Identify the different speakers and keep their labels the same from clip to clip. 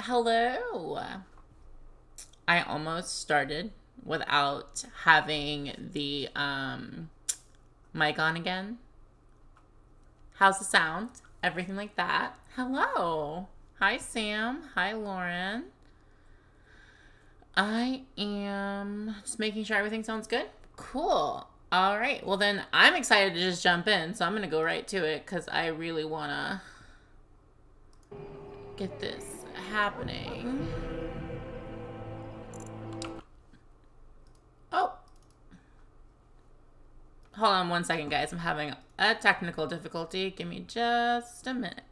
Speaker 1: Hello. I almost started without having the mic on again. How's the sound? Everything like that. Hello. Hi, Sam. Hi, Lauren. I am just making sure everything sounds good. Cool. All right. Well, then I'm excited to just jump in, so I'm going to go right to it because I really want to get this happening. Oh. Hold on one second, guys. I'm having a technical difficulty. Give me just a minute.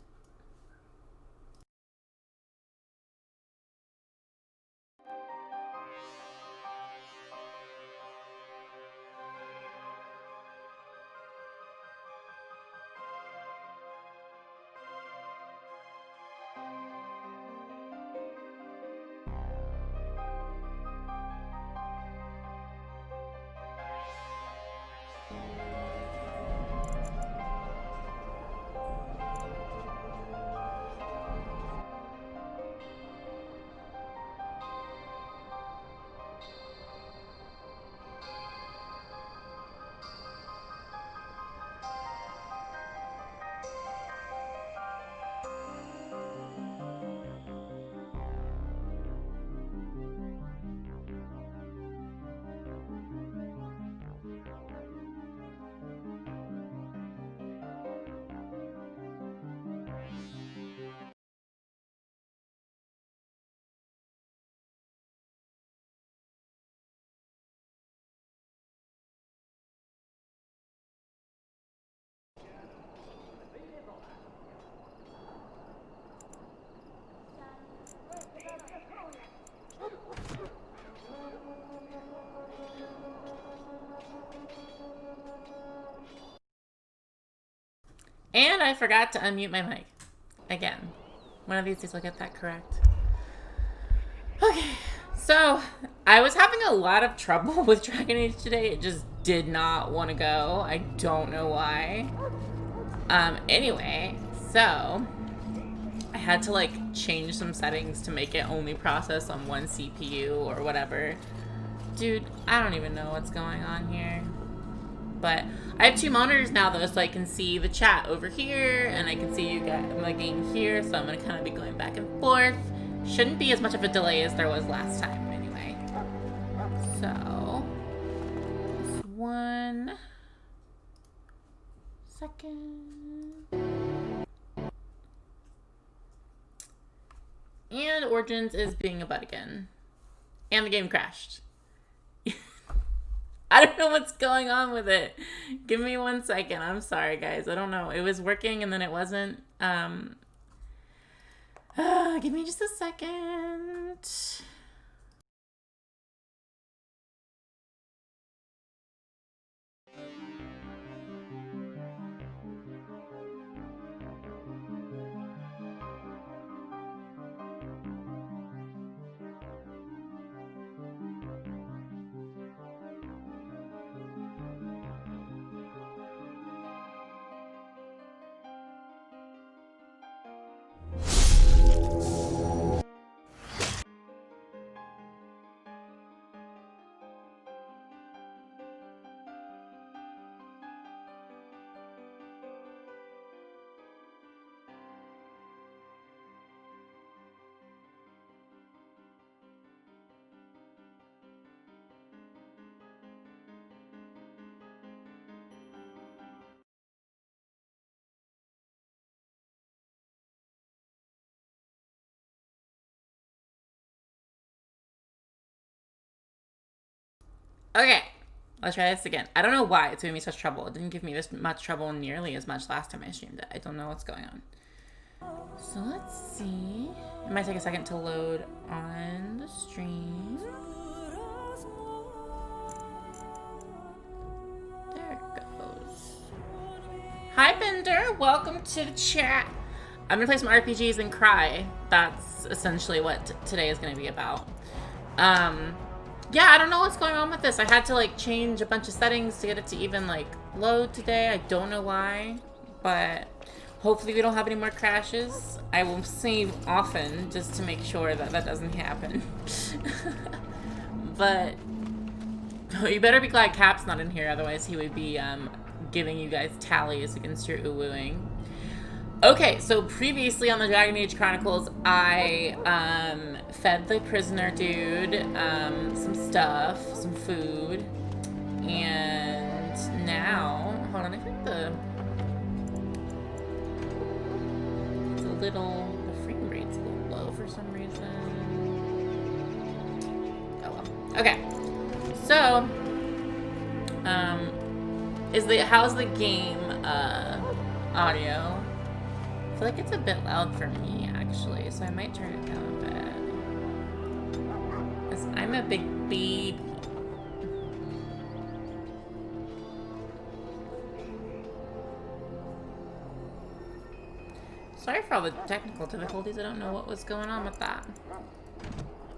Speaker 1: And I forgot to unmute my mic. Again. One of these days I'll get that correct. Okay. So, I was having a lot of trouble with Dragon Age today. It just did not want to go. I don't know why. Anyway, so I had to like change some settings to make it only process on one CPU or whatever. Dude, I don't even know what's going on here. But I have two monitors now though, so I can see the chat over here and I can see you guys my game here, so I'm gonna kind of be going back and forth. Shouldn't be as much of a delay as there was last time anyway. So, just 1 second. And Origins is being a butt again. And the game crashed. I don't know what's going on with it. Give me 1 second. I'm sorry, guys. I don't know. It was working and then it wasn't. Give me just a second. Okay, let's try this again. I don't know why it's giving me such trouble. It didn't give me this much trouble nearly as much last time I streamed it. I don't know what's going on. So let's see. It might take a second to load on the stream. There it goes. Hi, Bender. Welcome to the chat. I'm gonna play some RPGs and cry. That's essentially what today is gonna be about. Yeah, I don't know what's going on with this. I had to like change a bunch of settings to get it to even like load today. I don't know why, but Hopefully we don't have any more crashes. I will save often just to make sure that that doesn't happen. But you better be glad Cap's not in here, otherwise he would be giving you guys tallies against your uwooing. Okay, so previously on the Dragon Age Chronicles, I fed the prisoner dude some stuff, some food, and now, hold on, I think the frame rate's a little low for some reason. Oh well. Okay, so how's the game audio? I feel like it's a bit loud for me, actually, so I might turn it down a bit. Because I'm a big baby. Sorry for all the technical difficulties. I don't know what was going on with that.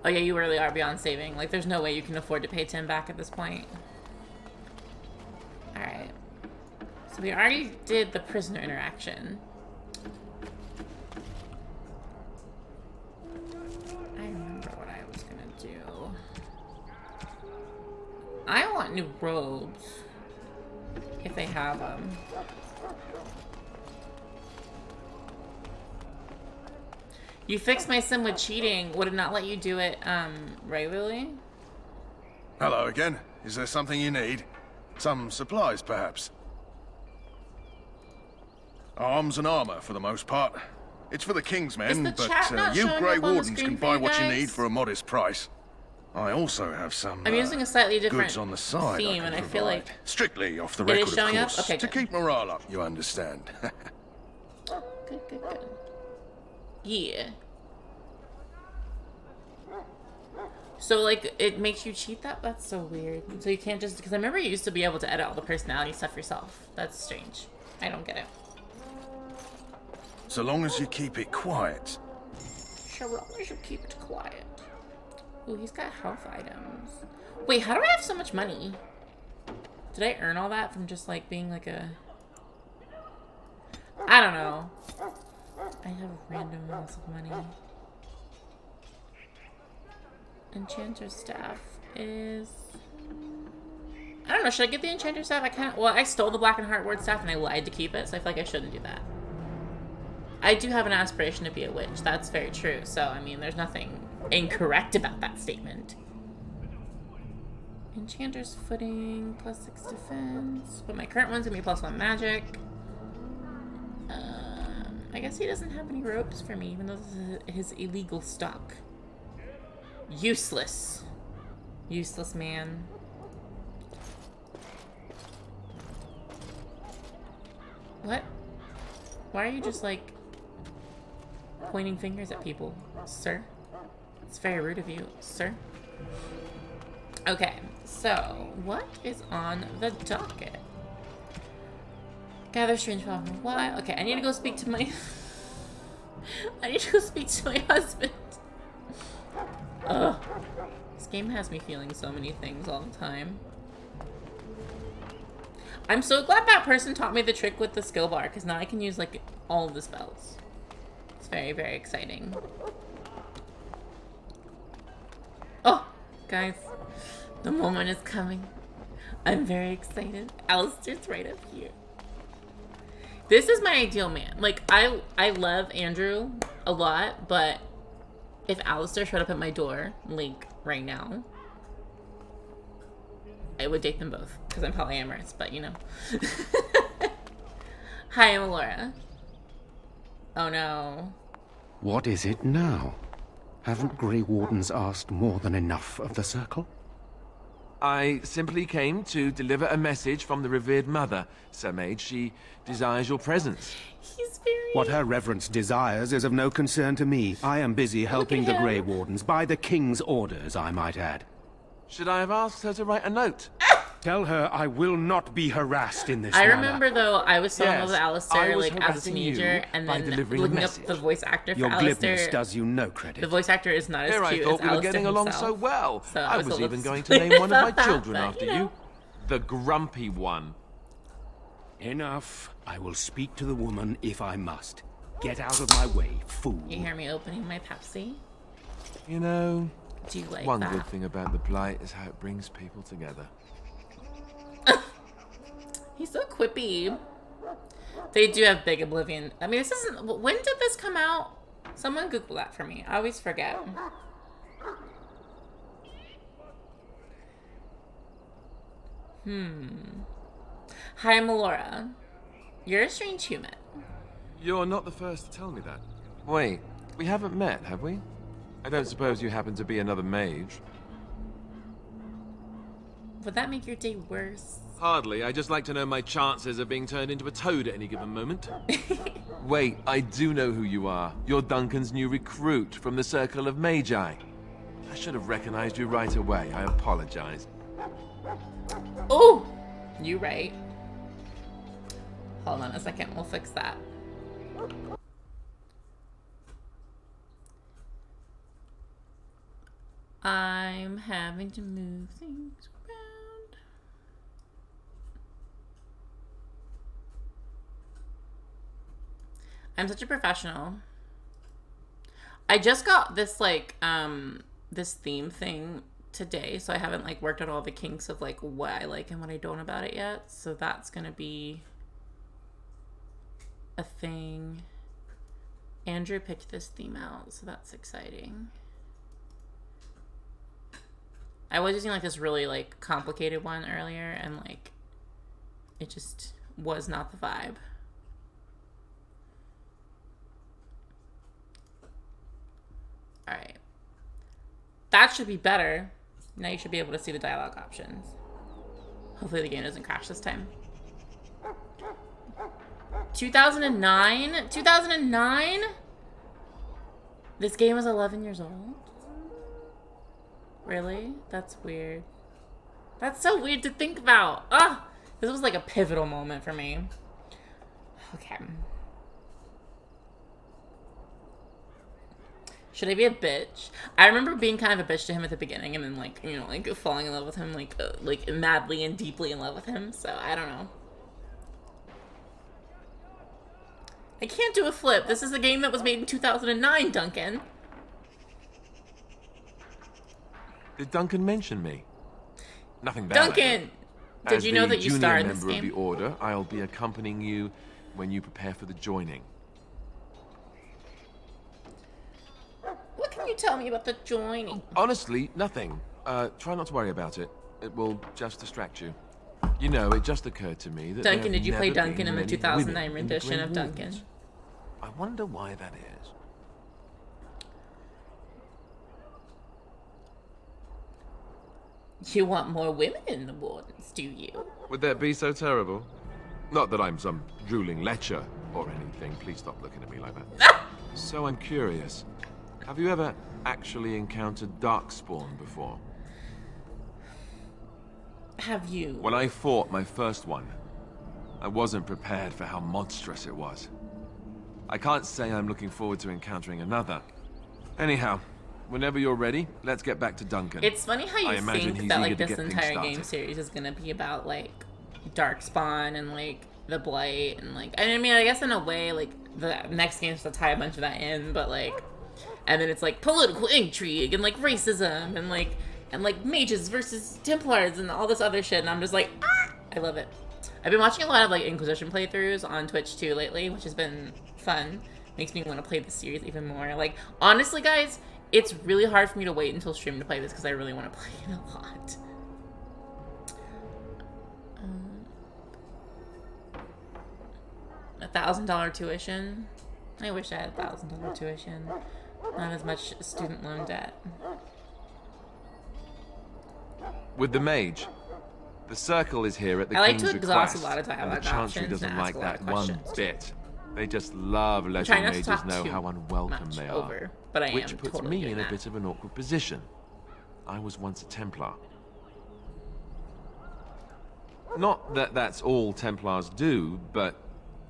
Speaker 1: Oh yeah, you really are beyond saving. Like, there's no way you can afford to pay Tim back at this point. Alright. So we already did the prisoner interaction. I remember what I was gonna do. I want new robes. If they have them. You fixed my sim with cheating. Would it not let you do it regularly?
Speaker 2: Hello again. Is there something you need? Some supplies, perhaps? Arms and armor, for the most part. It's for the King's men, but you Grey Wardens can buy what you need for a modest price. I also have some
Speaker 1: I'm using a slightly different
Speaker 2: goods on the side
Speaker 1: theme, and I feel like
Speaker 2: strictly off the record, of course,
Speaker 1: okay,
Speaker 2: to keep morale up, you understand.
Speaker 1: Good. Yeah. So, like, it makes you cheat that? That's so weird. So you can't just... Because I remember you used to be able to edit all the personality stuff yourself. That's strange. I don't get it.
Speaker 2: So long as you keep it quiet.
Speaker 1: So long as you keep it quiet. Ooh, he's got health items. Wait, how do I have so much money? Did I earn all that from just, like, being, like, a... I don't know. I have random amounts of money. Enchanter's staff is... I don't know, should I get the Enchanter's staff? I stole the Black and Heartward staff and I lied to keep it, so I feel like I shouldn't do that. I do have an aspiration to be a witch, that's very true, so, I mean, there's nothing incorrect about that statement. Enchanter's footing, +6 defense, but my current one's gonna be +1 magic. I guess he doesn't have any ropes for me, even though this is his illegal stock. Useless. Useless man. What? Why are you just, like, pointing fingers at people, sir? It's very rude of you, sir. Okay, so, what is on the docket? Gather strange power from a while. Okay, I need to go speak to my... I need to go speak to my husband. Ugh. This game has me feeling so many things all the time. I'm so glad that person taught me the trick with the skill bar, because now I can use, like, all of the spells. It's very, very exciting. Oh, guys. The moment is coming. I'm very excited. Alistair's right up here. This is my ideal man. Like, I love Andrew a lot, but if Alistair showed up at my door, Link, right now, I would date them both, because I'm polyamorous, but you know. Hi, I'm Laura. Oh no.
Speaker 3: What is it now? Haven't Grey Wardens asked more than enough of the Circle?
Speaker 4: I simply came to deliver a message from the revered mother, Sir Mage. She desires your presence.
Speaker 1: He's very...
Speaker 3: What her reverence desires is of no concern to me. I am busy helping the Grey Wardens, by the King's orders, I might add.
Speaker 4: Should I have asked her to write a note?
Speaker 3: Tell her I will not be harassed in this manner.
Speaker 1: I remember, though, I was so in love with Alistair, like, as a teenager, and then looking up the voice actor for
Speaker 3: Your
Speaker 1: Alistair.
Speaker 3: glibness does you no credit.
Speaker 1: The voice actor is not as cute as Alistair
Speaker 4: I thought we were getting along so well.
Speaker 1: So
Speaker 4: I was even going to name one of my children after you. The Grumpy One.
Speaker 3: Enough. I will speak to the woman if I must. Get out of my way, fool.
Speaker 1: You hear me opening my Pepsi?
Speaker 4: You know,
Speaker 1: do you like
Speaker 4: one
Speaker 1: that?
Speaker 4: good thing about the Blight is how it brings people together.
Speaker 1: He's so quippy. They do have big Oblivion. I mean, this isn't... When did this come out? Someone Google that for me. I always forget. Hi, Melora. You're a strange human.
Speaker 4: You're not the first to tell me that. Wait, we haven't met, have we? I don't suppose you happen to be another mage?
Speaker 1: Would that make your day worse?
Speaker 4: Hardly. I just like to know my chances of being turned into a toad at any given moment. Wait, I do know who you are. You're Duncan's new recruit from the Circle of Magi. I should have recognized you right away. I apologize.
Speaker 1: Oh! You right. Hold on a second. We'll fix that. I'm having to move things around. I'm such a professional. I just got this like this theme thing today, so I haven't like worked out all the kinks of like what I like and what I don't about it yet. So that's gonna be a thing. Andrew picked this theme out, so that's exciting. I was using like this really like complicated one earlier, and like it just was not the vibe. All right, that should be better. Now you should be able to see the dialogue options. Hopefully the game doesn't crash this time. 2009? 2009? This game is 11 years old? Really? That's weird. That's so weird to think about. Ugh! This was like a pivotal moment for me. Okay. Should I be a bitch? I remember being kind of a bitch to him at the beginning and then like, you know, like falling in love with him, like madly and deeply in love with him. So I don't know. I can't do a flip. This is a game that was made in 2009, Duncan.
Speaker 4: Did Duncan mention me? Nothing bad.
Speaker 1: Duncan! Did you know that you starred in this
Speaker 4: As the junior member of
Speaker 1: game?
Speaker 4: the Order, I'll be accompanying you when you prepare for the joining.
Speaker 1: What can you tell me about the joining?
Speaker 4: Honestly, nothing. Try not to worry about it. It will just distract you. You know, it just occurred to me that
Speaker 1: Duncan, did you play
Speaker 4: never
Speaker 1: Duncan
Speaker 4: been
Speaker 1: in the
Speaker 4: many
Speaker 1: 2009
Speaker 4: women in the
Speaker 1: rendition
Speaker 4: Grey
Speaker 1: of Duncan?
Speaker 4: Wardens. I wonder why that is.
Speaker 1: You want more women in the Wardens, do you?
Speaker 4: Would that be so terrible? Not that I'm some drooling lecher or anything. Please stop looking at me like that. So I'm curious. Have you ever actually encountered Darkspawn before?
Speaker 1: Have you?
Speaker 4: When I fought my first one, I wasn't prepared for how monstrous it was. I can't say I'm looking forward to encountering another. Anyhow, whenever you're ready, let's get back to Duncan.
Speaker 1: It's funny how you
Speaker 4: imagine
Speaker 1: think
Speaker 4: he's
Speaker 1: that like
Speaker 4: eager to
Speaker 1: this
Speaker 4: get things
Speaker 1: entire game
Speaker 4: started.
Speaker 1: series is gonna be about like Darkspawn and like the Blight and like I mean I guess in a way like the next game's to tie a bunch of that in, but like and then it's like political intrigue and like racism and like mages versus Templars and all this other shit, and I'm just like I love it. I've been watching a lot of like Inquisition playthroughs on Twitch too lately, which has been fun. Makes me want to play the series even more. Like honestly guys, it's really hard for me to wait until stream to play this because I really want to play it a lot. $1,000 tuition. I wish I had $1,000 tuition. Not as much student loan debt.
Speaker 4: With the mage, the circle is here at the
Speaker 1: I like
Speaker 4: king's
Speaker 1: to exhaust
Speaker 4: request,
Speaker 1: a lot of
Speaker 4: and the
Speaker 1: dialogue
Speaker 4: Chantry
Speaker 1: options
Speaker 4: doesn't
Speaker 1: and ask
Speaker 4: like
Speaker 1: a lot
Speaker 4: that
Speaker 1: of
Speaker 4: one
Speaker 1: questions.
Speaker 4: bit. They just love letting
Speaker 1: trying not to
Speaker 4: mages
Speaker 1: talk
Speaker 4: know
Speaker 1: too
Speaker 4: how unwelcome
Speaker 1: much
Speaker 4: they are.
Speaker 1: over, but I
Speaker 4: which
Speaker 1: am
Speaker 4: puts
Speaker 1: totally
Speaker 4: me
Speaker 1: doing
Speaker 4: in
Speaker 1: that.
Speaker 4: a bit of an awkward position. I was once a Templar. Not that that's all Templars do, but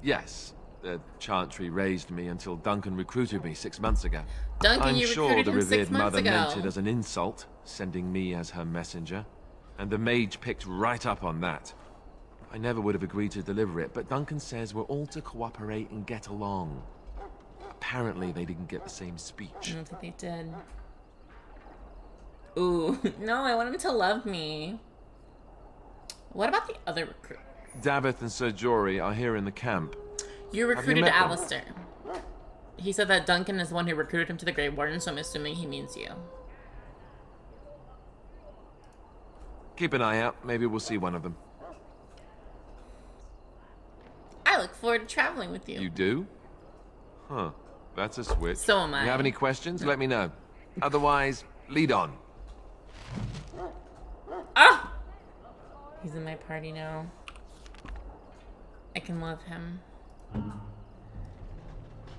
Speaker 4: yes, the Chantry raised me until Duncan recruited me 6 months ago.
Speaker 1: Duncan,
Speaker 4: I'm
Speaker 1: you
Speaker 4: sure
Speaker 1: recruited
Speaker 4: the
Speaker 1: him 6
Speaker 4: revered
Speaker 1: months
Speaker 4: mother
Speaker 1: ago.
Speaker 4: meant it as an insult, sending me as her messenger, and the mage picked right up on that. I never would have agreed to deliver it, but Duncan says we're all to cooperate and get along. Apparently, they didn't get the same speech.
Speaker 1: I don't think they did. Ooh, no, I want him to love me. What about the other recruit?
Speaker 4: Davith and Sir Jory are here in the camp.
Speaker 1: You recruited Alistair. He said that Duncan is the one who recruited him to the Grey Warden, so I'm assuming he means you.
Speaker 4: Keep an eye out. Maybe we'll see one of them.
Speaker 1: I look forward to traveling with you.
Speaker 4: You do? Huh. That's a switch.
Speaker 1: So am I.
Speaker 4: You have any questions? Let me know. Otherwise, lead on.
Speaker 1: Ah! He's in my party now. I can love him.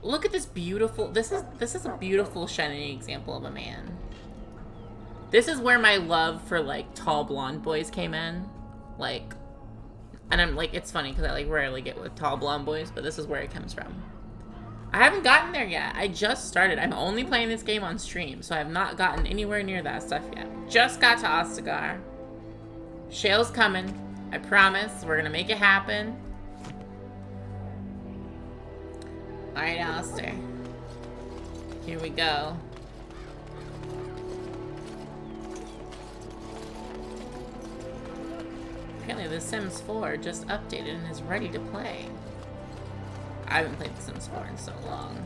Speaker 1: Look at this beautiful... This is a beautiful, shining example of a man. This is where my love for, like, tall blonde boys came in. Like... And I'm, like, it's funny because I, like, rarely get with tall blonde boys, but this is where it comes from. I haven't gotten there yet. I just started. I'm only playing this game on stream, so I have not gotten anywhere near that stuff yet. Just got to Ostagar. Shale's coming. I promise. We're gonna make it happen. Alright, Alistair. Here we go. Apparently The Sims 4 just updated and is ready to play. I haven't played The Sims 4 in so long.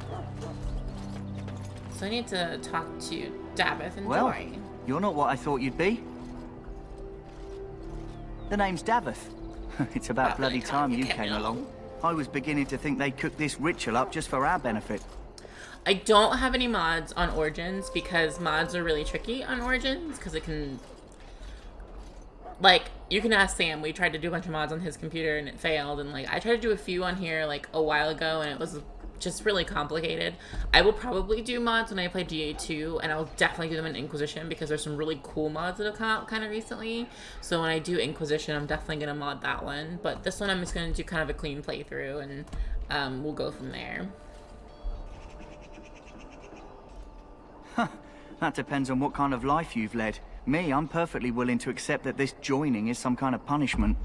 Speaker 1: So I need to talk to Davith and Jory.
Speaker 5: You're not what I thought you'd be. The name's Davith. It's about bloody time you came along. I was beginning to think they cooked this ritual up just for our benefit.
Speaker 1: I don't have any mods on Origins because mods are really tricky on Origins because it can... Like, you can ask Sam. We tried to do a bunch of mods on his computer and it failed. And, like, I tried to do a few on here, like, a while ago and it was just really complicated. I will probably do mods when I play GA2 and I'll definitely do them in Inquisition because there's some really cool mods that have come out kind of recently. So when I do Inquisition, I'm definitely going to mod that one. But this one I'm just going to do kind of a clean playthrough and we'll go from there.
Speaker 5: Huh. That depends on what kind of life you've led. Me, I'm perfectly willing to accept that this joining is some kind of punishment.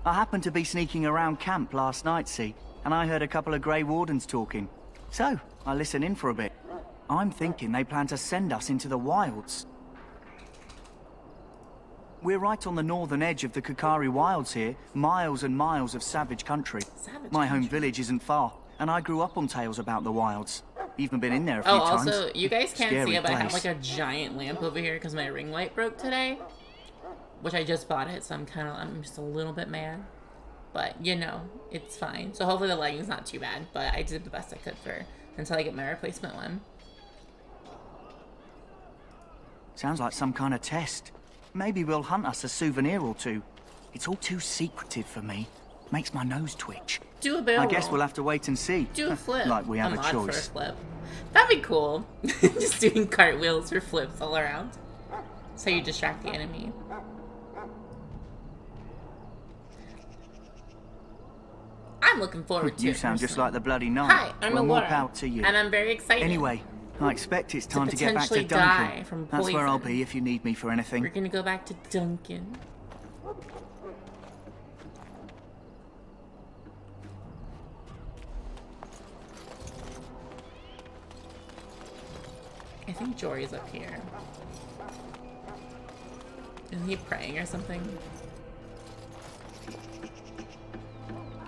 Speaker 5: I happened to be sneaking around camp last night, see, and I heard a couple of Grey Wardens talking. So, I listened in for a bit. I'm thinking they plan to send us into the wilds. We're right on the northern edge of the Kukari Wilds here, miles and miles of savage country. My home village isn't far, and I grew up on tales about the wilds. Even been in there a few times.
Speaker 1: Also, you guys can't
Speaker 5: Scary
Speaker 1: see it, but
Speaker 5: place.
Speaker 1: I have like a giant lamp over here because my ring light broke today. Which I just bought it, so I'm just a little bit mad. But, you know, it's fine. So hopefully the lighting's not too bad, but I did the best I could until I get my replacement one.
Speaker 5: Sounds like some kind of test. Maybe we'll hunt us a souvenir or two. It's all too secretive for me. Makes my nose twitch.
Speaker 1: Do a barrel
Speaker 5: I guess
Speaker 1: roll.
Speaker 5: we'll have to wait and see.
Speaker 1: Do a flip.
Speaker 5: Like we have a
Speaker 1: mod
Speaker 5: choice.
Speaker 1: For a flip. That'd be cool. Just doing cartwheels or flips all around. So you distract the enemy. I'm looking forward to it.
Speaker 5: You sound just like the bloody knight.
Speaker 1: Hi, I'm
Speaker 5: well, more
Speaker 1: Alora,
Speaker 5: power to you.
Speaker 1: and I'm very excited.
Speaker 5: Anyway, I expect it's time to get back to
Speaker 1: potentially die
Speaker 5: Duncan.
Speaker 1: from
Speaker 5: That's where I'll
Speaker 1: poison.
Speaker 5: be if you need me for anything.
Speaker 1: We're gonna go back to Duncan. I think Jory's up here. Isn't he praying or something?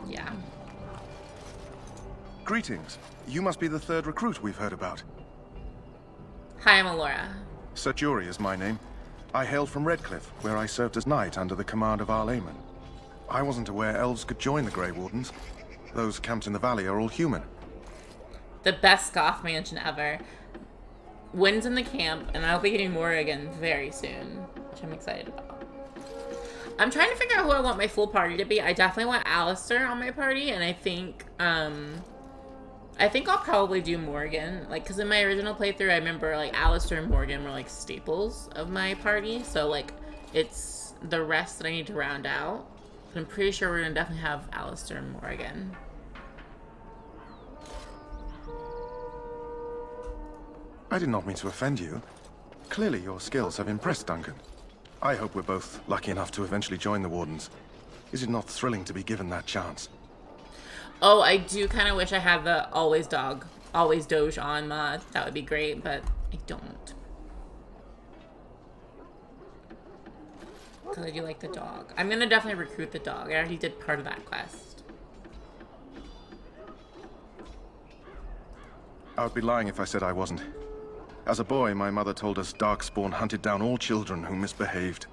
Speaker 1: Yeah.
Speaker 2: Greetings. You must be the third recruit we've heard about.
Speaker 1: Hi, I'm Alora.
Speaker 2: Sir Jory is my name. I hail from Redcliffe, where I served as knight under the command of Arl Eamon. I wasn't aware elves could join the Grey Wardens. Those camped in the valley are all human.
Speaker 1: The best goth mansion ever. Wynn's in the camp, and I'll be getting more again very soon, which I'm excited about. I'm trying to figure out who I want my full party to be. I definitely want Alistair on my party, and I think I'll probably do Morgan. Like, because in my original playthrough, I remember, like, Alistair and Morgan were, like, staples of my party. So, like, it's the rest that I need to round out. But I'm pretty sure we're going to definitely have Alistair and Morgan.
Speaker 2: I did not mean to offend you. Clearly your skills have impressed Duncan. I hope we're both lucky enough to eventually join the Wardens. Is it not thrilling to be given that chance?
Speaker 1: Oh, I do kind of wish I had the always Doge on mod. That would be great, but I don't. Because I do like the dog. I'm going to definitely recruit the dog. I already did part of that quest.
Speaker 2: I would be lying if I said I wasn't. As a boy, my mother told us Darkspawn hunted down all children who misbehaved.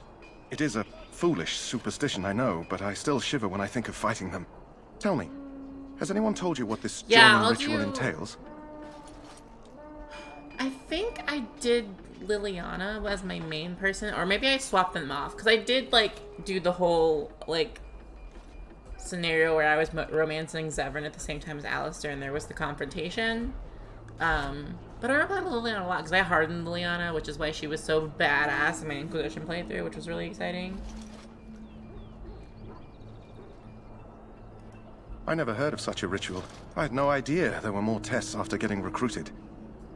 Speaker 2: It is a foolish superstition, I know, but I still shiver when I think of fighting them. Tell me, has anyone told you what this joining ritual entails?
Speaker 1: I think I did Liliana as my main person, or maybe I swapped them off, because I did, like, do the whole, like, scenario where I was romancing Zevran at the same time as Alistair, and there was the confrontation. But I remember playing Liliana a lot, because I hardened Liliana, which is why she was so badass in my Inquisition playthrough, which was really exciting.
Speaker 2: I never heard of such a ritual. I had no idea there were more tests after getting recruited.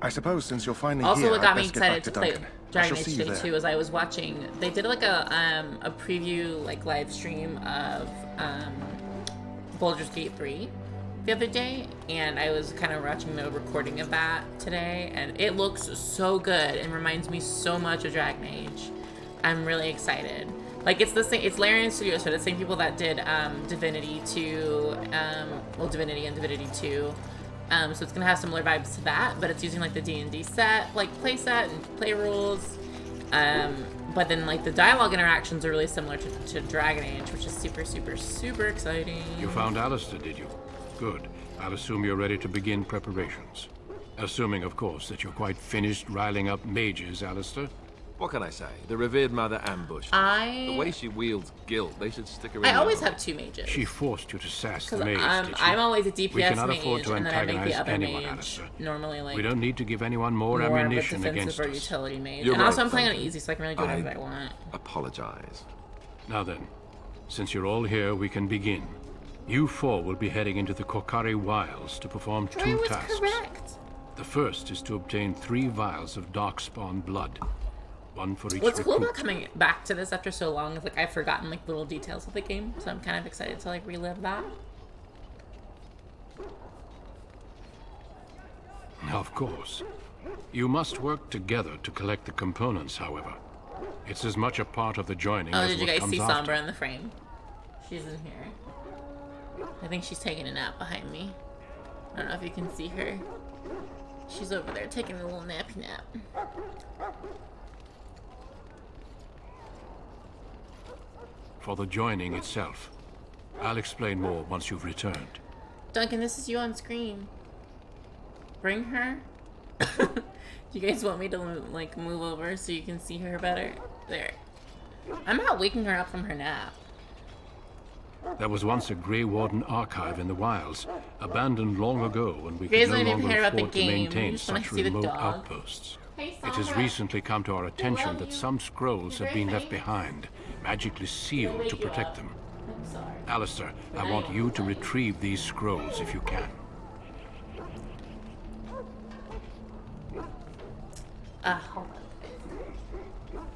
Speaker 2: I suppose since you're finally
Speaker 1: also,
Speaker 2: here,
Speaker 1: what got
Speaker 2: I'd
Speaker 1: me
Speaker 2: best get back
Speaker 1: excited
Speaker 2: to
Speaker 1: to play
Speaker 2: Duncan. I
Speaker 1: Dragon
Speaker 2: shall
Speaker 1: Age
Speaker 2: see you
Speaker 1: Day
Speaker 2: there.
Speaker 1: 2 is I was watching, they did like a preview, like, live stream of Baldur's Gate 3 the other day, and I was kind of watching the recording of that today, and it looks so good and reminds me so much of Dragon Age. I'm really excited. Like, it's the same, it's Larian Studios, so the same people that did Divinity 2, Divinity and Divinity 2. So it's gonna have similar vibes to that, but it's using like the D&D set, like play set and play rules. But then like the dialogue interactions are really similar to Dragon Age, which is super, super, super exciting.
Speaker 6: You found Alistair, did you? Good. I'll assume you're ready to begin preparations. Assuming, of course, that you're quite finished riling up mages, Alistair.
Speaker 4: What can I say? The revered mother ambushed. The way she wields guilt, they should stick her in.
Speaker 1: I always
Speaker 4: there.
Speaker 1: have two mages.
Speaker 6: She forced you to sass the
Speaker 1: Because
Speaker 6: mage, did she?
Speaker 1: I'm always a
Speaker 6: We
Speaker 1: DPS
Speaker 6: cannot
Speaker 1: mage,
Speaker 6: afford to
Speaker 1: and then I make
Speaker 6: antagonize
Speaker 1: the other
Speaker 6: anyone,
Speaker 1: mage
Speaker 6: Alistair.
Speaker 1: normally like
Speaker 6: We don't need to give anyone more
Speaker 1: more of a
Speaker 6: ammunition
Speaker 1: defensive
Speaker 6: against
Speaker 1: or
Speaker 6: us.
Speaker 1: utility mage.
Speaker 4: You're
Speaker 1: And also
Speaker 4: right,
Speaker 1: I'm playing on
Speaker 4: Duncan.
Speaker 1: easy, so I can really do whatever I want.
Speaker 4: Apologize.
Speaker 6: Now then, since you're all here, we can begin. You four will be heading into the Kokari Wilds to perform
Speaker 1: Troy
Speaker 6: two
Speaker 1: was
Speaker 6: tasks.
Speaker 1: correct.
Speaker 6: The first is to obtain 3 vials of Darkspawn blood. One for each
Speaker 1: What's cool
Speaker 6: recruit.
Speaker 1: about coming back to this after so long is like I've forgotten like little details of the game, so I'm kind of excited to like relive that.
Speaker 6: Of course. You must work together to collect the components, however. It's as much a part of the joining
Speaker 1: Oh,
Speaker 6: as
Speaker 1: did you
Speaker 6: what
Speaker 1: guys
Speaker 6: comes
Speaker 1: see
Speaker 6: after.
Speaker 1: Sombra in the frame? She's in here. I think she's taking a nap behind me. I don't know if you can see her. She's over there taking a little nappy nap.
Speaker 6: For the joining itself, I'll explain more once you've returned.
Speaker 1: Duncan, this is you on screen. Bring her. Do you guys want me to like move over so you can see her better? There. I'm not waking her up from her nap.
Speaker 6: There was once a Grey Warden archive in the wilds, abandoned long ago when we
Speaker 1: You guys
Speaker 6: could no
Speaker 1: don't even
Speaker 6: longer
Speaker 1: care about the
Speaker 6: afford to
Speaker 1: game.
Speaker 6: maintain
Speaker 1: You just wanna
Speaker 6: such
Speaker 1: see the
Speaker 6: remote
Speaker 1: dog.
Speaker 6: outposts.
Speaker 1: Hey,
Speaker 6: It has
Speaker 1: Sombra.
Speaker 6: recently come to our attention that
Speaker 1: you.
Speaker 6: some scrolls
Speaker 1: You're
Speaker 6: have been
Speaker 1: very
Speaker 6: left
Speaker 1: famous.
Speaker 6: behind, magically sealed
Speaker 1: wake
Speaker 6: to
Speaker 1: you
Speaker 6: protect
Speaker 1: up.
Speaker 6: them.
Speaker 1: I'm sorry.
Speaker 6: Alistair, I want you to retrieve these scrolls if you can.
Speaker 1: Hold on.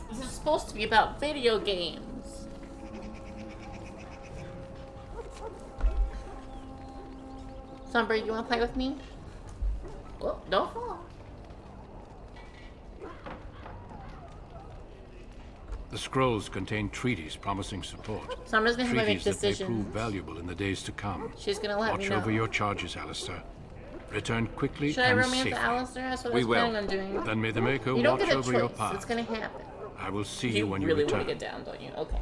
Speaker 1: This is supposed to be about video games. Sombra, you want to play with me? Oh, don't fall.
Speaker 6: The scrolls contain treaties promising support.
Speaker 1: Sombra's gonna help me make
Speaker 6: Treaties that may prove
Speaker 1: decisions.
Speaker 6: valuable in the days to come.
Speaker 1: She's gonna let
Speaker 6: Watch
Speaker 1: me know.
Speaker 6: over your charges, Alistair. Return quickly
Speaker 1: Should I
Speaker 6: and
Speaker 1: romance
Speaker 6: safely.
Speaker 1: Alistair? That's what I
Speaker 4: We
Speaker 1: was
Speaker 4: will.
Speaker 1: planning on doing.
Speaker 6: Then may the Maker
Speaker 1: You don't
Speaker 6: watch
Speaker 1: get a
Speaker 6: over your
Speaker 1: choice.
Speaker 6: path.
Speaker 1: It's gonna happen.
Speaker 6: I will see you
Speaker 1: You
Speaker 6: when you
Speaker 1: really
Speaker 6: return.
Speaker 1: want to get down, don't you? Okay.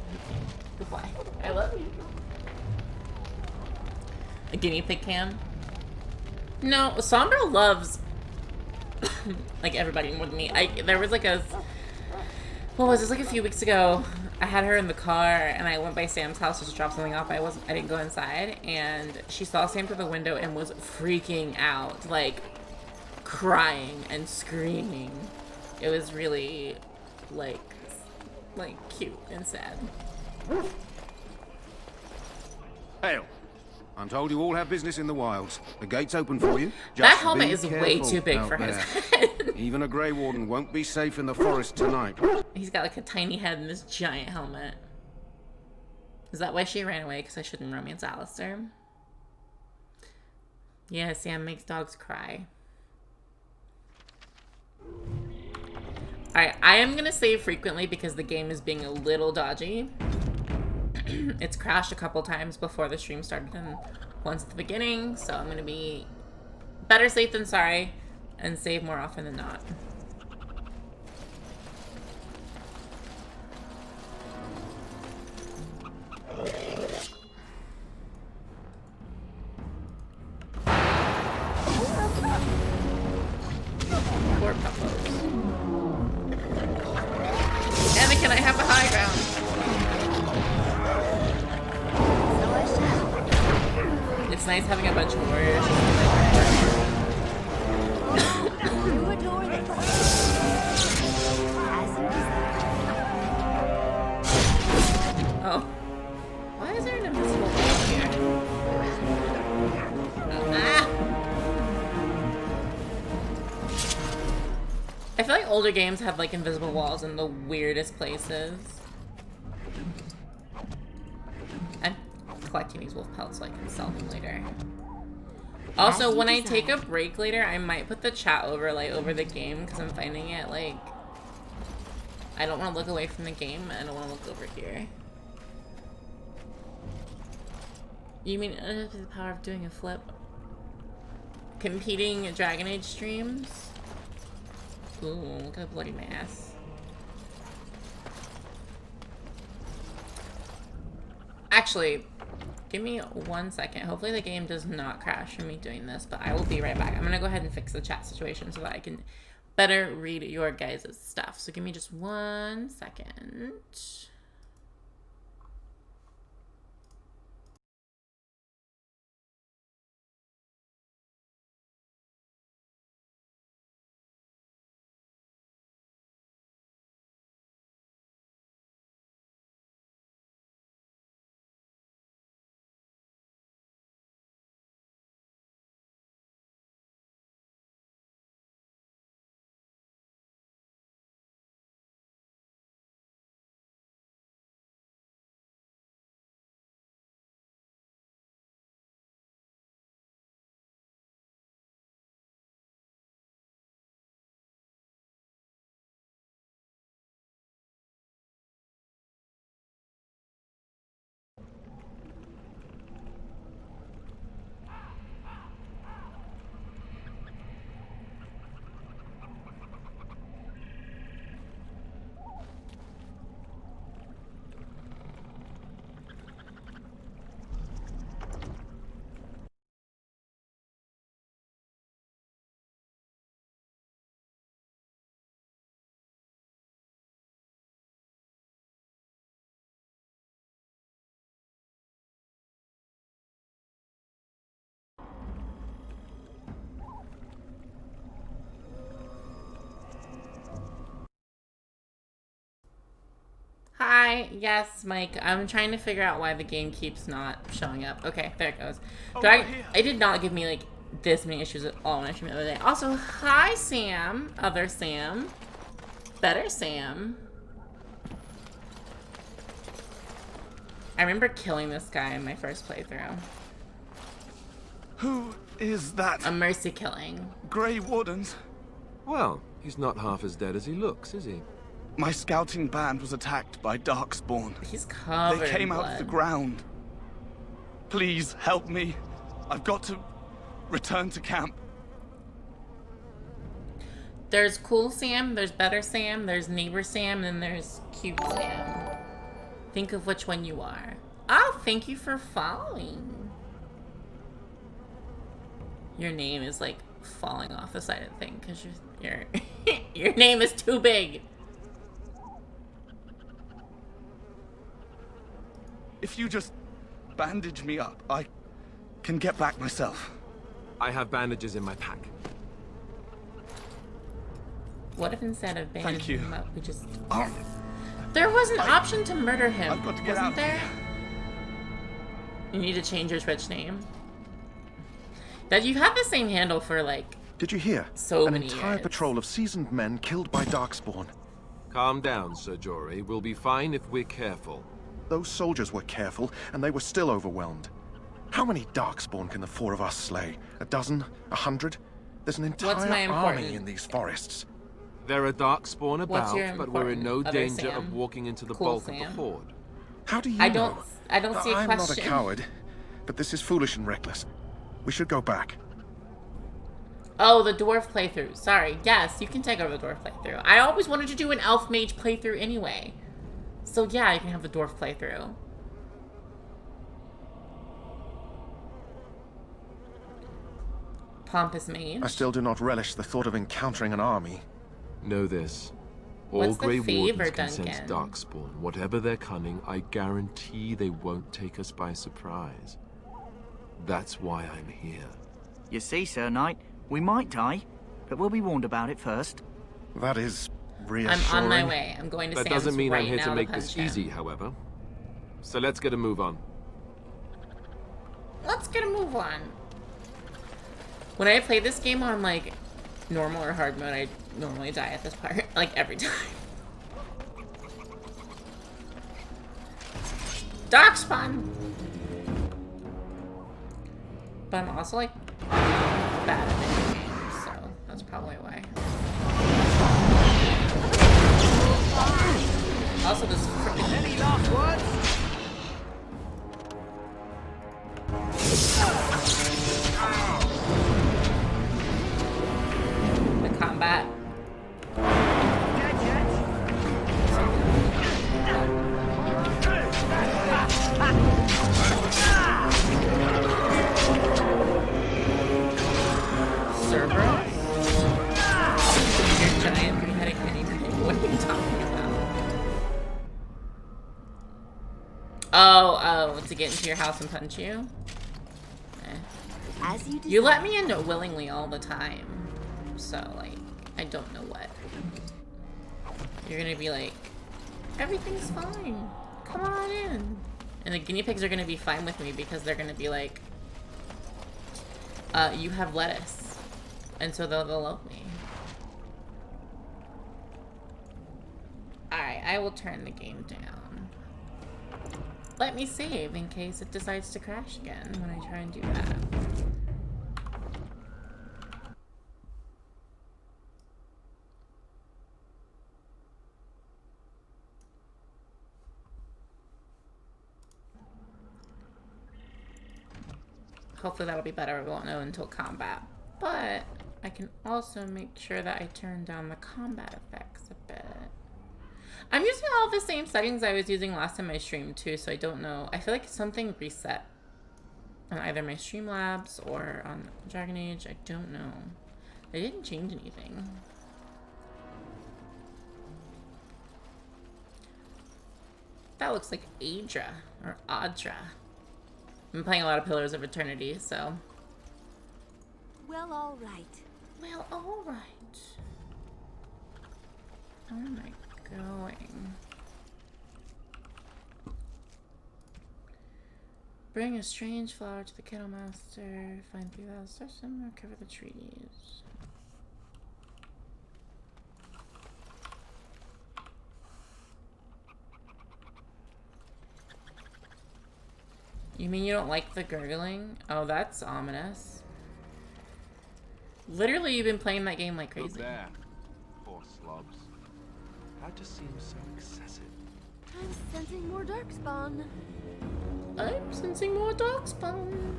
Speaker 1: Goodbye. I love you. A guinea pig can? No, Sombra loves like everybody more than me. There was like a what was this, like a few weeks ago? I had her in the car and I went by Sam's house just to drop something off. I didn't go inside, and she saw Sam through the window and was freaking out, like crying and screaming. It was really like cute and sad.
Speaker 3: Hail. I'm told you all have business in the wilds. The gate's open for you.
Speaker 1: That
Speaker 3: Just
Speaker 1: helmet
Speaker 3: be
Speaker 1: is way
Speaker 3: careful
Speaker 1: too big
Speaker 3: out
Speaker 1: for his
Speaker 3: there.
Speaker 1: head.
Speaker 3: Even a Grey Warden won't be safe in the forest tonight.
Speaker 1: He's got like a tiny head in this giant helmet. Is that why she ran away? Because I shouldn't romance Alistair? Yeah, Sam makes dogs cry. Alright, I am going to save frequently because the game is being a little dodgy. It's crashed a couple times before the stream started and once at the beginning, so I'm going to be better safe than sorry and save more often than not. Poor puppos. Anakin, I have a high ground. It's nice having a bunch of warriors. Oh. Why is there an invisible wall here? Ah! I feel like older games have like invisible walls in the weirdest places. I'm collecting these wolf pelts so I can sell them later. Also, when I take a break later, I might put the chat overlay over the game because I'm finding it like I don't want to look away from the game and I don't want to look over here. You mean the power of doing a flip? Competing Dragon Age streams? Ooh, look at the bloody mass. Actually, give me 1 second. Hopefully the game does not crash from me doing this, but I will be right back. I'm gonna go ahead and fix the chat situation so that I can better read your guys' stuff. So give me just 1 second. Hi, yes, Mike. I'm trying to figure out why the game keeps not showing up. Okay, there it goes. It did not give me like this many issues at all when I streamed the other day. Also, hi Sam, other Sam, better Sam. I remember killing this guy in my first playthrough.
Speaker 7: Who is that?
Speaker 1: A mercy killing.
Speaker 7: Grey Wardens?
Speaker 4: Well, he's not half as dead as he looks, is he?
Speaker 7: My scouting band was attacked by Darkspawn.
Speaker 1: He's covered
Speaker 7: They came
Speaker 1: in
Speaker 7: out
Speaker 1: blood.
Speaker 7: of the ground. Please help me. I've got to return to camp.
Speaker 1: There's cool Sam, there's better Sam, there's neighbor Sam, and there's cute Sam. Think of which one you are. Oh, thank you for following. Your name is like falling off the side of the thing because your name is too big.
Speaker 7: If you just bandage me up, I can get back myself.
Speaker 4: I have bandages in my pack.
Speaker 1: What if instead of bandaging him up, we just...
Speaker 7: Oh,
Speaker 1: There was an option to murder him,
Speaker 7: I've got to get
Speaker 1: wasn't
Speaker 7: out of
Speaker 1: there?
Speaker 7: here.
Speaker 1: You need to change your Twitch name. That you've had the same handle for like
Speaker 2: Did you hear?
Speaker 1: so
Speaker 2: An
Speaker 1: many
Speaker 2: entire
Speaker 1: years.
Speaker 2: patrol of seasoned men killed by Darkspawn.
Speaker 4: Calm down, Sir Jory. We'll be fine if we're careful.
Speaker 2: Those soldiers were careful, and they were still overwhelmed. How many Darkspawn can the four of us slay? A dozen? 100? There's an
Speaker 1: What's my
Speaker 2: entire army
Speaker 1: important-
Speaker 2: in these forests.
Speaker 4: There are Darkspawn
Speaker 1: What's your
Speaker 4: about, but we're in no
Speaker 1: important other
Speaker 4: danger
Speaker 1: Sam?
Speaker 4: of walking into the
Speaker 1: Cool
Speaker 4: bulk
Speaker 1: Sam.
Speaker 4: of the horde.
Speaker 2: How do you
Speaker 1: I
Speaker 2: know?
Speaker 1: don't see a
Speaker 2: I'm
Speaker 1: question.
Speaker 2: not a coward, but this is foolish and reckless. We should go back.
Speaker 1: Oh, the dwarf playthrough. Sorry. Yes, you can take over the dwarf playthrough. I always wanted to do an elf mage playthrough anyway. So yeah, you can have the dwarf playthrough. Pompous mage.
Speaker 2: I still do not relish the thought of encountering an army.
Speaker 4: Know this. All
Speaker 1: What's the
Speaker 4: Grey
Speaker 1: favor,
Speaker 4: Wardens can sense
Speaker 1: Duncan?
Speaker 4: Darkspawn. Whatever their cunning, I guarantee they won't take us by surprise. That's why I'm here.
Speaker 5: You see, Sir Knight, we might die, but we'll be warned about it first.
Speaker 2: That is
Speaker 1: I'm
Speaker 2: reassuring.
Speaker 1: on my way. I'm going to
Speaker 4: That
Speaker 1: Sam's
Speaker 4: doesn't mean
Speaker 1: right
Speaker 4: I'm here
Speaker 1: now
Speaker 4: to make
Speaker 1: punch
Speaker 4: this
Speaker 1: him.
Speaker 4: easy, however. So let's get a move on.
Speaker 1: Let's get a move on. When I play this game on like normal or hard mode, I normally die at this part, like every time. Darkspawn! But I'm also like bad at video games, so that's probably why. Also, this freaking
Speaker 5: Any last words?
Speaker 1: the combat.
Speaker 5: Dead yet?
Speaker 1: Cerberus? Your giant three-headed guinea pig. What are you talking about? Oh, to get into your house and punch you? Eh.
Speaker 8: As you
Speaker 1: You let
Speaker 8: desire.
Speaker 1: me in willingly all the time. So, like, I don't know what. You're gonna be like, everything's fine. Come on in. And the guinea pigs are gonna be fine with me because they're gonna be like, you have lettuce. And so they'll love me. Alright, I will turn the game down. Let me save in case it decides to crash again when I try and do that. Hopefully that'll be better. We won't know until combat. But I can also make sure that I turn down the combat effects a bit. I'm using all the same settings I was using last time I streamed too, so I don't know. I feel like something reset on either my Streamlabs or on Dragon Age. I don't know. They didn't change anything. That looks like Adra or Audra. I'm playing a lot of Pillars of Eternity, so.
Speaker 8: Well, all right.
Speaker 1: Well, alright. Where am I going? Bring a strange flower to the Kettle Master. Find 3,000 stars and recover the trees. You mean you don't like the gurgling? Oh, that's ominous. Literally, you've been playing that game like
Speaker 4: Look
Speaker 1: crazy.
Speaker 4: there. Poor slobs. That just seems so excessive.
Speaker 8: I'm sensing more darkspawn.
Speaker 1: I'm sensing more darkspawn.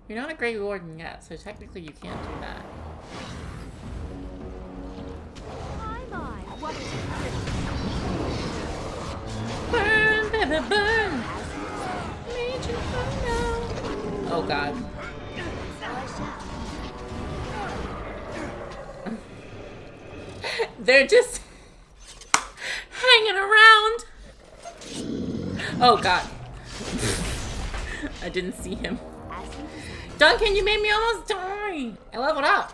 Speaker 1: You're not a Grey Warden yet, so technically you can't do that.
Speaker 8: My, what
Speaker 1: Burn, baby, burn! Major Inferno. Oh god. They're just hanging around. Oh god. I didn't see him. Duncan, you made me almost die. I leveled up.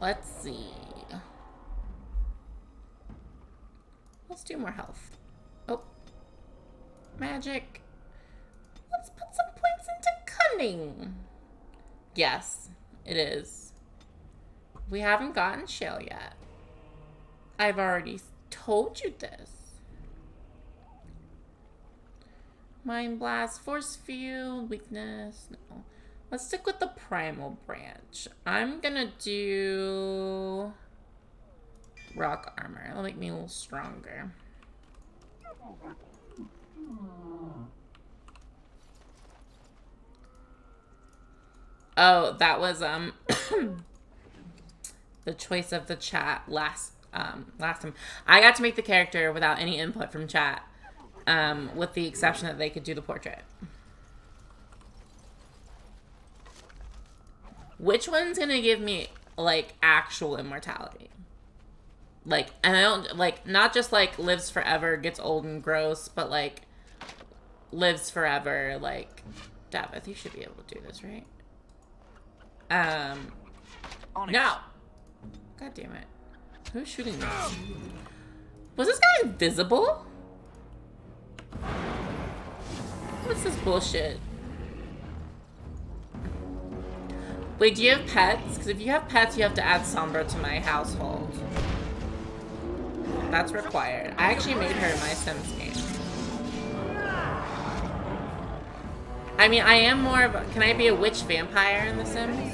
Speaker 1: Let's see. Let's do more health. Oh. Magic. Let's put some points into cunning. Yes, it is. We haven't gotten shell yet. I've already told you this. Mind Blast, Force Field, Weakness. No. Let's stick with the Primal Branch. I'm gonna do Rock Armor. That'll make me a little stronger. Oh, that was the choice of the chat last time. I got to make the character without any input from chat, with the exception that they could do the portrait. Which one's gonna give me like actual immortality? Like, and I don't like not just like lives forever, gets old and gross, but like lives forever. Like, Davith, you should be able to do this, right? No. God damn it. Who's shooting me? Was this guy invisible? What's this bullshit? Wait, do you have pets? Because if you have pets, you have to add Sombra to my household. That's required. I actually made her in my Sims game. I mean, I am more of a... Can I be a witch vampire in The Sims?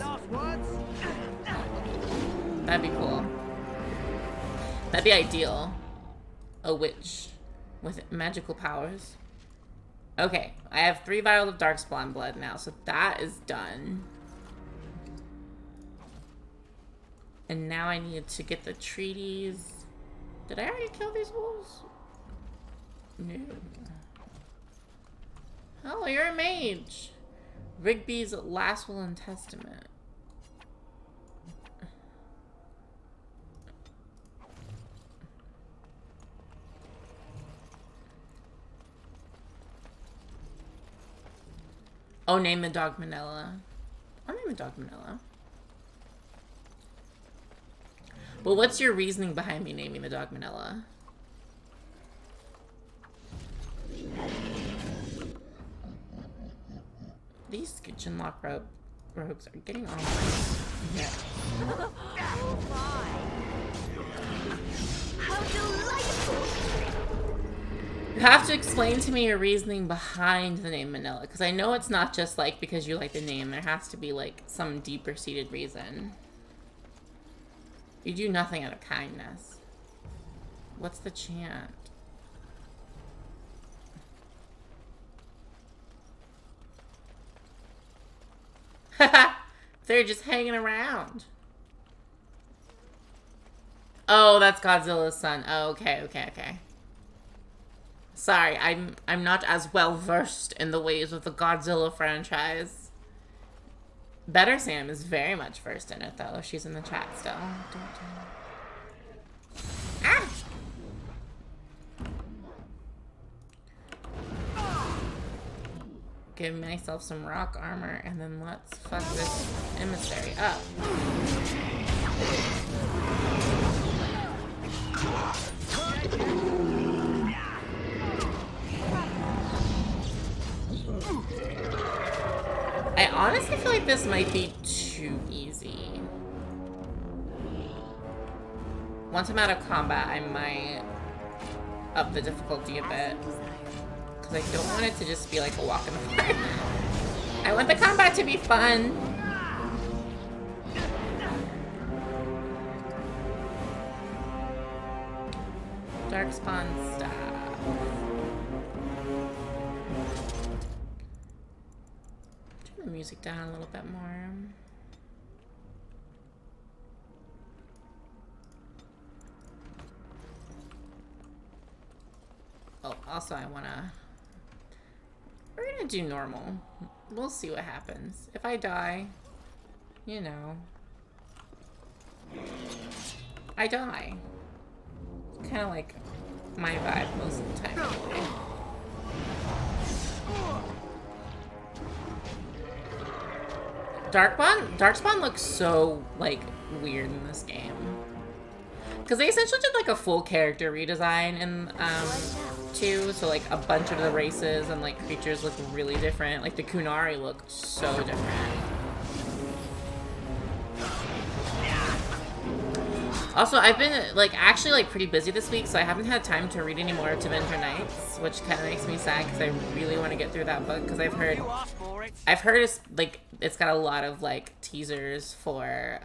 Speaker 1: That'd be cool. That'd be ideal. A witch with magical powers. Okay, I have 3 vials of Darkspawn blood now, so that is done. And now I need to get the treaties. Did I already kill these wolves? No. Oh, you're a mage. Rigby's Last Will and Testament. Oh, name the dog Manila. I'll name the dog Manila. Well, what's your reasoning behind me naming the dog Manila? These kitchen lock rogues are getting on my neck.
Speaker 8: Oh my! How delightful!
Speaker 1: You have to explain to me your reasoning behind the name Manila, because I know it's not just like because you like the name. There has to be like some deeper seated reason. You do nothing out of kindness. What's the chant? Haha! They're just hanging around. Oh, that's Godzilla's son. Oh, okay. Sorry, I'm not as well versed in the ways of the Godzilla franchise. Better Sam is very much versed in it, though. She's in the chat still. Ah! Give myself some rock armor, and then let's fuck this emissary up. I honestly feel like this might be too easy. Once I'm out of combat, I might up the difficulty a bit. Because I don't want it to just be like a walk in the park. I want the combat to be fun. Darkspawn stuff. Turn the music down a little bit more. Oh, also I wanna... We're gonna do normal. We'll see what happens. If I die, you know. I die. Kind of like my vibe most of the time. Anyway. Darkspawn looks so like weird in this game. Because they essentially did like a full character redesign in 2, so like a bunch of the races and like creatures look really different. Like the Kunari look so different. Also, I've been, like, actually, like, pretty busy this week, so I haven't had time to read any more of Avenger Nights, which kind of makes me sad, because I really want to get through that book, because I've heard it's, like, it's got a lot of, like, teasers for,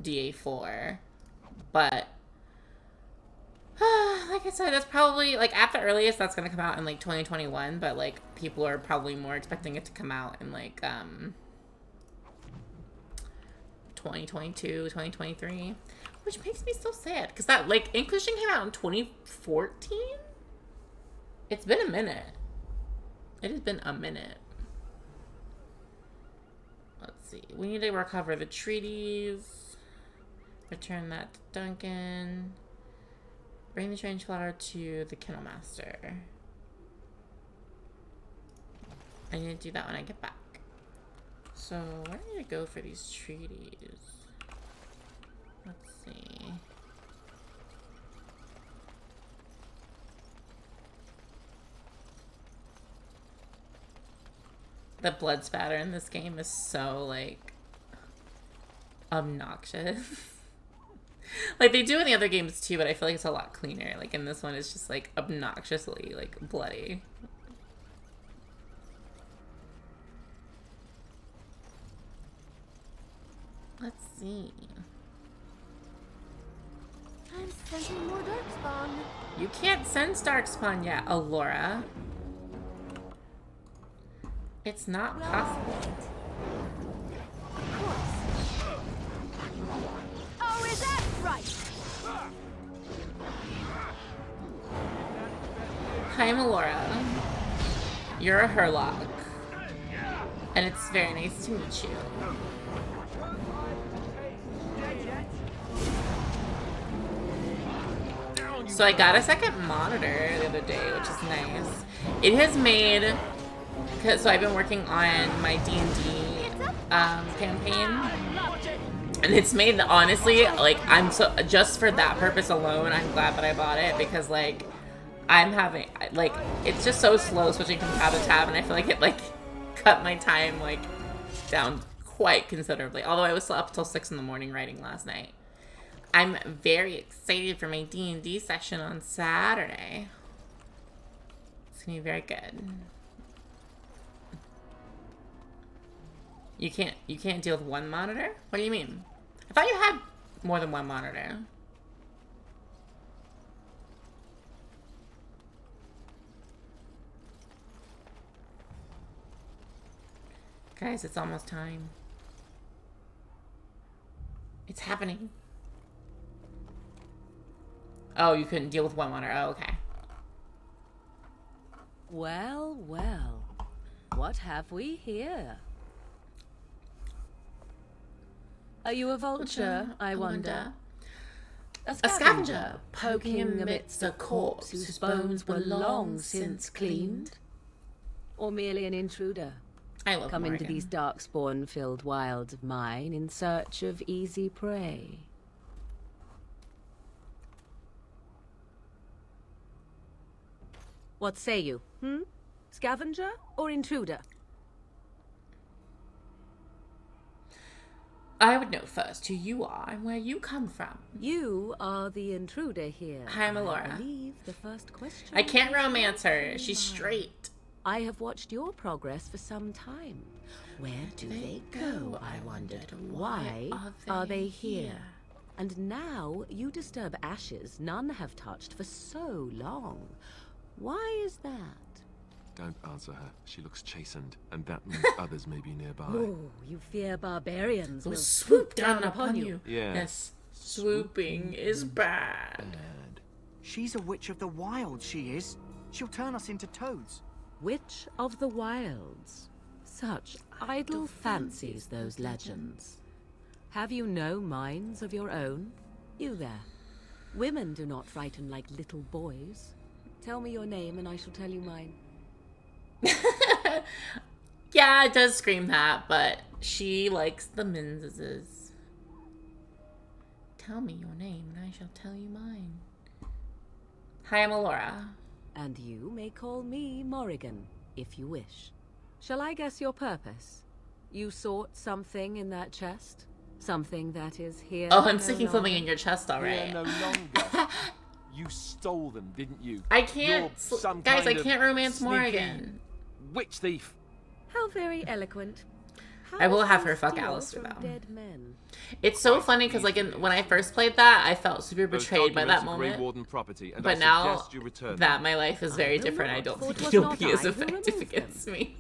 Speaker 1: DA4, but, like I said, that's probably, like, at the earliest, that's going to come out in, like, 2021, but, like, people are probably more expecting it to come out in, like, 2022, 2023, which makes me so sad, because that, like, Inquisition came out in 2014? It's been a minute. It has been a minute. Let's see. We need to recover the treaties. Return that to Duncan. Bring the strange flower to the Kennel Master. I need to do that when I get back. So, where do I need to go for these treaties? Let's see. The blood spatter in this game is so, like, obnoxious. Like, they do in the other games too, but I feel like it's a lot cleaner. Like, in this one, it's just, like, obnoxiously, like, bloody. Let's see.
Speaker 8: I'm sensing more darkspawn.
Speaker 1: You can't sense darkspawn yet, Alora. It's not possible.
Speaker 8: Of course. Oh, is that right?
Speaker 1: Hi, I'm Alora. You're a Herlock. And it's very nice to meet you. So I got a second monitor the other day, which is nice. It has made, so I've been working on my D&D campaign, and it's made, honestly, like, I'm so, just for that purpose alone, I'm glad that I bought it, because, like, I'm having, like, it's just so slow switching from tab to tab, and I feel like it, like, cut my time, like, down quite considerably, although I was still up till 6 in the morning writing last night. I'm very excited for my D&D session on Saturday. It's gonna be very good. You can't deal with one monitor? What do you mean? I thought you had more than one monitor. Guys, it's almost time. It's happening. Oh, you couldn't deal with one monitor. Oh, okay.
Speaker 9: Well, well. What have we here? Are you a vulture, I wonder? A scavenger, poking amidst a corpse whose bones were long since cleaned? Or merely an intruder?
Speaker 1: I love
Speaker 9: Come
Speaker 1: Morgan.
Speaker 9: into these darkspawn-filled wilds of mine in search of easy prey. What say you, Scavenger or intruder?
Speaker 1: I would know first who you are and where you come from.
Speaker 9: You are the intruder here.
Speaker 1: Hi, I'm Alora.
Speaker 9: I believe the first question.
Speaker 1: I can't romance her. She's straight.
Speaker 9: I have watched your progress for some time. Where do they go, I wondered? Why are they here? And now you disturb ashes none have touched for so long. Why is that?
Speaker 4: Don't answer her. She looks chastened, and that means others may be nearby.
Speaker 9: Oh, you fear barbarians
Speaker 1: Will
Speaker 9: will
Speaker 1: swoop down upon you.
Speaker 4: Yes.
Speaker 1: Swooping is bad.
Speaker 4: Bad.
Speaker 5: She's a witch of the wild, she is. She'll turn us into toads.
Speaker 9: Witch of the Wilds. Such idle fancies, those legends. Have you no minds of your own? You there. Women do not frighten like little boys. Tell me your name and I shall tell you mine.
Speaker 1: Yeah, it does scream that, but she likes the Minses. Tell me your name and I shall tell you mine. Hi, I'm Alora.
Speaker 9: And you may call me Morrigan, if you wish. Shall I guess your purpose? You sought something in that chest? Something that is here.
Speaker 1: Oh, I'm
Speaker 9: no
Speaker 1: sticking something
Speaker 9: longer.
Speaker 1: in your chest, all
Speaker 4: Here
Speaker 1: right.
Speaker 4: no longer. You stole them, didn't you?
Speaker 1: I can't,
Speaker 4: You're some
Speaker 1: guys. I
Speaker 4: kind of
Speaker 1: can't romance
Speaker 4: sneaky
Speaker 1: Morrigan.
Speaker 4: witch thief.
Speaker 9: How very eloquent. How
Speaker 1: I will have
Speaker 9: to
Speaker 1: her fuck
Speaker 9: steal
Speaker 1: Alistair,
Speaker 9: from
Speaker 1: though.
Speaker 9: Dead men.
Speaker 1: It's so funny because, like, when I first played that, I felt super
Speaker 4: Those
Speaker 1: betrayed by
Speaker 4: documents
Speaker 1: that
Speaker 4: are Grey
Speaker 1: moment.
Speaker 4: Warden property, and
Speaker 1: But
Speaker 4: I
Speaker 1: now
Speaker 4: suggest you return them.
Speaker 1: that my life is very
Speaker 9: will
Speaker 1: different, I
Speaker 9: not,
Speaker 1: don't
Speaker 9: for
Speaker 1: think
Speaker 9: it was
Speaker 1: it'll
Speaker 9: not
Speaker 1: be as
Speaker 9: I who
Speaker 1: effective
Speaker 9: removed
Speaker 1: against
Speaker 9: them.
Speaker 1: me.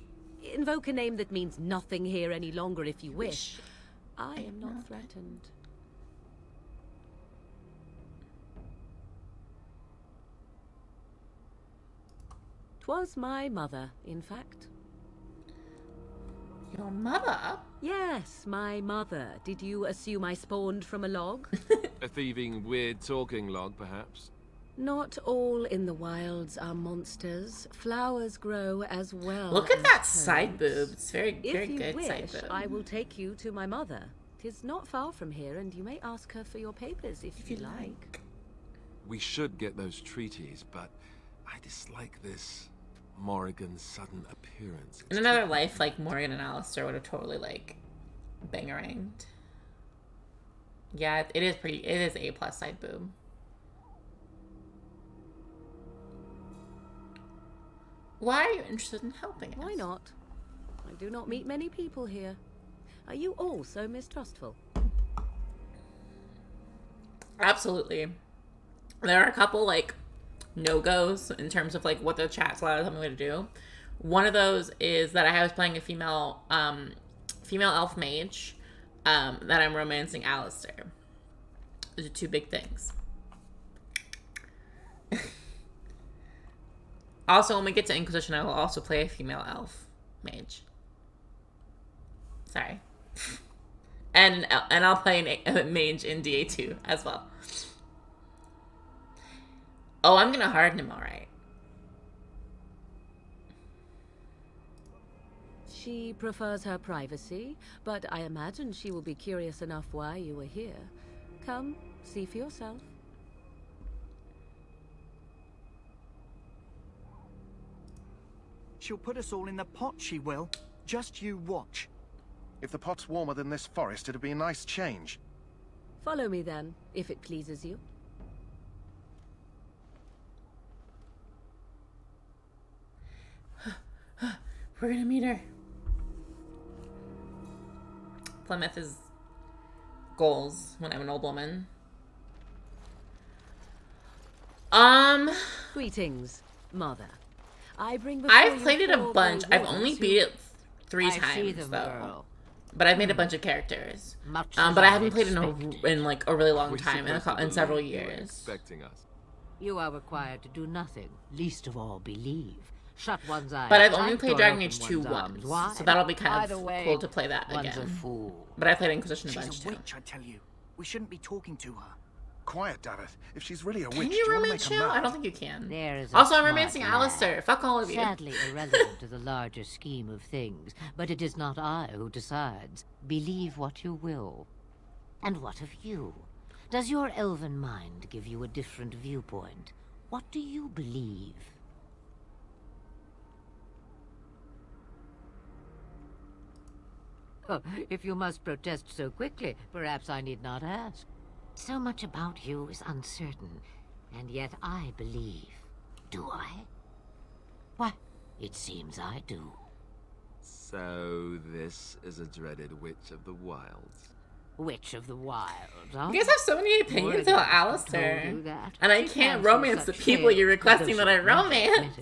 Speaker 9: Invoke a name that means nothing here any longer if you wish. I am not threatened. 'Twas my mother, in fact.
Speaker 1: Your mother?
Speaker 9: Yes, my mother. Did you assume I spawned from a log?
Speaker 4: A thieving, weird talking log, perhaps.
Speaker 9: Not all in the wilds are monsters. Flowers grow as well.
Speaker 1: Look at
Speaker 9: as
Speaker 1: that side
Speaker 9: toads.
Speaker 1: boob. It's very, very
Speaker 9: If you
Speaker 1: good
Speaker 9: wish,
Speaker 1: side boob.
Speaker 9: I will take you to my mother. 'Tis not far from here, and you may ask her for your papers if you like.
Speaker 4: We should get those treaties, but I dislike this Morrigan's sudden appearance.
Speaker 1: In another life, like, Morgan and Alistair would have totally, like, bangeranged. Yeah, it is pretty, it is A+ side boob. Why are you interested in helping us?
Speaker 9: Why not? I do not meet many people here. Are you all so mistrustful?
Speaker 1: Absolutely. There are a couple, like, no-goes in terms of, like, what the chat's allowed to tell me to do. One of those is that I was playing a female elf mage that I'm romancing Alistair. Those are two big things. Also, when we get to Inquisition, I will also play a female elf mage. Sorry. And I'll play a mage in DA2 as well. Oh, I'm gonna harden him all right.
Speaker 9: She prefers her privacy, but I imagine she will be curious enough why you were here. Come, see for yourself.
Speaker 5: She'll put us all in the pot, she will. Just you watch.
Speaker 2: If the pot's warmer than this forest, it'd be a nice change.
Speaker 9: Follow me then, if it pleases you.
Speaker 1: We're gonna meet her. Plymouth is goals when I'm an old woman.
Speaker 9: Greetings, Mother. I bring before
Speaker 1: I've
Speaker 9: you
Speaker 1: played it a
Speaker 9: four
Speaker 1: bunch.
Speaker 9: Grey
Speaker 1: I've only
Speaker 9: Wardens
Speaker 1: beat
Speaker 9: who-
Speaker 1: it 3
Speaker 10: I see
Speaker 1: times
Speaker 10: them,
Speaker 1: though.
Speaker 10: girl.
Speaker 1: But I've made a bunch of characters.
Speaker 10: Much
Speaker 1: But
Speaker 10: as
Speaker 1: I
Speaker 10: I
Speaker 1: haven't played
Speaker 10: expected.
Speaker 1: in like a really long
Speaker 4: We're
Speaker 1: time,
Speaker 4: supposed to
Speaker 1: in several
Speaker 4: believe you were
Speaker 1: years.
Speaker 4: expecting us.
Speaker 10: You are required to do nothing, least of all believe. Shut one's eyes.
Speaker 1: But I've only
Speaker 10: tight
Speaker 1: played
Speaker 10: or
Speaker 1: Dragon
Speaker 10: open
Speaker 1: Age 2
Speaker 10: one's arms
Speaker 1: once,
Speaker 10: wide.
Speaker 1: so that'll be kind
Speaker 10: Either
Speaker 1: of
Speaker 10: way,
Speaker 1: cool to play that
Speaker 10: one's a
Speaker 1: again.
Speaker 10: fool.
Speaker 1: But I played Inquisition a
Speaker 5: She's
Speaker 1: bunch
Speaker 5: a
Speaker 1: too.
Speaker 5: witch, I tell you. We shouldn't be talking to her.
Speaker 2: Quiet, Davith. If she's really a witch,
Speaker 1: Can
Speaker 2: do
Speaker 1: you
Speaker 2: you want to
Speaker 1: romance
Speaker 2: make
Speaker 1: you?
Speaker 2: her
Speaker 1: I
Speaker 2: mad?
Speaker 1: don't think you can.
Speaker 10: There is a
Speaker 1: Also, I'm
Speaker 10: smart
Speaker 1: romancing
Speaker 10: lad.
Speaker 1: Alistair. Fuck all of you.
Speaker 10: Sadly irrelevant to the larger scheme of things, but it is not I who decides. Believe what you will. And what of you? Does your elven mind give you a different viewpoint? What do you believe? Oh, if you must protest so quickly, perhaps I need not ask. So much about you is uncertain, and yet I believe. Do I? Why, it seems I do.
Speaker 4: So this is a dreaded witch of the wilds.
Speaker 10: Witch of the Wild, huh?
Speaker 1: You guys have so many opinions about Alistair. And I can't romance the people you're requesting that I romance.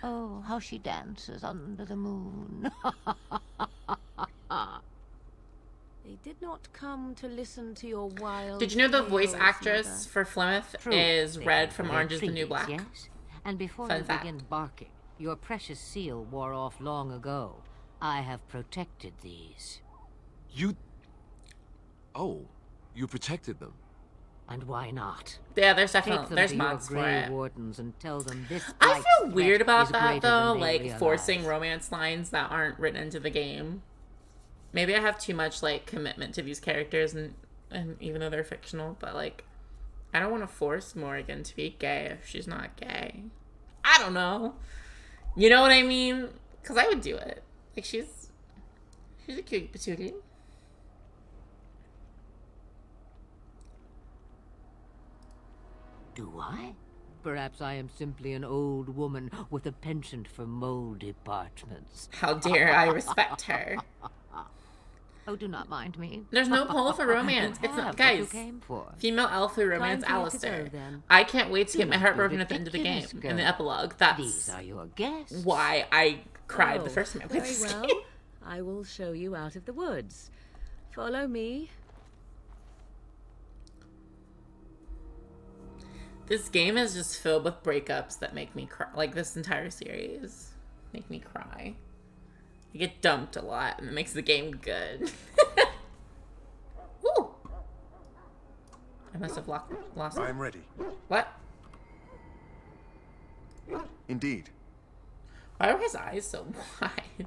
Speaker 10: Oh, how she dances under the moon.
Speaker 9: They did not come to listen to your wild.
Speaker 1: Did you know the voice
Speaker 9: tales,
Speaker 1: actress
Speaker 9: Mother.
Speaker 1: for Plymouth
Speaker 10: True,
Speaker 1: is
Speaker 10: they
Speaker 1: Red
Speaker 10: came
Speaker 1: from
Speaker 10: for
Speaker 1: Orange is the
Speaker 10: their
Speaker 1: New Black?
Speaker 10: treaties, yes? And before
Speaker 1: Fun
Speaker 10: you
Speaker 1: fact.
Speaker 10: begin barking, your precious seal wore off long ago. I have protected these.
Speaker 4: You... Oh, you protected them.
Speaker 10: And why not?
Speaker 1: Yeah, there's
Speaker 10: Take
Speaker 1: definitely
Speaker 10: them
Speaker 1: there's
Speaker 10: to your
Speaker 1: mods for
Speaker 10: Grey
Speaker 1: it.
Speaker 10: Wardens and tell them this
Speaker 1: I
Speaker 10: blight's
Speaker 1: feel weird
Speaker 10: threat
Speaker 1: about
Speaker 10: is
Speaker 1: that
Speaker 10: greater
Speaker 1: though,
Speaker 10: than they
Speaker 1: like
Speaker 10: realize.
Speaker 1: forcing romance lines that aren't written into the game. Maybe I have too much like commitment to these characters, and even though they're fictional, but like I don't want to force Morrigan to be gay if she's not gay. I don't know. You know what I mean? Because I would do it. Like she's a cute patootie.
Speaker 10: Do I? Perhaps I am simply an old woman with a penchant for mole departments.
Speaker 1: How dare I respect her?
Speaker 10: Oh, do not mind me.
Speaker 1: There's no poll for romance. It's not,
Speaker 10: Have what
Speaker 1: guys.
Speaker 10: you came for.
Speaker 1: Female elf who romance
Speaker 10: Time for you to
Speaker 1: Alistair.
Speaker 10: go, then.
Speaker 1: I can't wait to get my
Speaker 10: You
Speaker 1: heart broken at the end of the game
Speaker 10: ridiculous
Speaker 1: in the
Speaker 10: girl.
Speaker 1: epilogue. That's
Speaker 10: These are your guests.
Speaker 1: why I cried
Speaker 9: Oh,
Speaker 1: the first time I played
Speaker 9: very
Speaker 1: this
Speaker 9: well.
Speaker 1: game.
Speaker 9: I will show you out of the woods. Follow me.
Speaker 1: This game is just filled with breakups that make me cry. Like, this entire series make me cry. I get dumped a lot, and it makes the game good. Woo! I must have lost
Speaker 2: I am ready.
Speaker 1: What?
Speaker 2: Indeed.
Speaker 1: Why are his eyes so wide?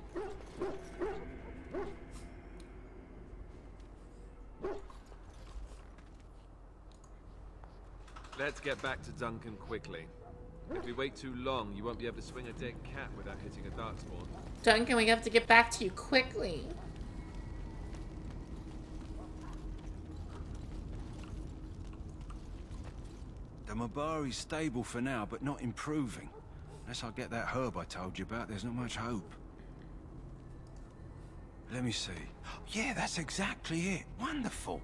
Speaker 4: Let's get back to Duncan quickly. If we wait too long, you won't be able to swing a dead cat without hitting a darkspawn.
Speaker 1: Duncan, we have to get back to you quickly.
Speaker 3: The Mabari's stable for now, but not improving. Unless I get that herb I told you about, there's not much hope. Let me see. Yeah, that's exactly it. Wonderful.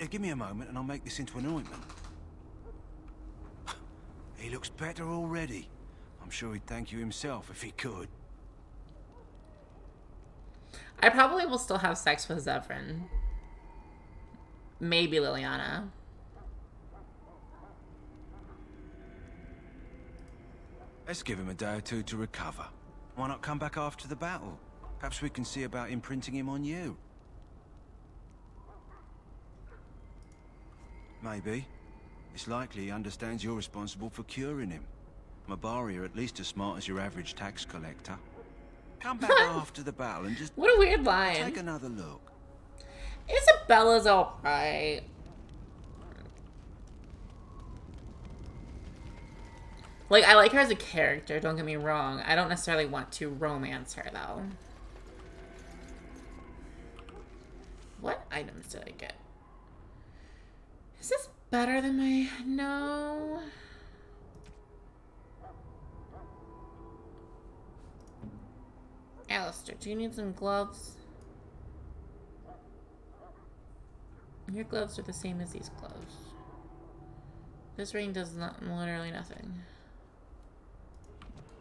Speaker 3: Give me a moment and I'll make this into an ointment. He looks better already. I'm sure he'd thank you himself if he could.
Speaker 1: I probably will still have sex with Zevran. Maybe Liliana.
Speaker 3: Let's give him a day or two to recover. Why not come back after the battle? Perhaps we can see about imprinting him on you. Maybe. It's likely he understands you're responsible for curing him. Mabari are at least as smart as your average tax collector. Come back after the battle and just...
Speaker 1: What a weird line.
Speaker 3: Take another look.
Speaker 1: Isabella's alright. Like, I like her as a character, don't get me wrong. I don't necessarily want to romance her, though. What items did I get? Is this better than my... No. Alistair, do you need some gloves? Your gloves are the same as these gloves. This ring does not, literally nothing.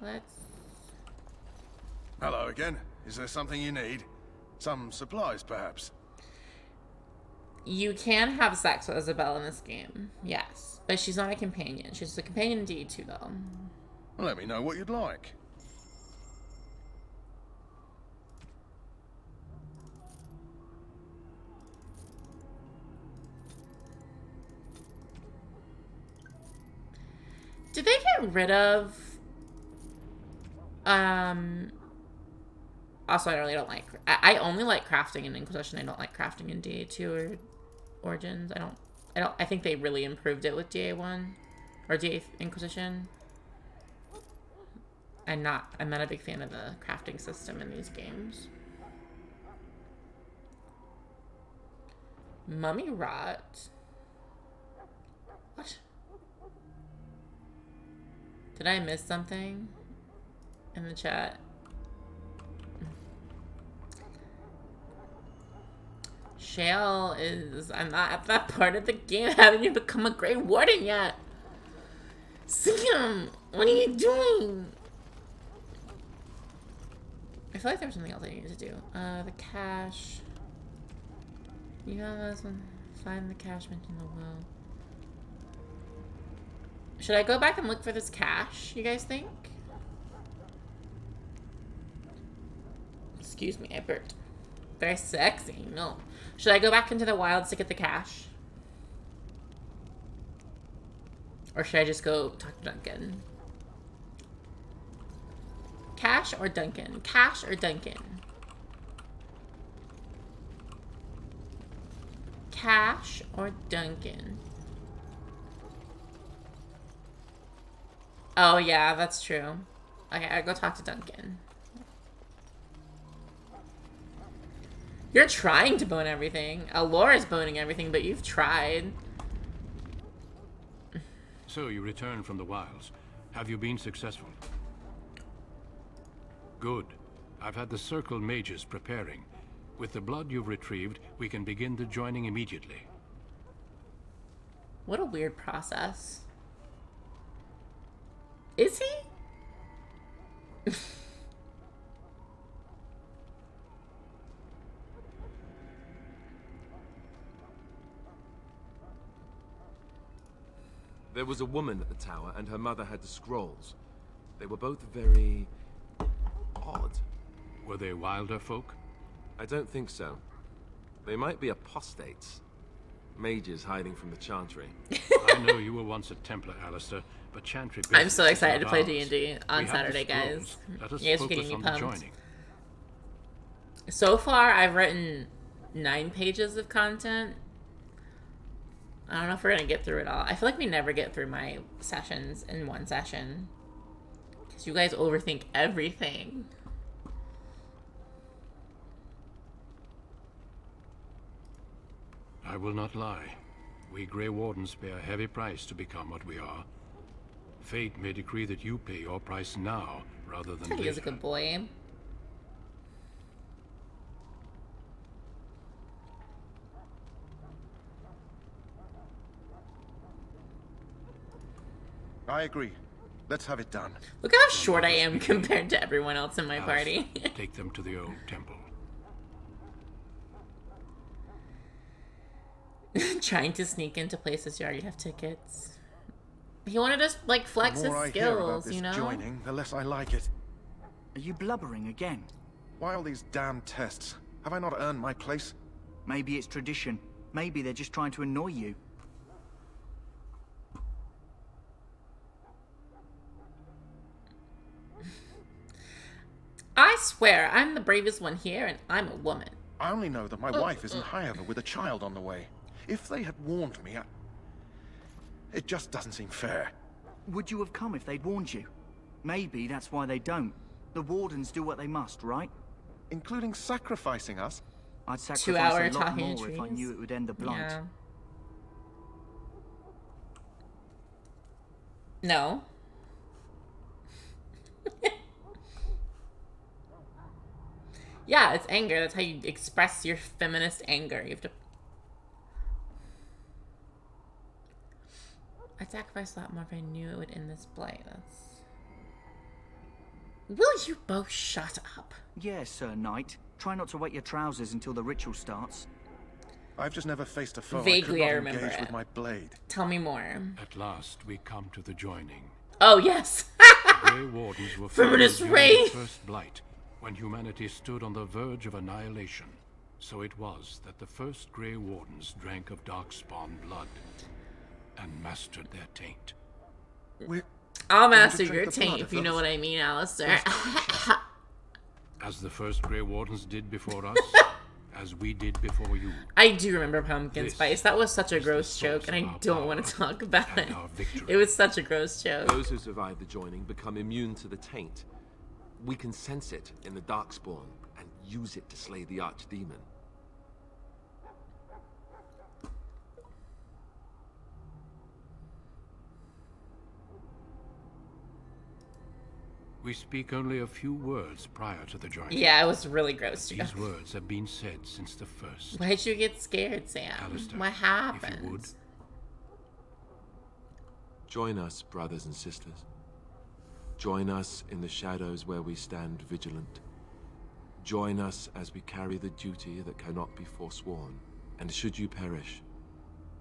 Speaker 1: Let's...
Speaker 2: Hello again. Is there something you need? Some supplies, perhaps?
Speaker 1: You can have sex with Isabella in this game, yes. But she's not a companion. She's a companion to you two, though.
Speaker 2: Well, let me know what you'd like.
Speaker 1: Did they get rid of... Also, I really don't like... I only like crafting in Inquisition. I don't like crafting in DA2 or Origins. I think they really improved it with DA1 or DA Inquisition. I'm not a big fan of the crafting system in these games. Mummy rot. What? Did I miss something in the chat? Shale is... I'm not at that part of the game. I haven't even become a Grey Warden yet. Sam, what are you doing? I feel like there was something else I needed to do. The cache. You know this one? Find the cache mentioned in the will. Should I go back and look for this cache, you guys think? Excuse me, I burped. Very sexy, no. Should I go back into the wilds to get the cache? Or should I just go talk to Duncan? Cache or Duncan? Cache or Duncan? Cache or Duncan? Oh yeah, that's true. Okay, I'll go talk to Duncan. You're trying to bone everything. Laura's boning everything, but you've tried.
Speaker 6: So you returned from the wilds. Have you been successful? Good. I've had the Circle mages preparing. With the blood you've retrieved, we can begin the joining immediately.
Speaker 1: What a weird process. Is he?
Speaker 4: There was a woman at the tower, and her mother had the scrolls. They were both very odd.
Speaker 6: Were they wilder folk?
Speaker 4: I don't think so. They might be apostates. Mages hiding from the Chantry.
Speaker 6: I know you were once a Templar, Alistair, but Chantry...
Speaker 1: I'm so
Speaker 6: business is
Speaker 1: excited to play
Speaker 6: ours.
Speaker 1: D&D on
Speaker 6: We have the
Speaker 1: Saturday, guys.
Speaker 6: scrolls. Let us
Speaker 1: You guys are
Speaker 6: focus
Speaker 1: getting me
Speaker 6: on the
Speaker 1: pumped.
Speaker 6: joining.
Speaker 1: So far, I've written 9 pages of content. I don't know if we're gonna get through it all. I feel like we never get through my sessions in one session. Because you guys overthink everything.
Speaker 6: I will not lie. We Grey Wardens pay a heavy price to become what we are. Fate may decree that you pay your price now, rather than
Speaker 1: I think he's a
Speaker 6: later.
Speaker 1: good boy.
Speaker 2: I agree. Let's have it done.
Speaker 1: Look how short I am compared to everyone else in my
Speaker 6: Alistair,
Speaker 1: party.
Speaker 6: take them to the old temple.
Speaker 1: Trying to sneak into places you already have tickets. He wanted to like flex
Speaker 2: The
Speaker 1: his
Speaker 2: more I hear about
Speaker 1: skills,
Speaker 2: this
Speaker 1: you know?
Speaker 2: joining, the less I like it.
Speaker 5: Are you blubbering again?
Speaker 2: Why all these damn tests? Have I not earned my place?
Speaker 5: Maybe it's tradition. Maybe they're just trying to annoy you.
Speaker 1: I swear, I'm the bravest one here, and I'm a woman.
Speaker 2: I only know that my wife is in Highover with a child on the way. If they had warned me, it just doesn't seem fair.
Speaker 5: Would you have come if they'd warned you? Maybe that's why they don't. The Wardens do what they must, right?
Speaker 2: Including sacrificing us?
Speaker 5: I'd
Speaker 1: 2
Speaker 5: sacrifice
Speaker 1: hour
Speaker 5: a lot
Speaker 1: talking
Speaker 5: more
Speaker 1: to
Speaker 5: if I
Speaker 1: trees.
Speaker 5: knew it would end the blight.
Speaker 1: Yeah. No. Yeah, it's anger. That's how you express your feminist anger. You have to. I'd sacrifice a lot more if I knew it would end this blight. That's. Will you both shut up?
Speaker 5: Yes, Sir Knight. Try not to wet your trousers until the ritual starts.
Speaker 2: I've just never faced a foe
Speaker 1: Vaguely, I
Speaker 2: I could
Speaker 1: remember
Speaker 2: not engage
Speaker 1: it.
Speaker 2: with my blade.
Speaker 1: Tell me more.
Speaker 6: At last, we come to the joining.
Speaker 1: Oh, yes.
Speaker 6: The Grey Wardens were
Speaker 1: Feminist
Speaker 6: formed during
Speaker 1: race.
Speaker 6: the first blight, when humanity stood on the verge of annihilation. So it was that the first Grey Wardens drank of Darkspawn blood and mastered their taint.
Speaker 1: I'll
Speaker 2: Going to
Speaker 1: master
Speaker 2: drink
Speaker 1: your
Speaker 2: the
Speaker 1: taint
Speaker 2: blood
Speaker 1: if
Speaker 2: of
Speaker 1: you know
Speaker 2: those-
Speaker 1: what I mean, Alistair.
Speaker 6: As the first Grey Wardens did before us, as we did before you.
Speaker 1: I do remember pumpkin
Speaker 6: This
Speaker 1: spice. That was such a
Speaker 6: is the
Speaker 1: gross
Speaker 6: source
Speaker 1: joke, and
Speaker 6: of
Speaker 1: I
Speaker 6: our
Speaker 1: don't want
Speaker 6: power
Speaker 1: to talk about
Speaker 6: and
Speaker 1: it.
Speaker 6: our victory.
Speaker 1: It was such a gross joke.
Speaker 4: Those who survive the joining become immune to the taint. We can sense it in the Darkspawn and use it to slay the Archdemon.
Speaker 6: We speak only a few words prior to the joining.
Speaker 1: Yeah, it was really gross joke.
Speaker 6: These words have been said since the first.
Speaker 1: Why'd you get scared, Sam?
Speaker 6: Alistair,
Speaker 1: What
Speaker 6: if you
Speaker 1: happened?
Speaker 6: would.
Speaker 4: Join us, brothers and sisters. Join us in the shadows where we stand vigilant. Join us as we carry the duty that cannot be forsworn. And should you perish,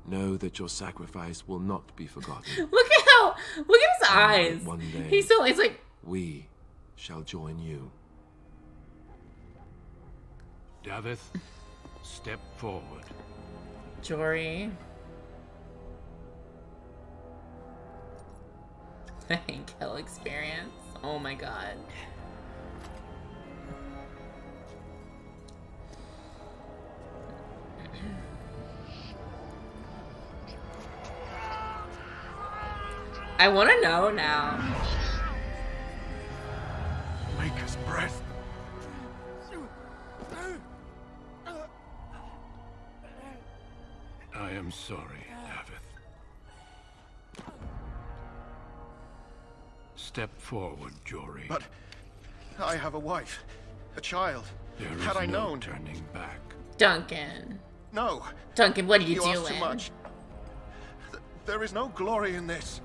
Speaker 4: know that your sacrifice will not be forgotten.
Speaker 1: Look at his eyes.
Speaker 4: One day,
Speaker 1: He's like,
Speaker 4: we shall join you.
Speaker 6: Davith, step forward.
Speaker 1: Jory. Hank Hill experience. Oh my god. I want to know now.
Speaker 2: Maker's breath.
Speaker 6: I am sorry, Davith. Step forward, Jory.
Speaker 2: But I have a wife, a child.
Speaker 6: There is
Speaker 2: Had I
Speaker 6: no
Speaker 2: known...
Speaker 6: turning back.
Speaker 1: Duncan.
Speaker 2: No.
Speaker 1: Duncan, what are you
Speaker 2: You
Speaker 1: doing?
Speaker 2: ask too much. There is no glory in this.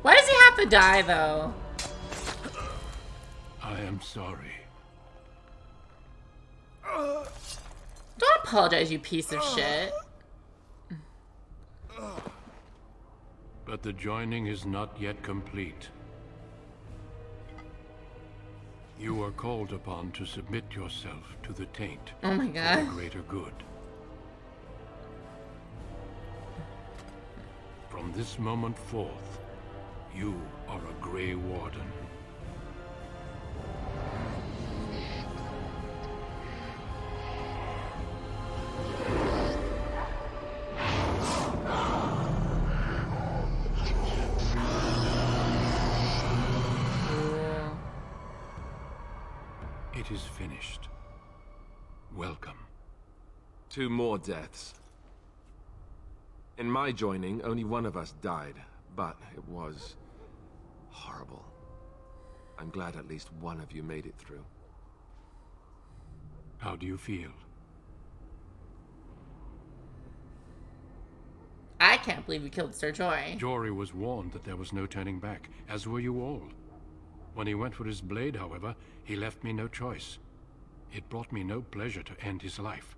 Speaker 1: Why does he have to die, though?
Speaker 6: I am sorry.
Speaker 1: Don't apologize, you piece of shit.
Speaker 6: But the joining is not yet complete. You are called upon to submit yourself to the taint.
Speaker 1: Oh my
Speaker 6: For
Speaker 1: god.
Speaker 6: the greater good. From this moment forth, you are a Grey Warden. It is finished. Welcome.
Speaker 4: 2 more deaths. In my joining, only one of us died, but it was horrible. I'm glad at least one of you made it through.
Speaker 6: How do you feel?
Speaker 1: I can't believe you killed Sir Joy.
Speaker 6: Jory was warned that there was no turning back, as were you all. When he went for his blade, however, he left me no choice. It brought me no pleasure to end his life.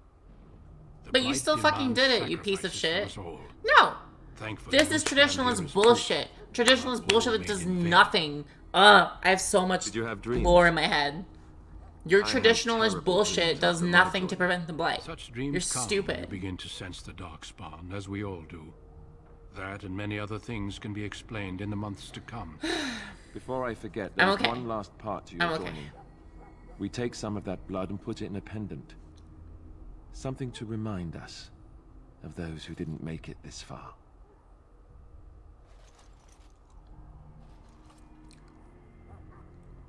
Speaker 6: The
Speaker 1: But you
Speaker 6: blight
Speaker 1: still fucking
Speaker 6: demands
Speaker 1: did it, you piece of
Speaker 6: sacrifices
Speaker 1: shit.
Speaker 6: from us all.
Speaker 1: No!
Speaker 6: Thankfully,
Speaker 1: This
Speaker 6: we
Speaker 1: is
Speaker 6: stand here
Speaker 1: traditionalist
Speaker 6: as
Speaker 1: bullshit.
Speaker 6: proof.
Speaker 1: Traditionalist bullshit that
Speaker 6: Made
Speaker 1: does
Speaker 6: in vain.
Speaker 1: nothing. I have so much
Speaker 4: Did you have dreams?
Speaker 1: lore in my head. Your
Speaker 4: I had
Speaker 1: traditionalist
Speaker 4: terrible
Speaker 1: bullshit
Speaker 4: dreams
Speaker 1: does
Speaker 4: after my
Speaker 1: nothing to
Speaker 4: joining.
Speaker 1: prevent the blight.
Speaker 6: Such dreams
Speaker 1: You're
Speaker 6: come when
Speaker 1: stupid.
Speaker 6: you begin to sense the darkspawn, as we all do. That and many other things can be explained in the months to come.
Speaker 4: Before I forget,
Speaker 1: I'm
Speaker 4: there's
Speaker 1: okay.
Speaker 4: one last part to your
Speaker 1: I'm okay.
Speaker 4: joining. We take some of that blood and put it in a pendant. Something to remind us of those who didn't make it this far.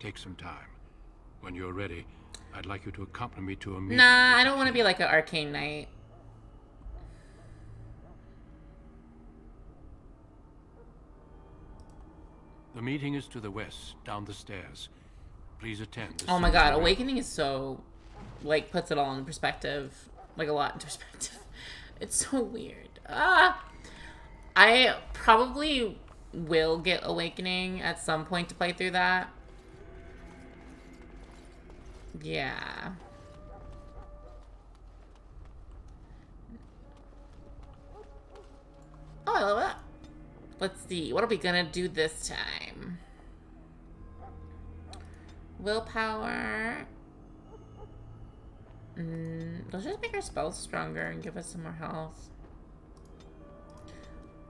Speaker 6: Take some time. When you're ready, I'd like you to accompany me to a meeting.
Speaker 1: Nah,
Speaker 6: with
Speaker 1: I
Speaker 6: the
Speaker 1: don't want to be
Speaker 6: king.
Speaker 1: like an arcane knight.
Speaker 6: The meeting is to the west, down the stairs. Please attend. as
Speaker 1: Oh
Speaker 6: soon
Speaker 1: my
Speaker 6: as
Speaker 1: god,
Speaker 6: you're ready.
Speaker 1: Awakening is so, like, puts it all in perspective. Like, a lot into perspective. It's so weird. I probably will get Awakening at some point to play through that. Yeah. Oh, I love that. Let's see. What are we gonna do this time? Willpower. Let's just make our spells stronger and give us some more health.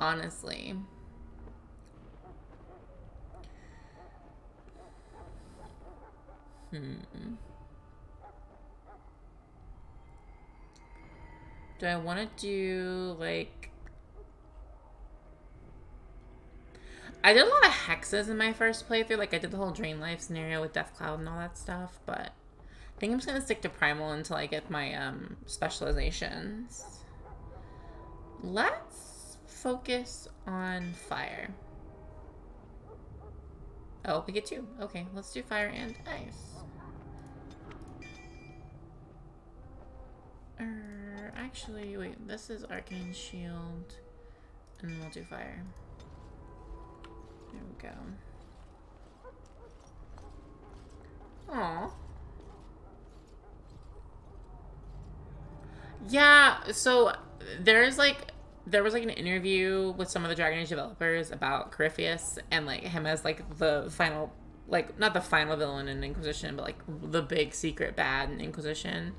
Speaker 1: Honestly. Do I want to do, like... I did a lot of hexes in my first playthrough. Like, I did the whole Drain Life scenario with Deathcloud and all that stuff, but I think I'm just going to stick to Primal until I get my specializations. Let's focus on Fire. Oh, we get 2. Okay, let's do Fire and Ice. Actually, wait, this is Arcane Shield, and we'll do Fire. There we go. Aww. Yeah, so there was like an interview with some of the Dragon Age developers about Corypheus and like him as like the final, like not the final villain in Inquisition, but like the big secret bad in Inquisition.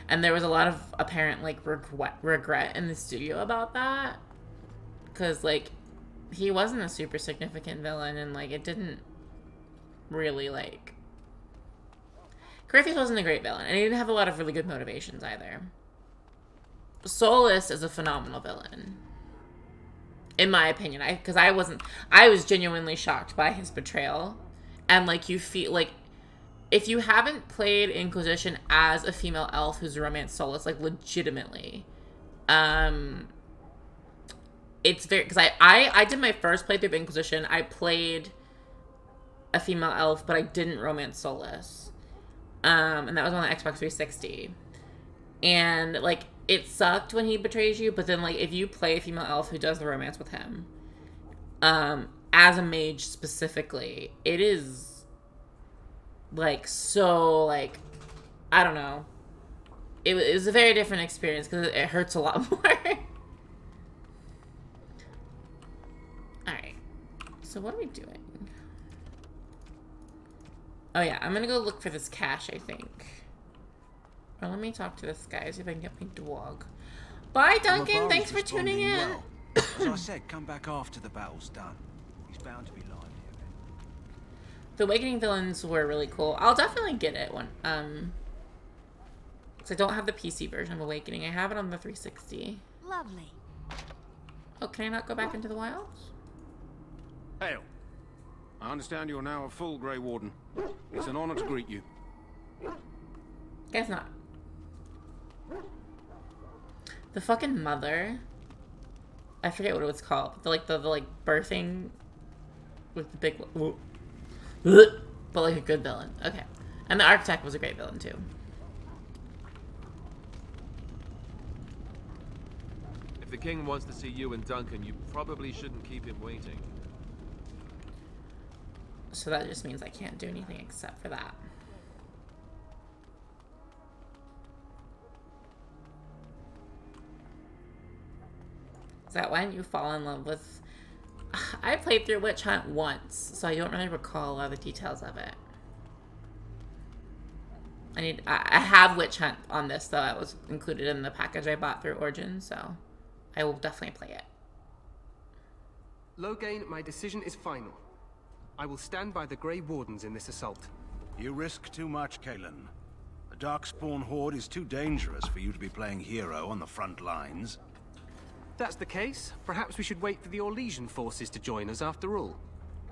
Speaker 1: And there was a lot of apparent like regret in the studio about that, because like he wasn't a super significant villain, and like it didn't really like Corypheus wasn't a great villain, and he didn't have a lot of really good motivations either. Solus is a phenomenal villain, in my opinion. I was genuinely shocked by his betrayal, and like you feel like if you haven't played Inquisition as a female elf who's romance Solus, like legitimately, it's very, because I did my first playthrough of Inquisition. I played a female elf, but I didn't romance Solus. And that was on the Xbox 360. And, like, it sucked when he betrays you, but then, like, if you play a female elf who does the romance with him, as a mage specifically, it is, like, so, like, I don't know. It was a very different experience because it hurts a lot more. Alright. So what are we doing? Oh yeah, I'm gonna go look for this cache, I think. Or let me talk to this guy, see if I can get my dog. Bye, Duncan! Thanks for tuning in!
Speaker 3: Well. As I said, come back after the battle's done. He's bound to be lively again.
Speaker 1: The Awakening villains were really cool. I'll definitely get it when, because I don't have the PC version of Awakening. I have it on the 360.
Speaker 8: Lovely.
Speaker 1: Oh, can I not go back into the wilds?
Speaker 11: Hail. I understand you're now a full Grey Warden. It's an honor to greet you.
Speaker 1: Guess not. The fucking mother. I forget what it was called. The birthing with the big, but like a good villain. Okay, and the architect was a great villain too.
Speaker 4: If the king wants to see you and Duncan, you probably shouldn't keep him waiting.
Speaker 1: So that just means I can't do anything except for that. Is that why you fall in love with... I played through Witch Hunt once, so I don't really recall a lot of the details of it. I have Witch Hunt on this, though. It was included in the package I bought through Origin, so I will definitely play it.
Speaker 12: Loghain, my decision is final. I will stand by the Grey Wardens in this assault.
Speaker 3: You risk too much, Kalen. The Darkspawn Horde is too dangerous for you to be playing hero on the front lines.
Speaker 12: If that's the case, perhaps we should wait for the Orlesian forces to join us after all.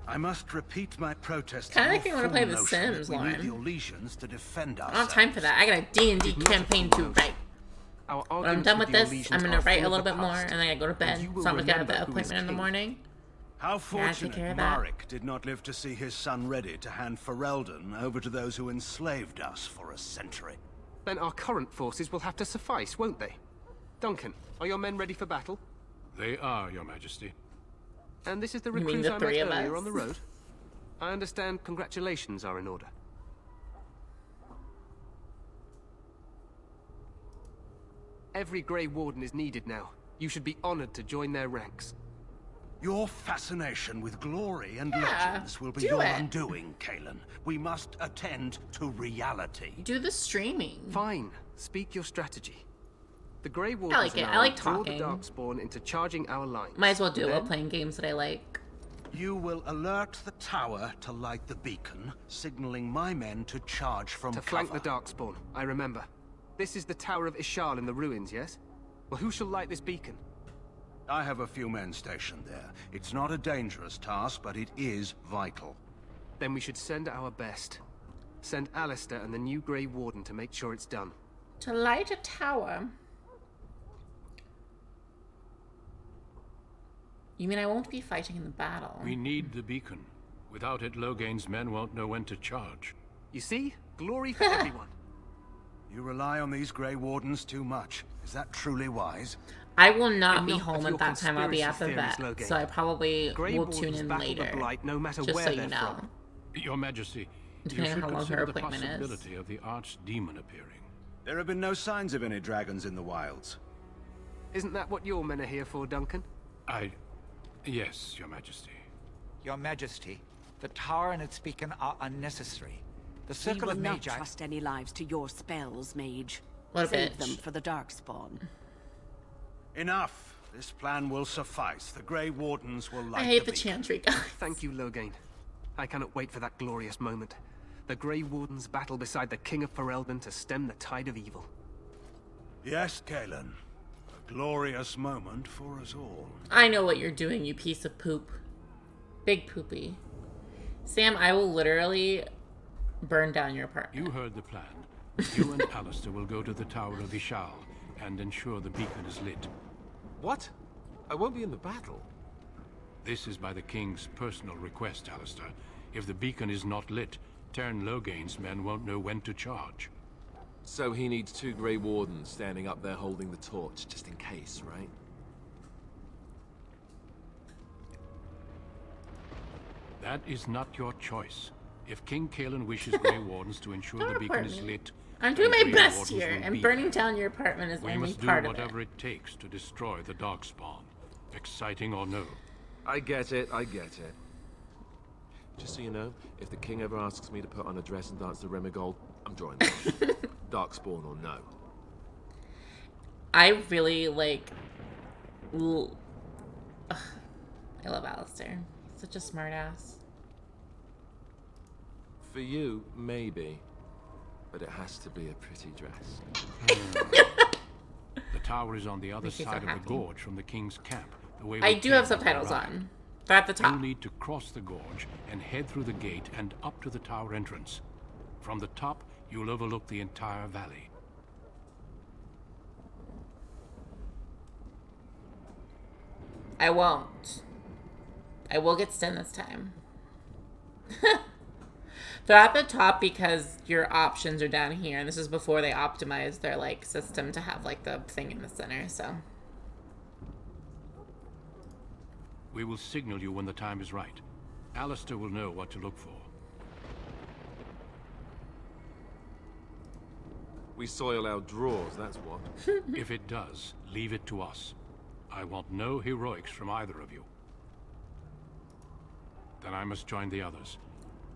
Speaker 3: I must repeat my protest.
Speaker 1: Kinda make me want to play The Sims,
Speaker 3: we need
Speaker 1: Lauren.
Speaker 3: the Orlesians to defend
Speaker 1: I
Speaker 3: ourselves.
Speaker 1: don't have time for that. I got a D&D campaign to write. When I'm done with this, I'm going to write a little bit more, and then I go to bed. So I'm going to have the appointment in the morning.
Speaker 3: How
Speaker 1: Yeah, take
Speaker 3: fortunate
Speaker 1: care of that.
Speaker 3: Marek did not live to see his son ready to hand Ferelden over to those who enslaved us for a century.
Speaker 12: Then our current forces will have to suffice, won't they? Duncan, are your men ready for battle?
Speaker 6: They are, Your Majesty.
Speaker 12: And this is the
Speaker 1: You mean
Speaker 12: recruit
Speaker 1: the
Speaker 12: I
Speaker 1: three
Speaker 12: met
Speaker 1: of
Speaker 12: earlier
Speaker 1: us?
Speaker 12: on the road? I understand congratulations are in order. Every Grey Warden is needed now. You should be honored to join their ranks.
Speaker 3: Your fascination with glory and
Speaker 1: Yeah,
Speaker 3: legends will be
Speaker 1: do
Speaker 3: your
Speaker 1: it.
Speaker 3: undoing, Kalen. We must attend to reality.
Speaker 1: Do the streaming.
Speaker 12: Fine. Speak your strategy. The Grey
Speaker 1: I
Speaker 12: Wardens
Speaker 1: like it.
Speaker 12: and
Speaker 1: I like
Speaker 12: draw
Speaker 1: talking.
Speaker 12: the Darkspawn into charging our lines.
Speaker 1: Might as well do it while
Speaker 12: Then,
Speaker 1: playing games that I like.
Speaker 3: You will alert the tower to light the beacon, signaling my men to charge from
Speaker 12: to
Speaker 3: cover.
Speaker 12: flank the Darkspawn, I remember. This is the Tower of Ishal in the ruins, yes? Well, who shall light this beacon?
Speaker 3: I have a few men stationed there. It's not a dangerous task, but it is vital.
Speaker 12: Then we should send our best. Send Alistair and the new Grey Warden to make sure it's done.
Speaker 1: To light a tower. You mean I won't be fighting in the battle?
Speaker 6: We need the beacon. Without it, Loghain's men won't know when to charge.
Speaker 12: You see? Glory for everyone.
Speaker 3: You rely on these Grey Wardens too much. Is that truly wise?
Speaker 1: I will not be
Speaker 12: Enough
Speaker 1: home
Speaker 12: of
Speaker 1: at
Speaker 12: your
Speaker 1: that time. I'll be at the
Speaker 12: conspiracy
Speaker 1: vet,
Speaker 12: theories, Loghain.
Speaker 1: so I probably
Speaker 12: Grey
Speaker 1: will tune
Speaker 12: Wardens
Speaker 1: in
Speaker 12: battle
Speaker 1: later.
Speaker 12: the Blight no matter
Speaker 1: Just
Speaker 12: where
Speaker 1: so you
Speaker 12: they're
Speaker 1: know.
Speaker 12: from.
Speaker 6: Your Majesty, you
Speaker 1: Depending on
Speaker 6: should
Speaker 1: how long her
Speaker 6: consider the
Speaker 1: appointment is.
Speaker 6: possibility of the archdemon appearing.
Speaker 3: There have been no signs of any dragons in the wilds.
Speaker 12: Isn't that what your men are here for, Duncan?
Speaker 6: Yes, Your Majesty.
Speaker 13: Your Majesty, the tower and its beacon are unnecessary. The
Speaker 9: We
Speaker 13: Circle
Speaker 9: will
Speaker 13: of
Speaker 9: not
Speaker 13: Magi...
Speaker 9: trust any lives to your spells, mage.
Speaker 1: What a
Speaker 9: Save
Speaker 1: bitch.
Speaker 9: them for the Darkspawn.
Speaker 3: Enough. This plan will suffice. The Grey Wardens will light
Speaker 1: I hate the
Speaker 3: beacon.
Speaker 1: chantry guys.
Speaker 12: Thank you, Loghain. I cannot wait for that glorious moment. The Grey Wardens battle beside the King of Ferelden to stem the tide of evil.
Speaker 3: Yes, Kalen. A glorious moment for us all.
Speaker 1: I know what you're doing, you piece of poop. Big poopy. Sam, I will literally burn down your apartment.
Speaker 6: You heard the plan. You and Alistair will go to the Tower of Ishal and ensure the beacon is lit.
Speaker 7: What?
Speaker 4: I won't be in the battle.
Speaker 6: This is by the King's personal request, Alistair. If the beacon is not lit, Tern Logain's men won't know when to charge.
Speaker 4: So he needs 2 Grey Wardens standing up there holding the torch, just in case, right?
Speaker 6: That is not your choice. If King Kalen wishes Grey Wardens to ensure the beacon is lit,
Speaker 1: I'm doing my
Speaker 6: Grey
Speaker 1: best
Speaker 6: Wardens
Speaker 1: here,
Speaker 6: will
Speaker 1: and
Speaker 6: be
Speaker 1: burning
Speaker 6: there.
Speaker 1: down your apartment is
Speaker 6: We
Speaker 1: only
Speaker 6: must do
Speaker 1: part of it.
Speaker 6: whatever it takes to destroy the Darkspawn. Exciting or no.
Speaker 4: I get it, I get it. Just so you know, if the king ever asks me to put on a dress and dance to Remigold, I'm drawing the Darkspawn or no.
Speaker 1: I really like. Ugh. I love Alistair. Such a smartass.
Speaker 4: For you, maybe. But it has to be a pretty dress.
Speaker 6: The tower is on the other
Speaker 1: Makes me so
Speaker 6: side of
Speaker 1: happy.
Speaker 6: the gorge from the king's camp. The way
Speaker 1: I
Speaker 6: we
Speaker 1: do have
Speaker 6: came when we
Speaker 1: subtitles
Speaker 6: arrived.
Speaker 1: on. They're at the top.
Speaker 6: You'll need to cross the gorge and head through the gate and up to the tower entrance. From the top, you'll overlook the entire valley.
Speaker 1: I won't. I will get Sten this time. They're at the top because your options are down here, and this is before they optimized their like system to have like the thing in the center. So
Speaker 6: We will signal you when the time is right. Alistair will know what to look for.
Speaker 4: We soil our drawers, that's what.
Speaker 6: If it does, leave it to us. I want no heroics from either of you. Then I must join the others.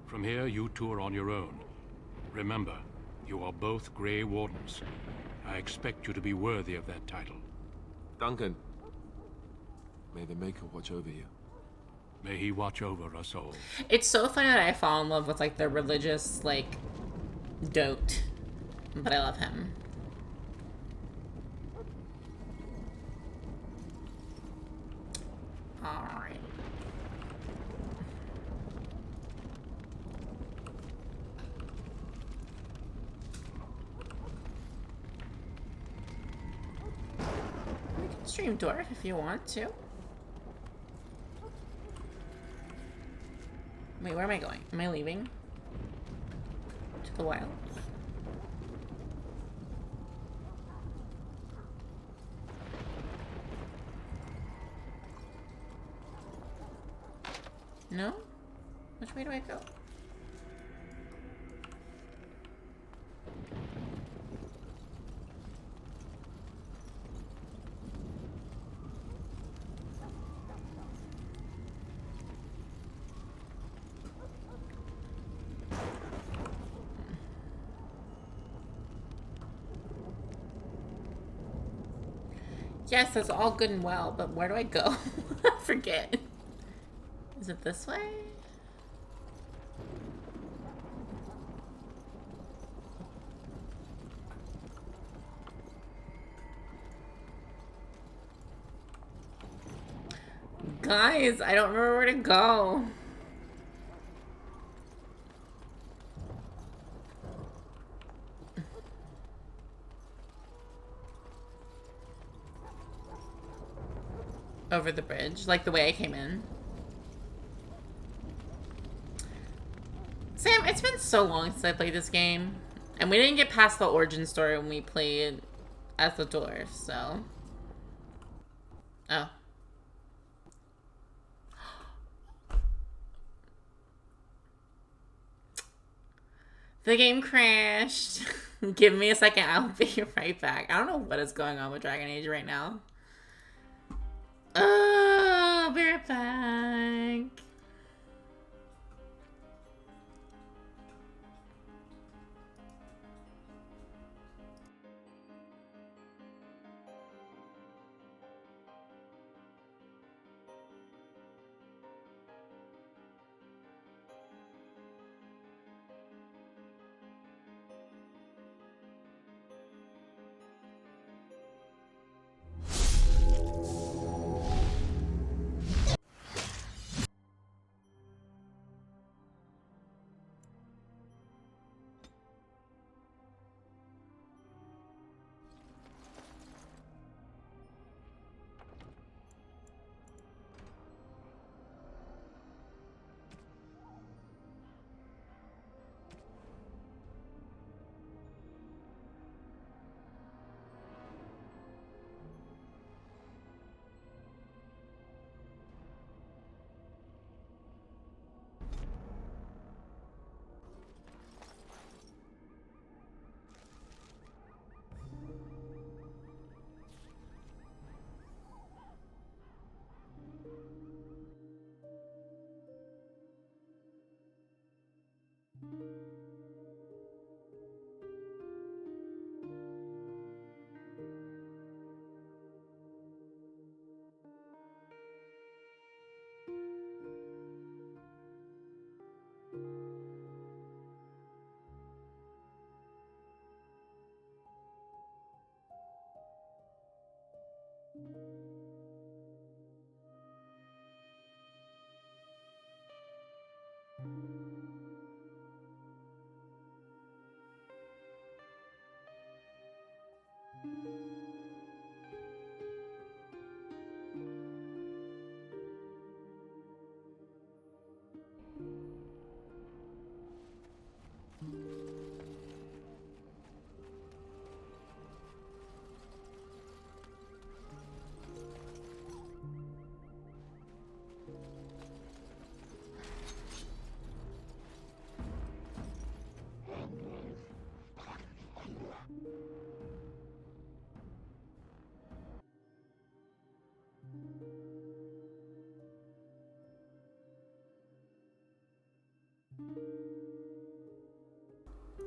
Speaker 6: From here, you two are on your own. Remember, you are both Grey Wardens. I expect you to be worthy of that title.
Speaker 4: Duncan, may the Maker watch over you.
Speaker 6: May he watch over us all.
Speaker 1: it's so funny that I fall in love with like the religious like dote, but I love him. All right. You can stream Dwarf if you want to. Wait, where am I going? Am I leaving? To the wilds? No? Which way do I go? Yes, that's all good and well, but where do I go? I forget. Is it this way? Guys, I don't remember where to go. Over the bridge, like the way I came in. Sam, it's been so long since I played this game. And we didn't get past the origin story when we played as the dwarf, so. Oh. The game crashed. Give me a second, I'll be right back. I don't know what is going on with Dragon Age right now. I'll be right back.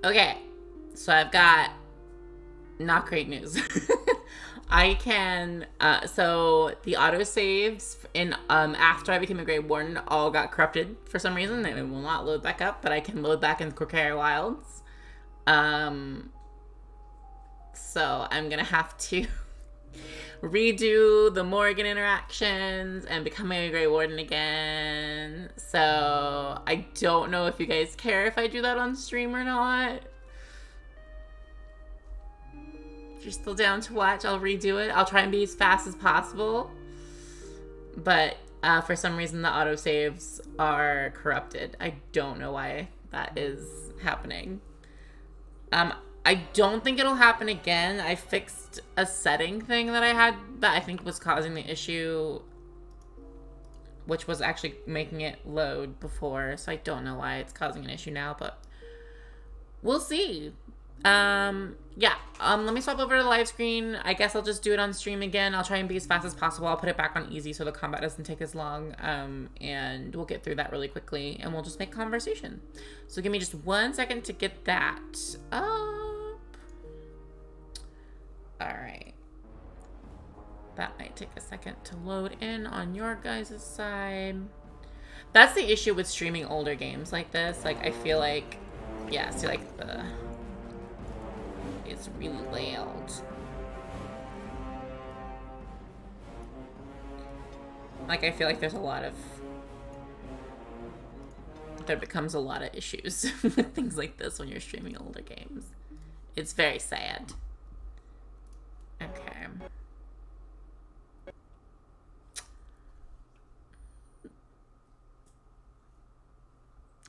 Speaker 1: Okay, so I've got not great news. I can, so the autosaves in, after I became a Grey Warden all got corrupted for some reason. It will not load back up, but I can load back in Corcaria Wilds. So I'm gonna have to redo the Morgan interactions and becoming a Grey Warden again. So I don't know if you guys care if I do that on stream or not. If you're still down to watch, I'll redo it. I'll try and be as fast as possible. But for some reason, the autosaves are corrupted. I don't know why that is happening. I don't think it'll happen again. I fixed a setting thing that I had that I think was causing the issue, which was actually making it load before. So I don't know why it's causing an issue now, but we'll see. Yeah, let me swap over to the live screen. I guess I'll just do it on stream again. I'll try and be as fast as possible. I'll put it back on easy so the combat doesn't take as long, and we'll get through that really quickly, and we'll just make conversation. So give me just 1 second to get that up. Alright. That might take a second to load in on your guys' side. That's the issue with streaming older games like this. Like, I feel like, yeah, see, like, it's really loud. Like, I feel like there's a lot of... There becomes a lot of issues with things like this when you're streaming older games. It's very sad. Okay.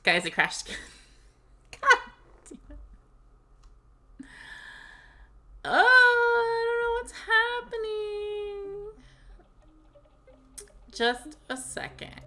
Speaker 1: Guys, it crashed again. God damn it. Oh, I don't know what's happening. Just a second.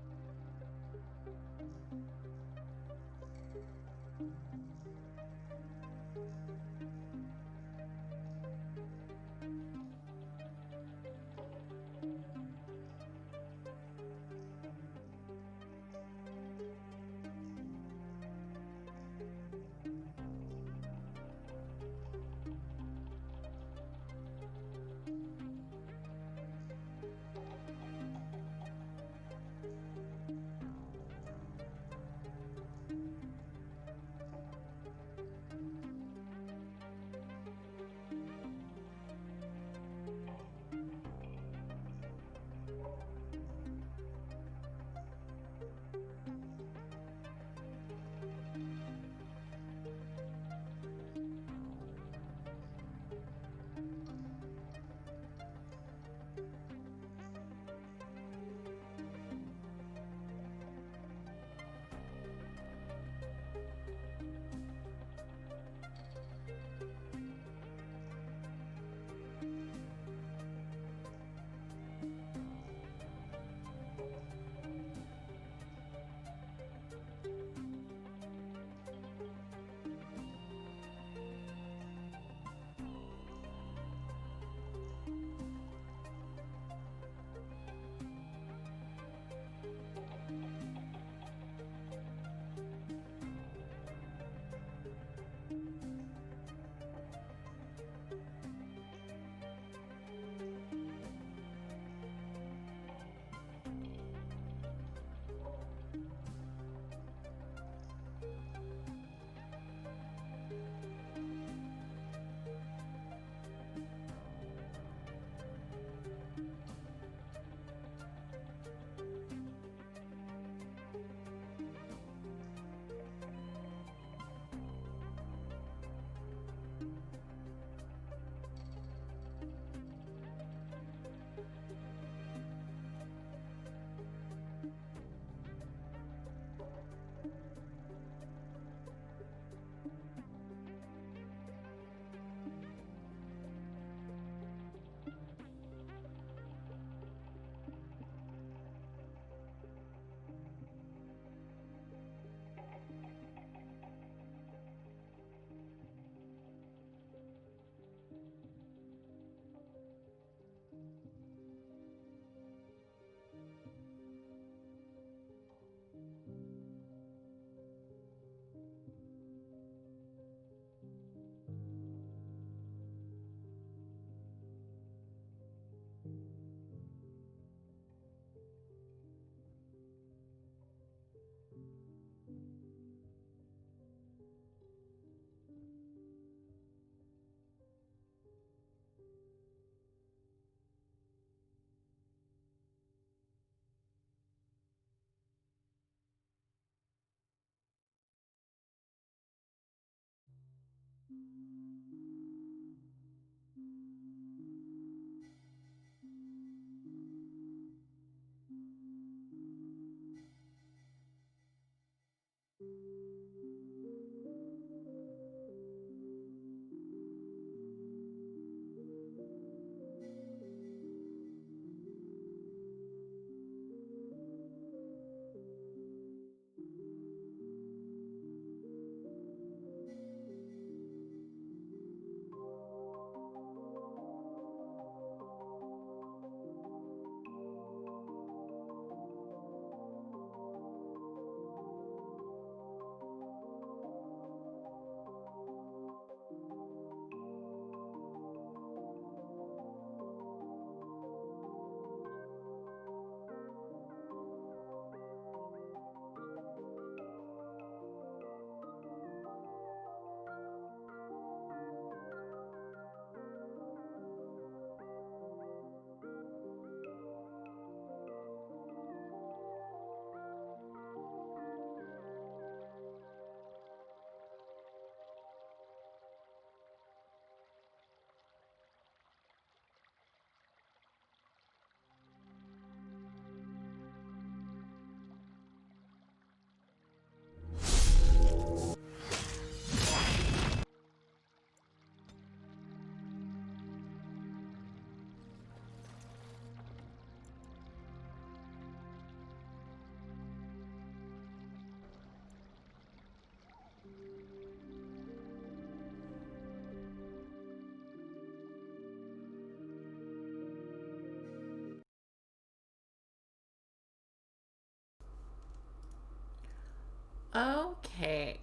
Speaker 1: Okay,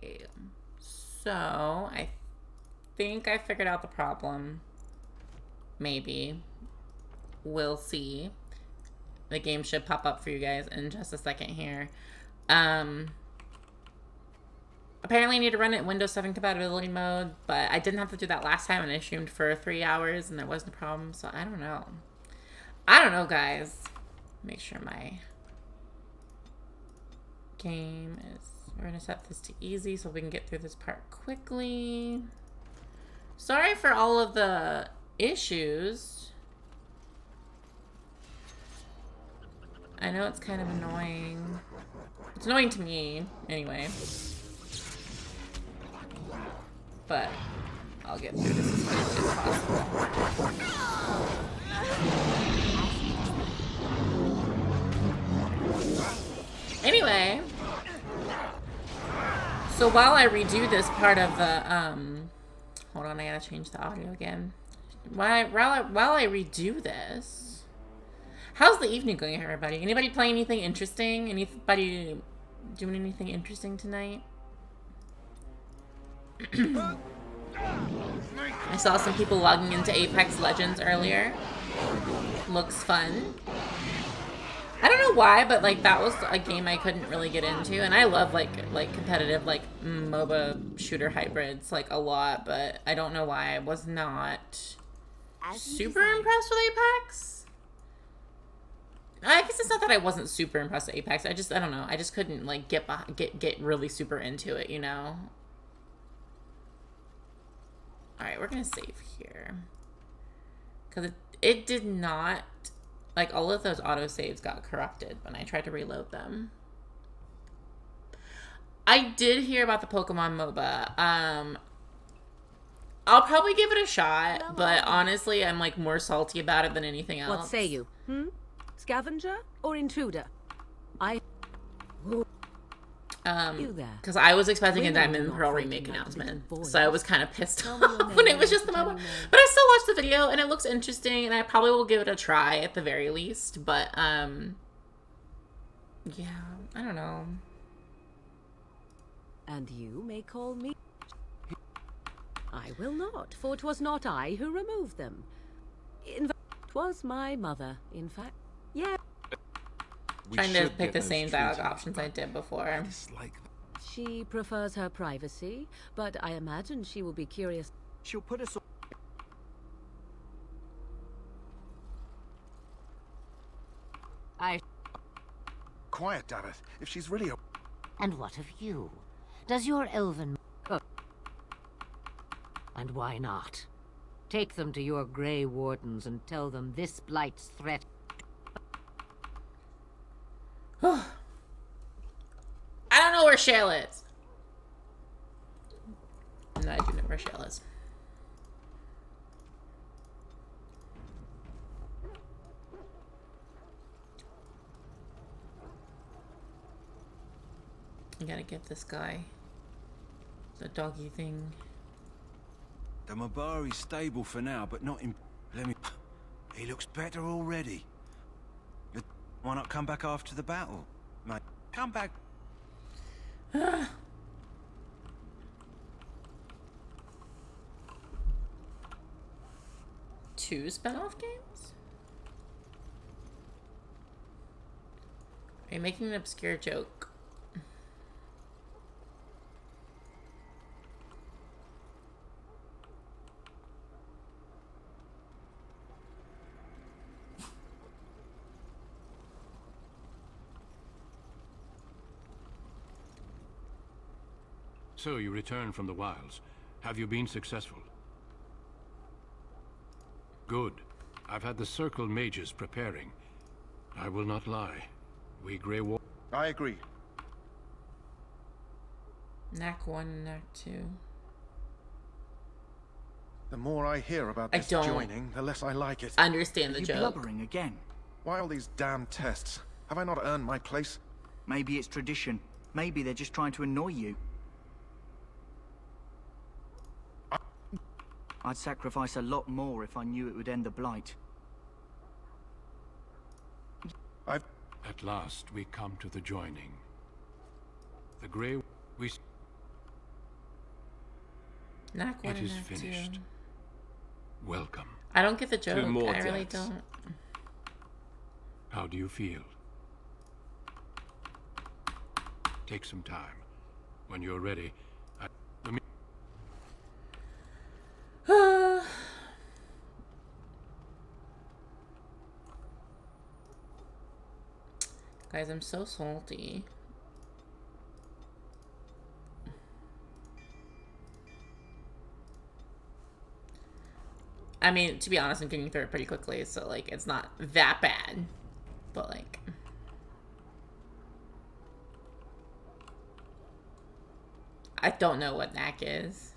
Speaker 1: so I think I figured out the problem. Maybe. We'll see. The game should pop up for you guys in just a second here. Apparently I need to run it in Windows 7 compatibility mode, but I didn't have to do that last time and I streamed for 3 hours and there wasn't a problem, so I don't know. I don't know, guys. Make sure my game is... We're going to set this to easy so we can get through this part quickly. Sorry for all of the issues. I know it's kind of annoying. It's annoying to me, anyway. But I'll get through this as quickly as possible. Anyway, so while I redo this part of the, hold on, I gotta change the audio again. While I redo this, how's the evening going, everybody? Anybody playing anything interesting? Anybody doing anything interesting tonight? I saw some people logging into Apex Legends earlier. Looks fun. I don't know why, but like that was a game I couldn't really get into, and I love like competitive like MOBA shooter hybrids like a lot, but I don't know why I was not super impressed with Apex. I guess it's not that I wasn't super impressed with Apex. I don't know. I just couldn't like get really super into it, you know. All right, we're gonna save here because it did not. Like, all of those autosaves got corrupted when I tried to reload them. I did hear about the Pokemon MOBA. I'll probably give it a shot, but honestly, I'm, like, more salty about it than anything else.
Speaker 9: What say you? Scavenger or intruder?
Speaker 1: Because I was expecting a Diamond and Pearl remake announcement, so I was kind of pissed off when it was just the MOBA. But I still watched the video, and it looks interesting, and I probably will give it a try at the very least. But yeah, I don't know.
Speaker 9: And you may call me. I will not, for 'twas not I who removed them. 'Twas my mother, in fact. Yeah.
Speaker 1: Trying to pick the same dialogue options I did before.
Speaker 9: She prefers her privacy, but I imagine she will be curious.
Speaker 5: She'll put us all...
Speaker 2: Quiet, damn it. If she's really a...
Speaker 10: And what of you? Does your elven... And why not? Take them to your Grey Wardens and tell them this blight's threat.
Speaker 1: I don't know where Shale is. No, I do know where Shale is. I gotta get this guy the doggy thing.
Speaker 3: The Mabari's stable for now, but not in... Let me... He looks better already. Why not come back after the battle? Mate, come back.
Speaker 1: 2 spin-off games? Are you making an obscure joke?
Speaker 6: So you returned from the wilds. Have you been successful? Good. I've had the Circle mages preparing. I will not lie. We Grey War...
Speaker 2: I agree.
Speaker 1: Knack 1 and Knack 2.
Speaker 2: The more I hear about
Speaker 1: I
Speaker 2: this
Speaker 1: don't
Speaker 2: joining, the less I like it.
Speaker 1: Understand the
Speaker 5: You
Speaker 1: joke.
Speaker 5: blubbering again?
Speaker 2: Why all these damn tests? Have I not earned my place?
Speaker 5: Maybe it's tradition. Maybe they're just trying to annoy you. I'd sacrifice a lot more if I knew it would end the Blight.
Speaker 6: At last, we come to the joining. The Grey... We...
Speaker 1: Knack 1
Speaker 6: It
Speaker 1: and
Speaker 6: is
Speaker 1: Knack 2.
Speaker 6: finished. Welcome.
Speaker 1: I don't get the joke.
Speaker 4: 2 more
Speaker 1: I really
Speaker 4: deaths.
Speaker 1: don't.
Speaker 6: How do you feel? Take some time. When you're ready,
Speaker 1: Guys, I'm so salty. I mean, to be honest, I'm getting through it pretty quickly, so, like, it's not that bad. But, like... I don't know what Knack is.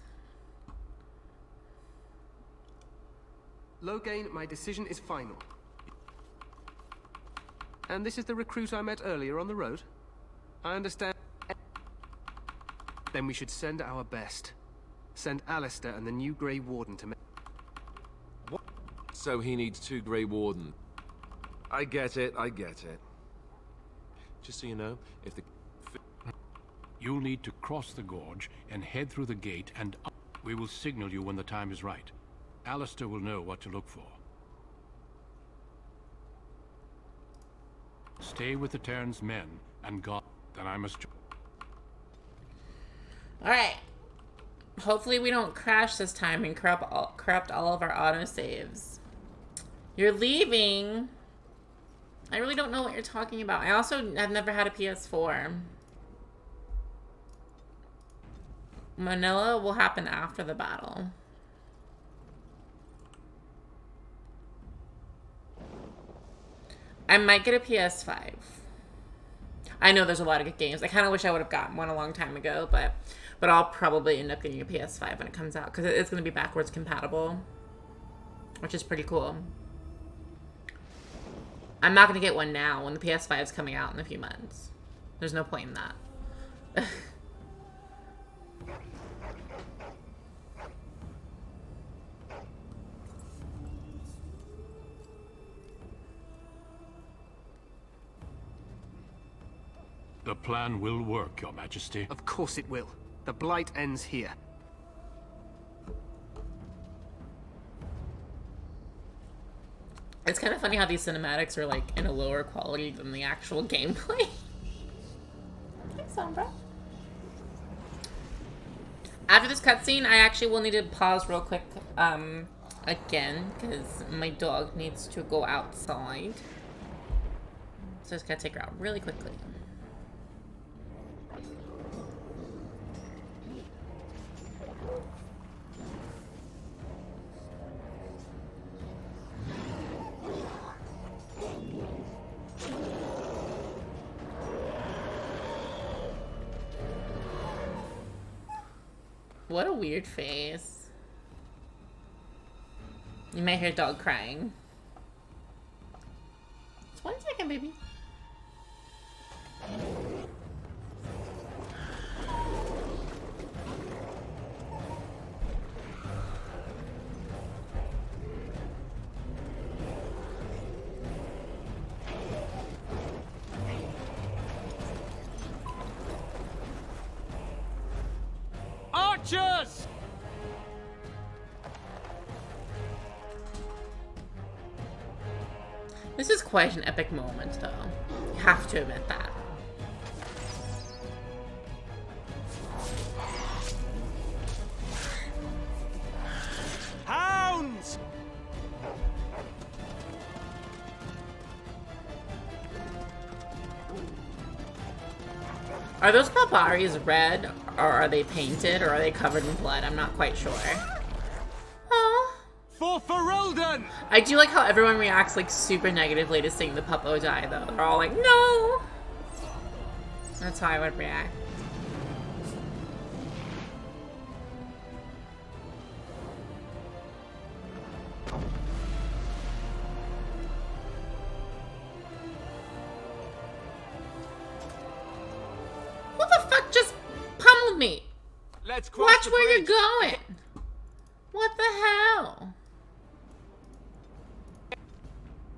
Speaker 12: Loghain, my decision is final. And this is the recruit I met earlier on the road? I understand. Then we should send our best. Send Alistair and the new Grey Warden to me.
Speaker 4: What? So he needs 2 Grey Warden. I get it, I get it. Just so you know, if the...
Speaker 6: You'll need to cross the gorge and head through the gate and up. We will signal you when the time is right. Alistair will know what to look for. Stay with the Terran's men and God. Then I must...
Speaker 1: Alright. Hopefully we don't crash this time and corrupt all of our autosaves. You're leaving? I really don't know what you're talking about. I also have never had a PS4. Manila will happen after the battle. I might get a PS5. I know there's a lot of good games. I kind of wish I would have gotten one a long time ago, but I'll probably end up getting a PS5 when it comes out because it's going to be backwards compatible, which is pretty cool. I'm not going to get one now when the PS5 is coming out in a few months. There's no point in that.
Speaker 6: The plan will work, Your Majesty.
Speaker 12: Of course it will. The Blight ends here.
Speaker 1: It's kind of funny how these cinematics are like in a lower quality than the actual gameplay. Thanks, Sombra. After this cutscene, I actually will need to pause real quick again because my dog needs to go outside. So I just gotta take her out really quickly. What a weird face. You may hear dog crying. Just 1 second, baby.
Speaker 7: Archers!
Speaker 1: This is quite an epic moment, though. You have to admit that.
Speaker 7: Hounds!
Speaker 1: Are those Palparis red, or are they painted, or are they covered in blood? I'm not quite sure. Aww.
Speaker 7: For Ferelden!
Speaker 1: I do like how everyone reacts like super negatively to seeing the puppo die, though. They're all like, no! That's how I would react. Who the fuck just pummeled me?
Speaker 4: Let's cross
Speaker 1: Watch
Speaker 4: the
Speaker 1: where
Speaker 4: bridge.
Speaker 1: you're going. What the hell?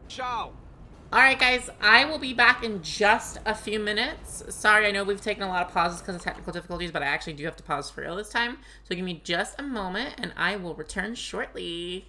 Speaker 4: Ciao.
Speaker 1: Alright guys, I will be back in just a few minutes. Sorry, I know we've taken a lot of pauses because of technical difficulties, but I actually do have to pause for real this time. So give me just a moment and I will return shortly.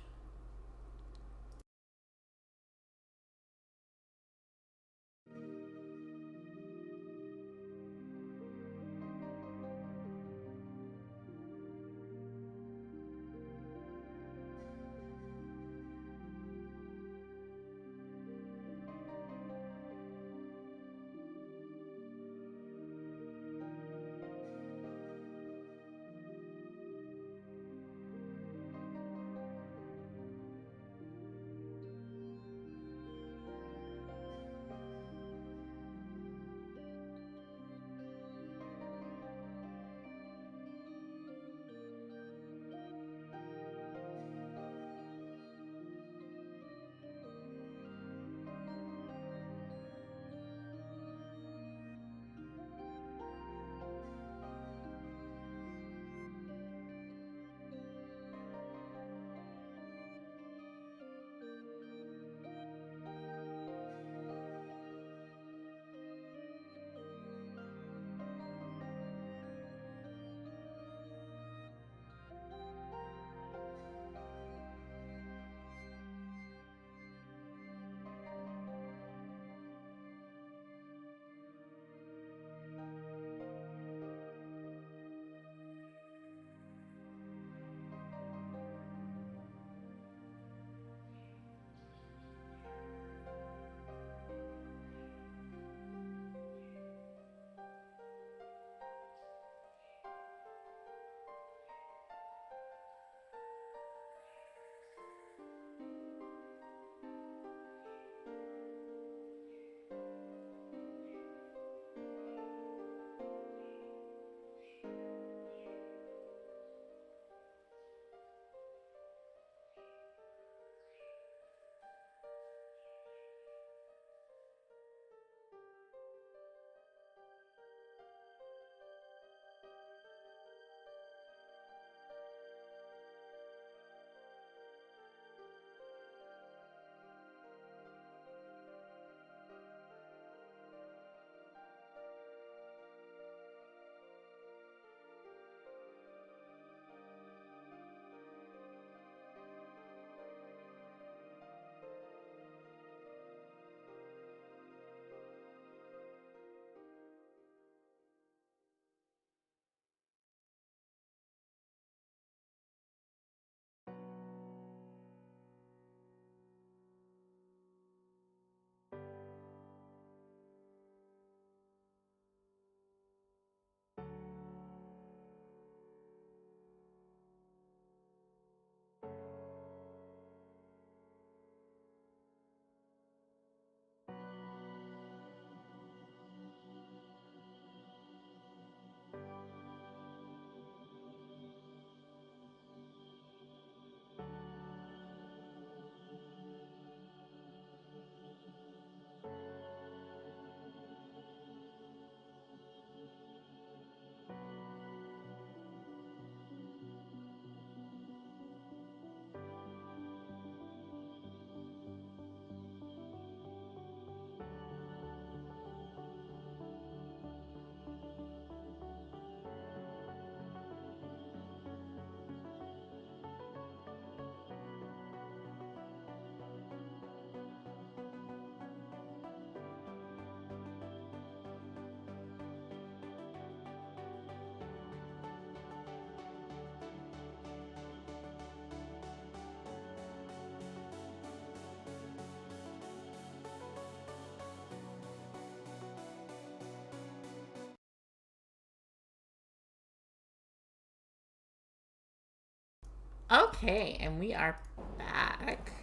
Speaker 1: Okay, and we are back.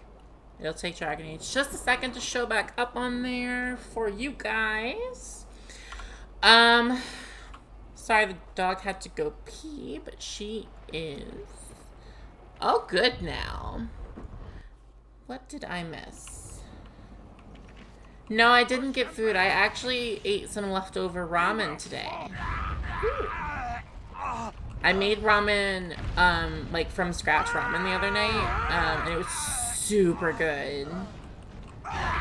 Speaker 1: It'll take Dragon Age just a second to show back up on there for you guys. Sorry the dog had to go pee, but she is all good now. What did I miss? No, I didn't get food. I actually ate some leftover ramen today. Ooh. I made ramen, like from scratch ramen the other night, and it was super good.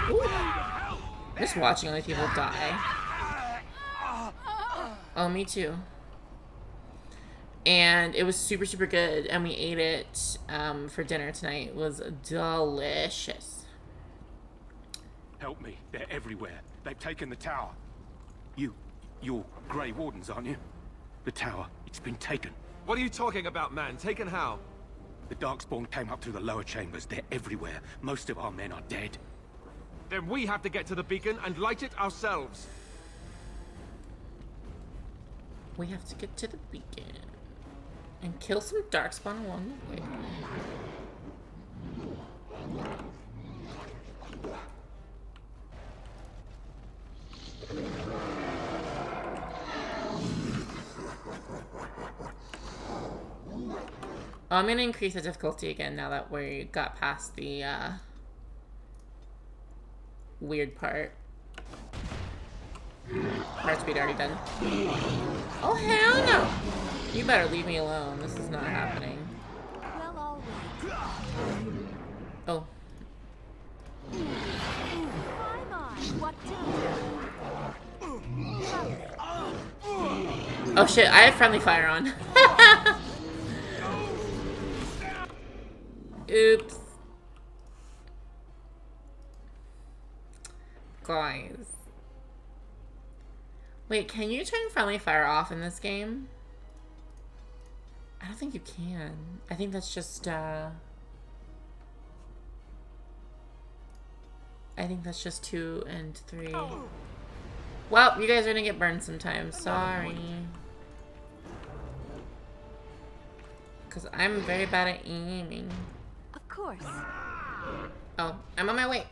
Speaker 1: Ooh. Just watching other people die. Oh, me too. And it was super, super good, and we ate it for dinner tonight. It was delicious.
Speaker 11: Help me. They're everywhere. They've taken the tower. You're Grey Wardens, aren't you? The tower, it's been taken.
Speaker 4: What are you talking about, man? Taken how?
Speaker 11: The Darkspawn came up through the lower chambers. They're everywhere. Most of our men are dead.
Speaker 4: Then we have to get to the beacon and light it ourselves.
Speaker 1: We have to get to the beacon and kill some Darkspawn along the way. Oh, I'm gonna increase the difficulty again now that we got past the weird part. Hard speed already done. Oh hell no! You better leave me alone. This is not happening.
Speaker 8: Well, all right.
Speaker 1: Oh.
Speaker 8: What
Speaker 1: Oh shit! I have friendly fire on. Oops. Guys. Wait, can you turn friendly fire off in this game? I don't think you can. I think that's just, I think that's just 2 and 3. Well, you guys are gonna get burned sometimes. Sorry. Because I'm very bad at aiming.
Speaker 8: Of course.
Speaker 1: Oh, I'm on my way.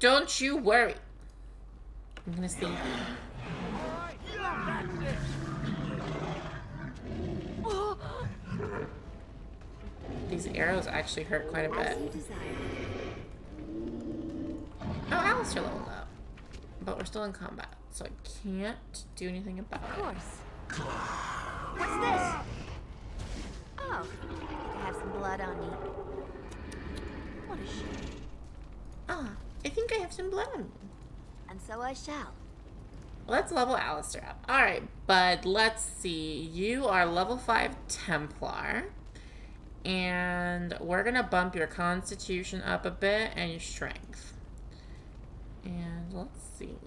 Speaker 1: Don't you worry. I'm gonna save you. These arrows actually hurt quite a bit. Oh, Alistair leveled up. But we're still in combat, so I can't do anything about it.
Speaker 8: Of course. What's this? Oh, I think I have some blood on me. What a shame.
Speaker 1: Ah, I think I have some blood on me.
Speaker 8: And so I shall.
Speaker 1: Let's level Alistair up. Alright, bud, let's see. You are level 5 Templar. And we're gonna bump your Constitution up a bit and your Strength. And let's see.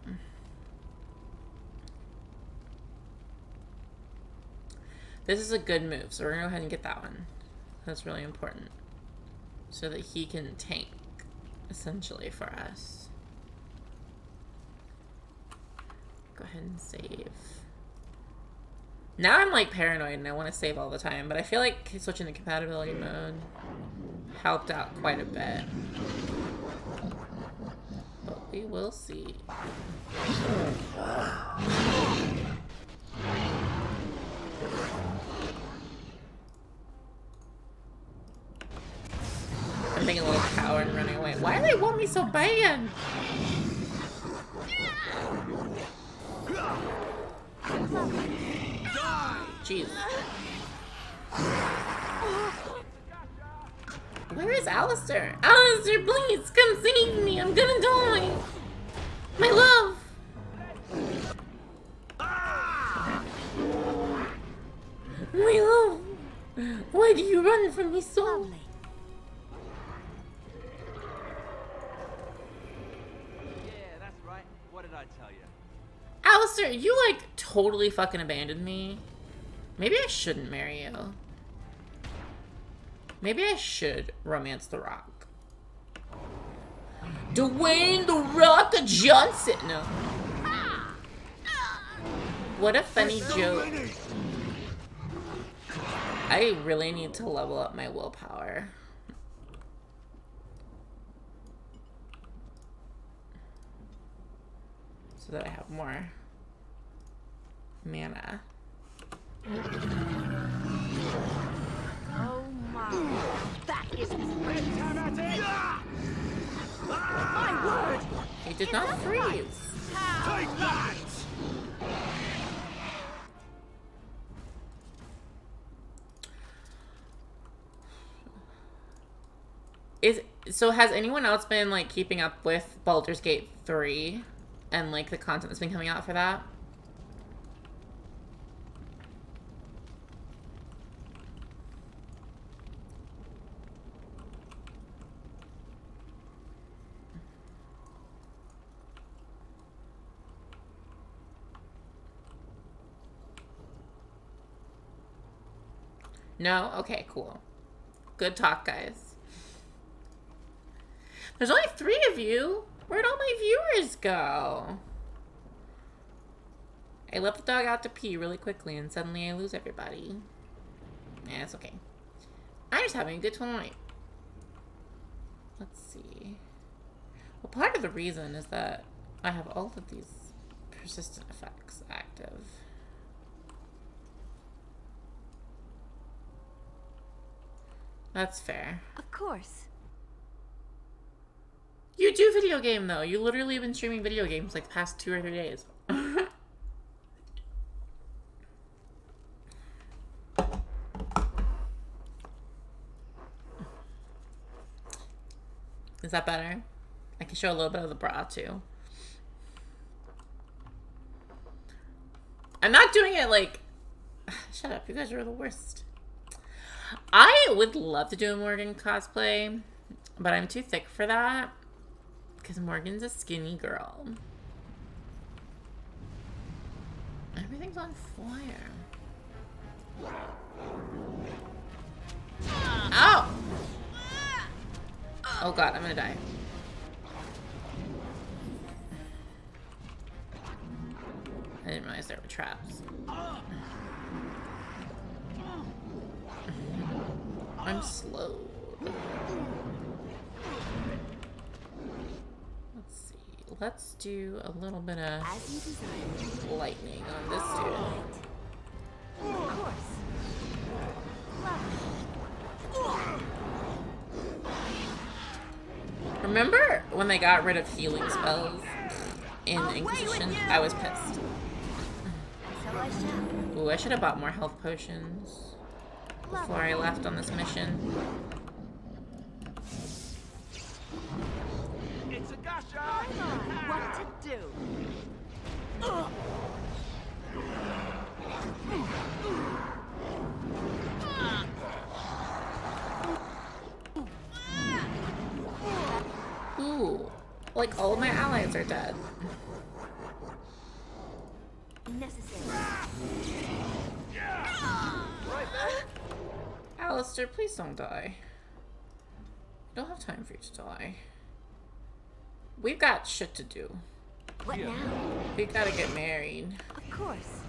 Speaker 1: This is a good move, so we're gonna go ahead and get that one. That's really important. So that he can tank, essentially, for us. Go ahead and save. Now I'm like paranoid and I want to save all the time, but I feel like switching to compatibility mode helped out quite a bit. But we will see. I'm being a little coward and running away. Why do they want me so bad? Jeez. Where is Alistair? Alistair, please come save me. I'm gonna die. My love. My love. Why do you run from me so?
Speaker 8: Lovely.
Speaker 4: Yeah, that's right. What did I tell you?
Speaker 1: Alistair, you like totally fucking abandoned me. Maybe I shouldn't marry you. Maybe I should romance The Rock. Dwayne The Rock Johnson. No. What a funny joke. I really need to level up my willpower. So that I have more mana.
Speaker 8: Oh my. That is my word!
Speaker 1: He did not freeze.
Speaker 8: Take that!
Speaker 1: So has anyone else been like keeping up with Baldur's Gate 3 and like the content that's been coming out for that? No? Okay, cool. Good talk, guys. There's only 3 of you. Where'd all my viewers go? I let the dog out to pee really quickly and suddenly I lose everybody. Yeah, it's okay. I'm just having a good time. Let's see. Well, part of the reason is that I have all of these persistent effects active. That's fair.
Speaker 8: Of course.
Speaker 1: You do video game though. You literally have been streaming video games like the past 2 or 3 days. Is that better? I can show a little bit of the bra too. I'm not doing it like... Shut up, you guys are the worst. I would love to do a Morgan cosplay, but I'm too thick for that. Because Morgan's a skinny girl. Everything's on fire. Ow! Oh god, I'm gonna die. I didn't realize there were traps. I'm slowed. Let's see. Let's do a little bit of lightning on this dude.
Speaker 8: Of course.
Speaker 1: Remember when they got rid of healing spells in Inquisition? I was pissed. Ooh, I should have bought more health potions before I left on this mission.
Speaker 8: It's a gotcha! What to do?
Speaker 1: Ooh, like all of my allies are dead.
Speaker 8: Necessary.
Speaker 1: Alistair, please don't die. I don't have time for you to die. We've got shit to do.
Speaker 8: What now?
Speaker 1: We gotta get married.
Speaker 8: Of course.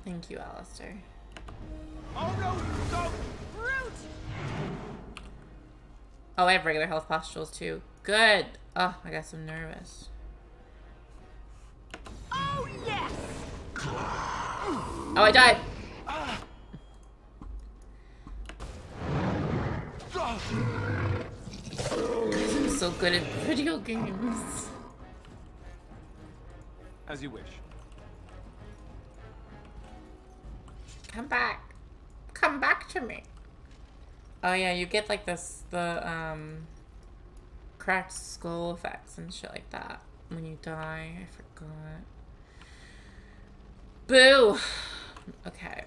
Speaker 1: Thank you, Alistair.
Speaker 8: Oh no, don't! Brute!
Speaker 1: Oh, I have regular health pustules too. Good. Oh, I got so nervous.
Speaker 8: Oh yes!
Speaker 1: Oh, I died. I'm so good at video games.
Speaker 4: As you wish.
Speaker 1: Come back. Come back to me. Oh yeah, you get like this, the cracked skull effects and shit like that when you die. I forgot. Boo! Okay.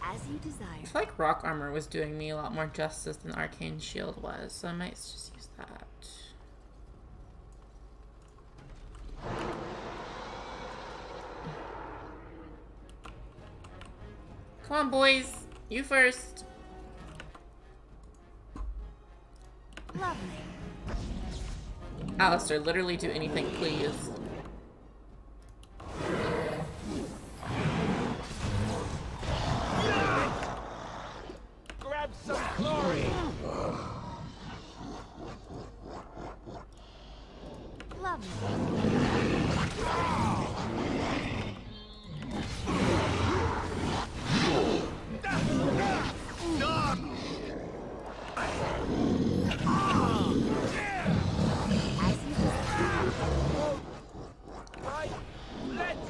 Speaker 8: As you desire.
Speaker 1: I feel like rock armor was doing me a lot more justice than arcane shield was, so I might just use that. Come on, boys. You first.
Speaker 8: Lovely.
Speaker 1: Alistair, literally do anything, please.
Speaker 4: Grab some glory!
Speaker 8: Lovely.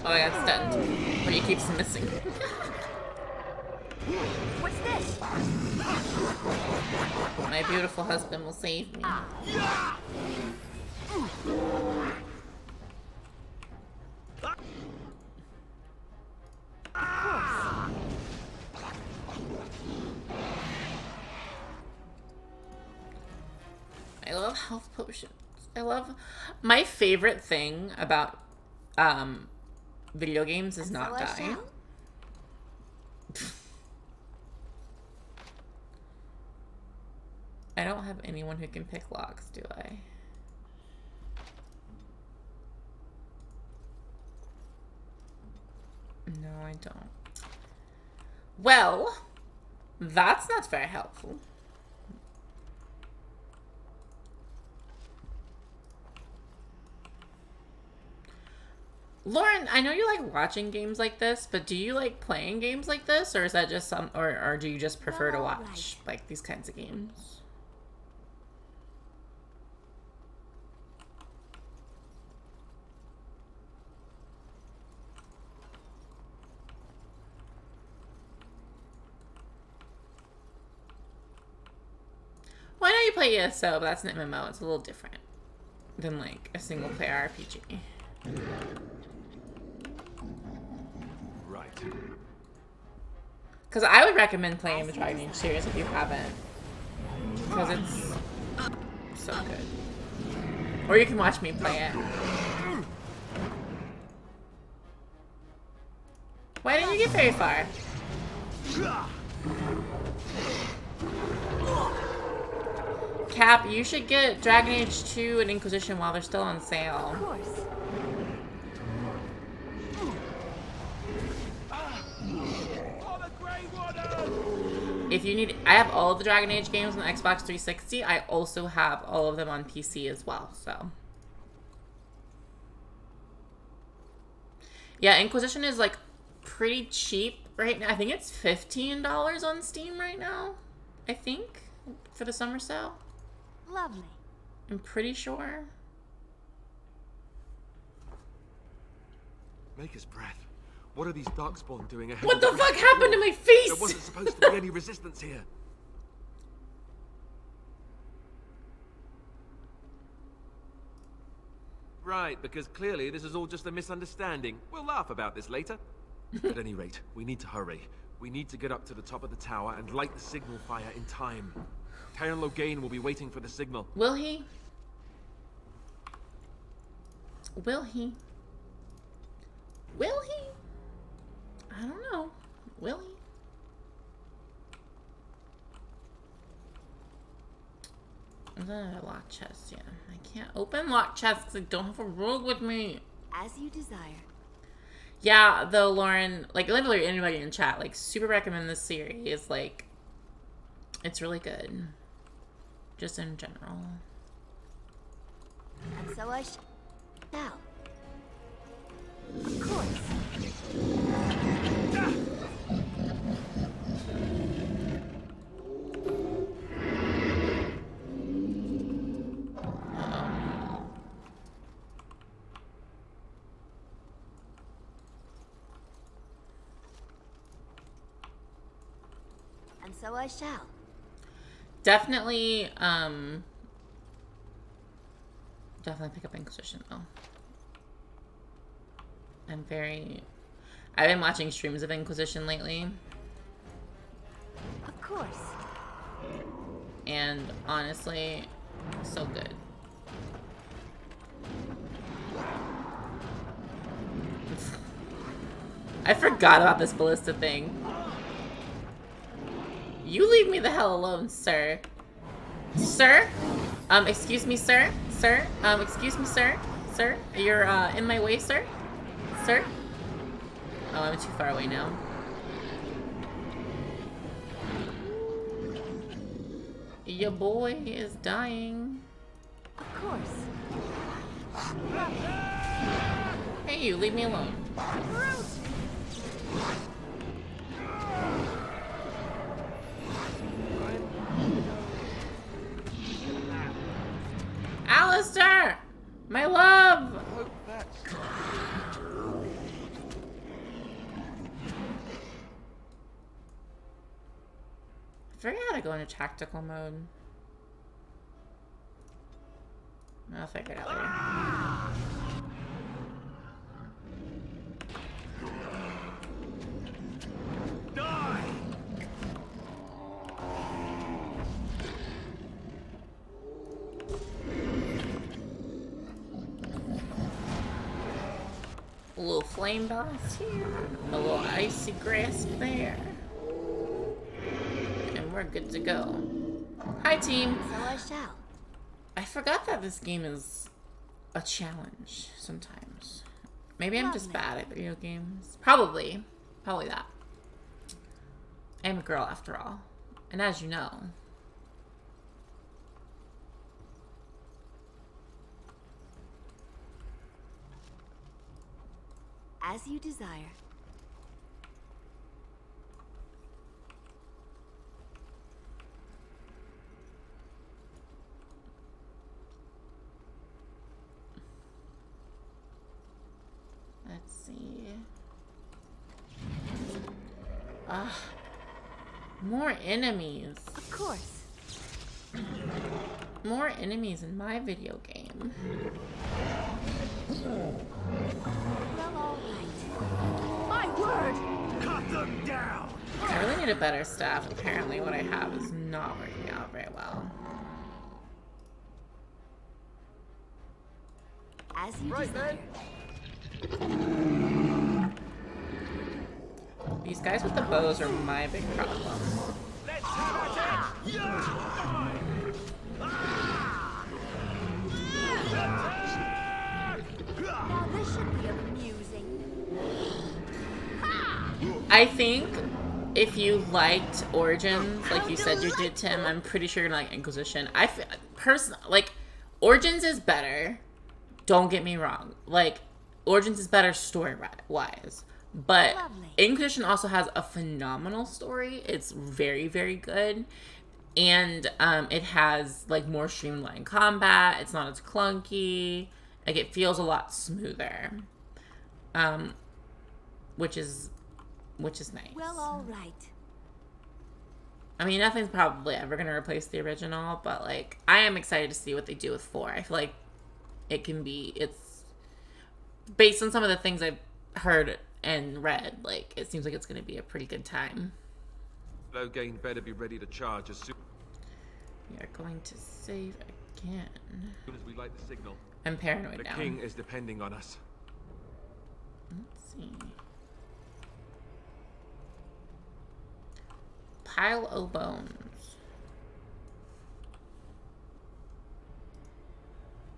Speaker 1: Oh, I got stunned. But he keeps missing.
Speaker 8: What's this?
Speaker 1: My beautiful husband will save me. I love health potions. I love... My favorite thing about video games is not dying. I don't have anyone who can pick locks, do I? No, I don't. Well, that's not very helpful. Lauren, I know you like watching games like this, but do you like playing games like this, or is that just some, or do you just prefer to watch like these kinds of games? Well, I know you play ESO, but that's an MMO. It's a little different than like a single player RPG.
Speaker 4: Right.
Speaker 1: Because I would recommend playing the Dragon Age series if you haven't. Because it's so good. Or you can watch me play it. Why didn't you get very far? Cap, you should get Dragon Age 2 and Inquisition while they're still on sale.
Speaker 8: Of course.
Speaker 1: If you need, I have all of the Dragon Age games on the Xbox 360. I also have all of them on PC as well, so. Yeah, Inquisition is like pretty cheap right now. I think it's $15 on Steam right now. I think, for the summer sale.
Speaker 8: Lovely.
Speaker 1: I'm pretty sure.
Speaker 4: Maker's breath. What are these darkspawn doing ahead?
Speaker 1: What the fuck happened to my face?
Speaker 4: There wasn't supposed to be any resistance here. Right, because clearly this is all just a misunderstanding. We'll laugh about this later. At any rate, we need to hurry. We need to get up to the top of the tower and light the signal fire in time. Tyron Loghain will be waiting for the signal.
Speaker 1: Will he? Will he? Will he? I don't know. Will he? Lock chest, yeah. I can't open lock chests because I don't have a rogue with me.
Speaker 8: As you desire.
Speaker 1: Yeah, though, Lauren, like, literally anybody in chat, like, super recommend this series. Like, it's really good. Just in general.
Speaker 8: And so I shall. Of course. And so I shall.
Speaker 1: Definitely pick up Inquisition though. I've been watching streams of Inquisition lately.
Speaker 8: Of course.
Speaker 1: And honestly, so good. I forgot about this ballista thing. You leave me the hell alone, sir. Sir? Excuse me, sir? Sir, excuse me, sir. Sir, you're in my way, sir. Sir. Oh, I'm too far away now. Your boy is dying.
Speaker 8: Of course.
Speaker 1: Hey, you, leave me alone. Alistair! My love! I forget how to go into tactical mode. I'll figure it out later. A little flame boss here, a little icy grasp there, and we're good to go. Hi, team.
Speaker 8: So I shall.
Speaker 1: I forgot that this game is a challenge sometimes. Maybe I'm just bad at video games. Probably that. I'm a girl after all, and as you know.
Speaker 8: As you desire.
Speaker 1: Let's see. More enemies.
Speaker 8: Of course.
Speaker 1: More enemies in my video game.
Speaker 8: Well, all right. My word!
Speaker 3: Cut them down!
Speaker 1: I really need a better staff. Apparently what I have is not working out very well.
Speaker 8: As you desire.
Speaker 1: These guys with the bows are my big problem.
Speaker 3: Let's have it!
Speaker 8: Now this should be amusing.
Speaker 1: I think if you liked Origins, like you said you did, Tim, I'm pretty sure you're gonna like Inquisition. I personally like Origins is better. Don't get me wrong. Like Origins is better story-wise, but
Speaker 8: Lovely.
Speaker 1: Inquisition also has a phenomenal story. It's very, very good, and it has like more streamlined combat. It's not as clunky. Like it feels a lot smoother, which is nice.
Speaker 8: Well, all right.
Speaker 1: I mean, nothing's probably ever gonna replace the original, but like I am excited to see what they do with 4. I feel like it's based on some of the things I've heard and read, like it seems like it's gonna be a pretty good time.
Speaker 4: Logain better be ready to charge as soon
Speaker 1: We are going to save again.
Speaker 4: as we light the signal.
Speaker 1: I'm paranoid
Speaker 4: The
Speaker 1: now.
Speaker 4: king is depending on us.
Speaker 1: Let's see. Pile o' bones.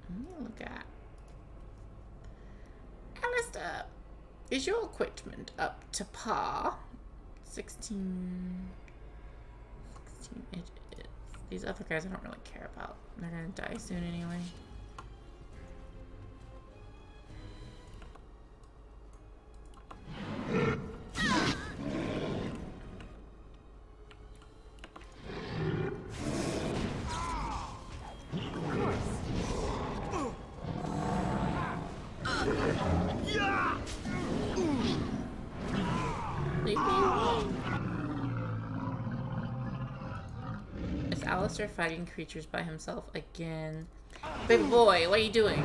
Speaker 1: Let me look at. Alistair, is your equipment up to par? 16. It is. These other guys I don't really care about. They're gonna die soon anyway. Leave me alone. Is Alistair fighting creatures by himself again? Baby boy, what are you doing?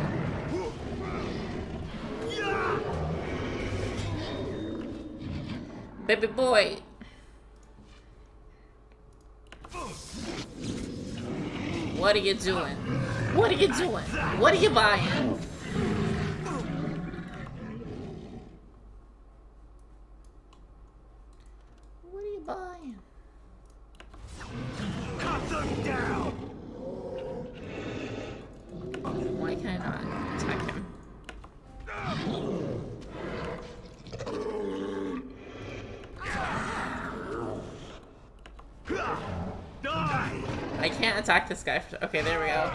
Speaker 1: Baby boy. What are you doing? What are you doing? What are you buying? What are you buying?
Speaker 3: Cut them down!
Speaker 1: I can't attack this guy. Okay, there we go.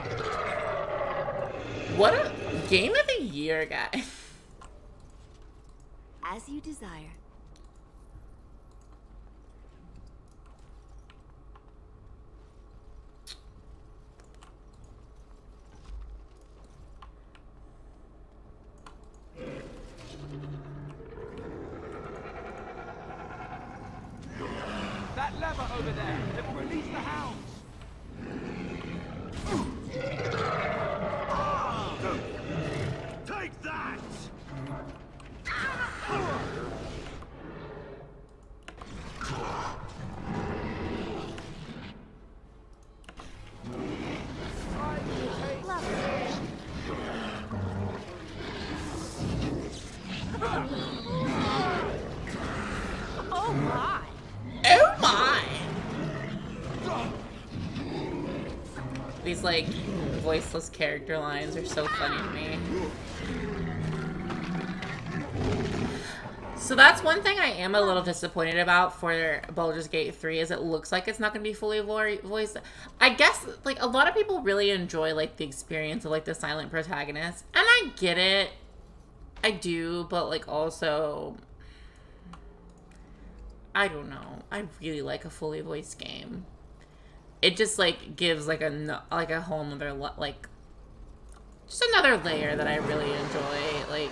Speaker 1: What a game of the year, guy.
Speaker 8: As you desire.
Speaker 12: That lever over there! It will release the hounds!
Speaker 3: Take that!
Speaker 8: Oh my!
Speaker 1: Oh my! These like voiceless character lines are so funny to me. So that's one thing I am a little disappointed about for Baldur's Gate 3 is it looks like it's not going to be fully voiced. I guess like a lot of people really enjoy like the experience of like the silent protagonist, and I get it. I do, but like also I don't know. I really like a fully voiced game. It just like gives like a whole nother like just another layer that I really enjoy like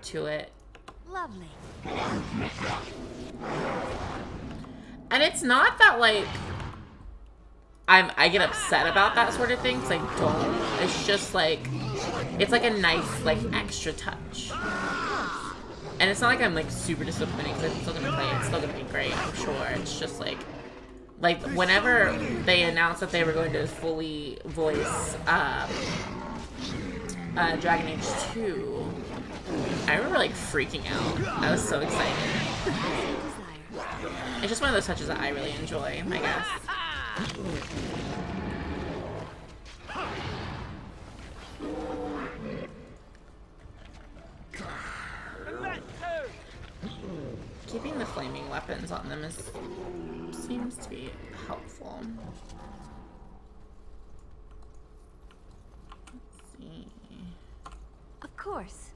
Speaker 1: to it.
Speaker 8: Lovely.
Speaker 1: And it's not that like I get upset about that sort of thing, because I don't. It's just like it's like a nice like extra touch. And it's not like I'm like super disappointed because I'm still gonna play it. It's still gonna be great, I'm sure. It's just like whenever they announced that they were going to fully voice Dragon Age 2, I remember like freaking out. I was so excited. It's just one of those touches that I really enjoy, I guess. Keeping the flaming weapons on them seems to be helpful. Let's see.
Speaker 8: Of course.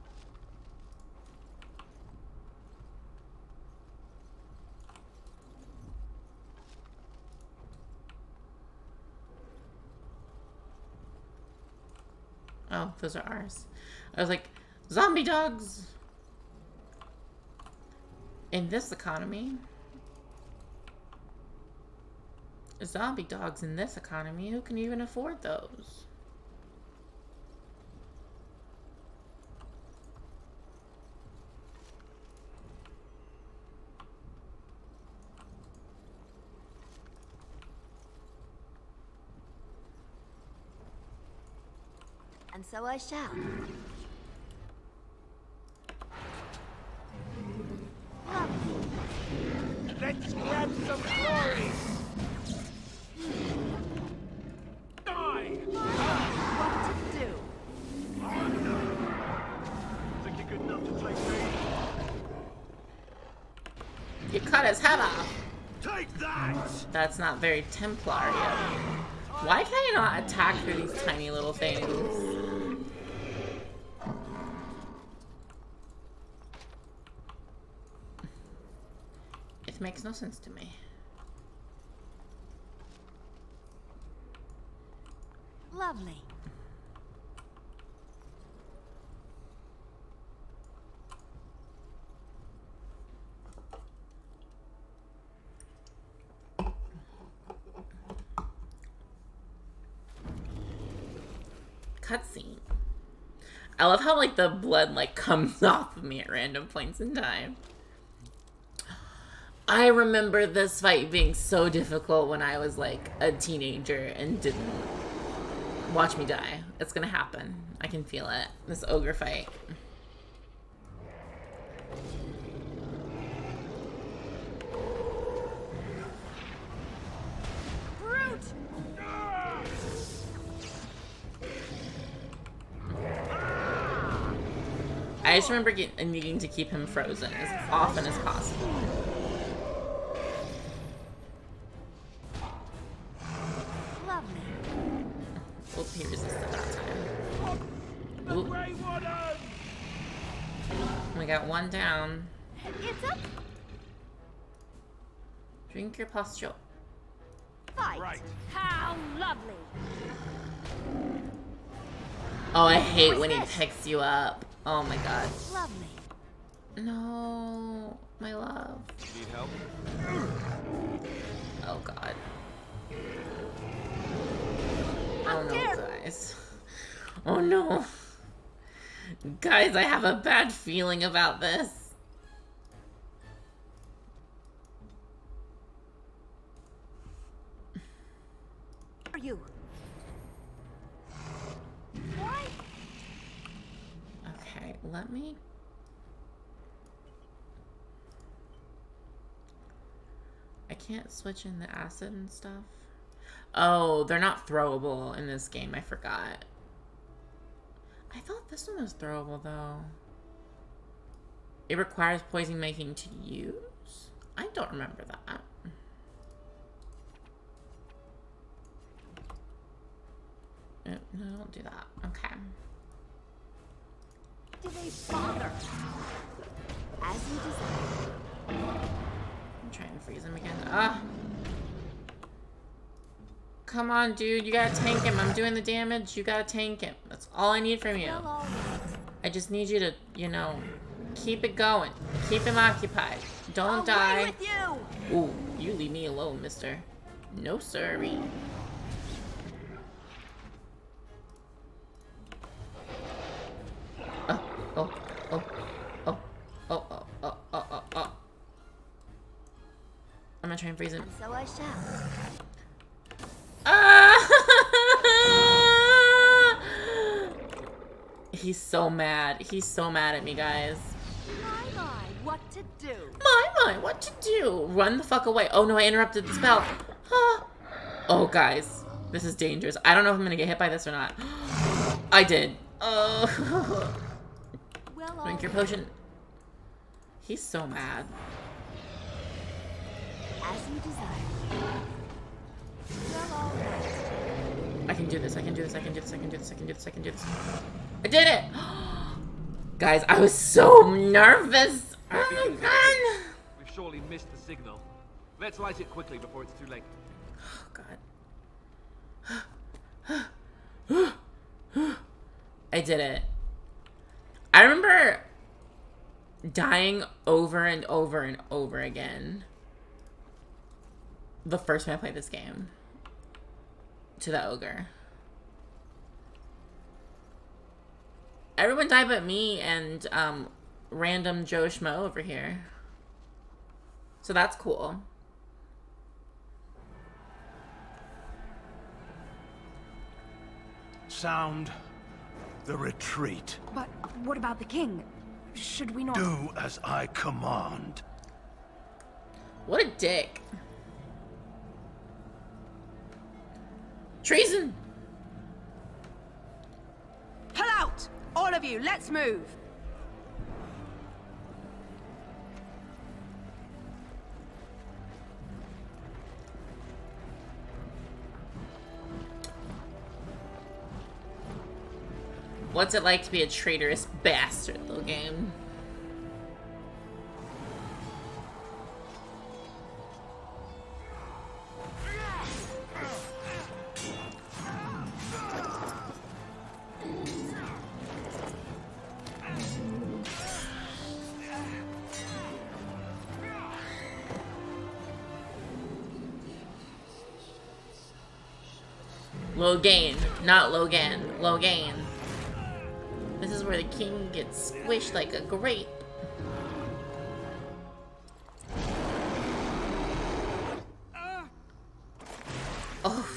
Speaker 1: Oh, those are ours. I was like, zombie dogs! In this economy. Zombie dogs in this economy? Who can even afford those?
Speaker 8: And so I shall.
Speaker 3: Let's grab some glory! Die!
Speaker 8: What to do?
Speaker 3: Think you're good enough to take me?
Speaker 1: You cut his head off.
Speaker 3: Take that!
Speaker 1: That's not very Templar yet. Why can I not attack through these tiny little things? It makes no sense to me.
Speaker 8: Lovely.
Speaker 1: Cutscene. I love how like the blood like comes off of me at random points in time. I remember this fight being so difficult when I was like a teenager and didn't watch me die. It's gonna happen. I can feel it. This ogre fight. I just remember needing to keep him frozen as often as possible. got one down.
Speaker 8: It's up.
Speaker 1: Drink your pustule.
Speaker 8: Fight. Right. How lovely.
Speaker 1: Oh, I hate when he picks you up. Oh my god.
Speaker 8: Lovely.
Speaker 1: No, my love.
Speaker 4: Need help?
Speaker 1: Oh god. Oh no, guys. Oh no. Guys, I have a bad feeling about this.
Speaker 8: Are you? What?
Speaker 1: Okay, let me... I can't switch in the acid and stuff. Oh, they're not throwable in this game. I forgot. I thought this one was throwable, though. It requires poison making to use? I don't remember that. No, don't do that. Okay.
Speaker 8: Do they bother? As you desire.
Speaker 1: I'm trying to freeze him again. Ah! Come on, dude. You gotta tank him. I'm doing the damage. You gotta tank him. That's all I need from you. I just need you to, you know, keep it going. Keep him occupied. Don't die.
Speaker 8: With you.
Speaker 1: Ooh, you leave me alone, mister. No siree. Oh, oh, oh, oh, oh, oh, oh, oh, oh. I'm gonna try and freeze him.
Speaker 8: And so I shall.
Speaker 1: Ah! He's so mad. He's so mad at me, guys.
Speaker 8: My, what to do?
Speaker 1: My, what to do? Run the fuck away. Oh no, I interrupted the spell. Huh. Oh, guys. This is dangerous. I don't know if I'm gonna get hit by this or not. I did. Oh.
Speaker 8: Well,
Speaker 1: drink your potion. He's so mad.
Speaker 8: As you desire. Well, all right.
Speaker 1: I can do this. I can do this. I can do this. I can do this. I can do this. I can do this. I did it! Guys, I was so nervous. Oh my god.
Speaker 4: We've surely missed the signal. Let's light it quickly before it's too late.
Speaker 1: Oh god. I did it. I remember dying over and over and over again the first time I played this game to the ogre. Everyone died but me and random Joe Schmo over here. So that's cool.
Speaker 3: Sound the retreat.
Speaker 14: But what about the king? Should we not...
Speaker 3: Do as I command.
Speaker 1: What a dick. Treason!
Speaker 14: Pull out! All of you, let's move!
Speaker 1: What's it like to be a traitorous bastard, little game? Logain, not Logan. Logain. This is where the king gets squished like a grape. Oh.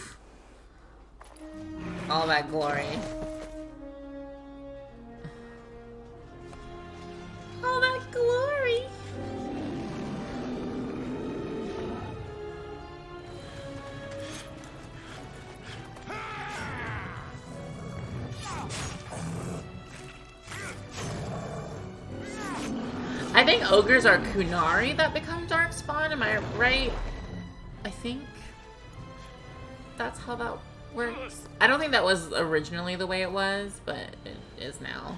Speaker 1: All that glory. All that glory. I think ogres are Kunari that become Darkspawn, am I right? I think that's how that works. I don't think that was originally the way it was, but it is now.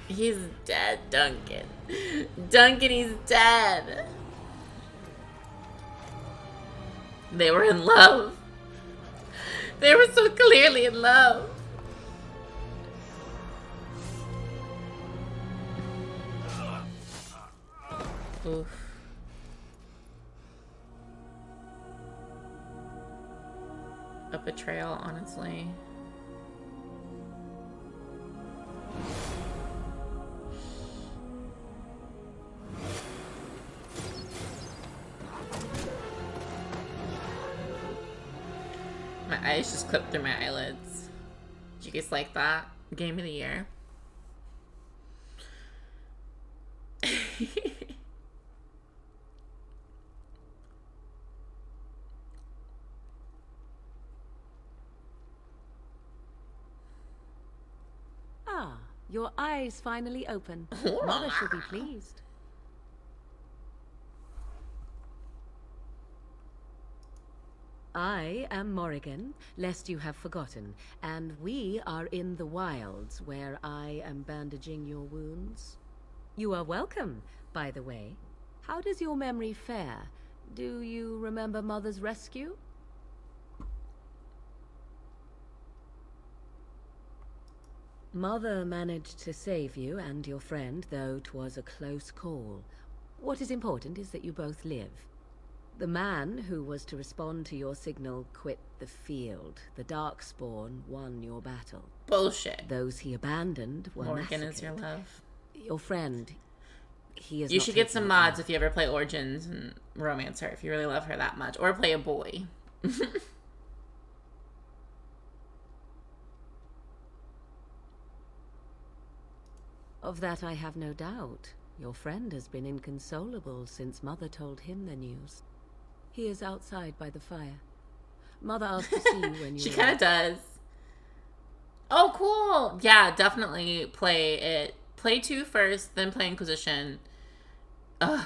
Speaker 1: He's dead, Duncan. Duncan, he's dead. They were in love. They were so clearly in love. Oof. A betrayal, honestly. My eyes just clipped through my eyelids. Did you guys like that? Game of the year.
Speaker 9: Ah, your eyes finally open. Mother shall be pleased. I am Morrigan, lest you have forgotten, and we are in the wilds where I am bandaging your wounds. You are welcome, by the way. How does your memory fare? Do you remember Mother's rescue? Mother managed to save you and your friend, though 'twas a close call. What is important is that you both live. The man who was to respond to your signal quit the field. The Darkspawn won your battle.
Speaker 1: Bullshit.
Speaker 9: Those he abandoned were
Speaker 1: Morgan
Speaker 9: massacred.
Speaker 1: is your love.
Speaker 9: Your friend, he is
Speaker 1: You
Speaker 9: not
Speaker 1: should get
Speaker 9: taking
Speaker 1: some
Speaker 9: it
Speaker 1: mods
Speaker 9: now.
Speaker 1: if you ever play Origins and romance her, if you really love her that much. Or play a boy.
Speaker 9: Of that I have no doubt. Your friend has been inconsolable since Mother told him the news. He is outside by the fire. Mother asked to see you when you
Speaker 1: She
Speaker 9: were
Speaker 1: kind of does. Oh, cool. Yeah, definitely play it. Play 2 first, then play Inquisition. Ugh.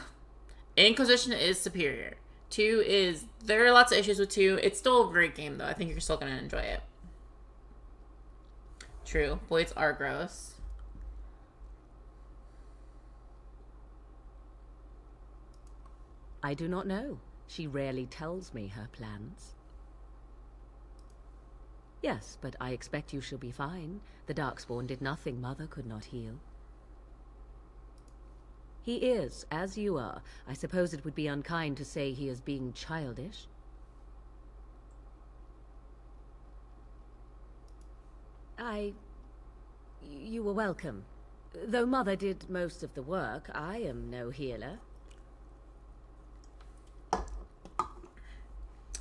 Speaker 1: Inquisition is superior. 2 is... There are lots of issues with 2. It's still a great game, though. I think you're still going to enjoy it. True. Boys are gross.
Speaker 9: I do not know. She rarely tells me her plans. Yes, but I expect you shall be fine. The Darkspawn did nothing Mother could not heal. He is, as you are. I suppose it would be unkind to say he is being childish. You were welcome. Though Mother did most of the work, I am no healer.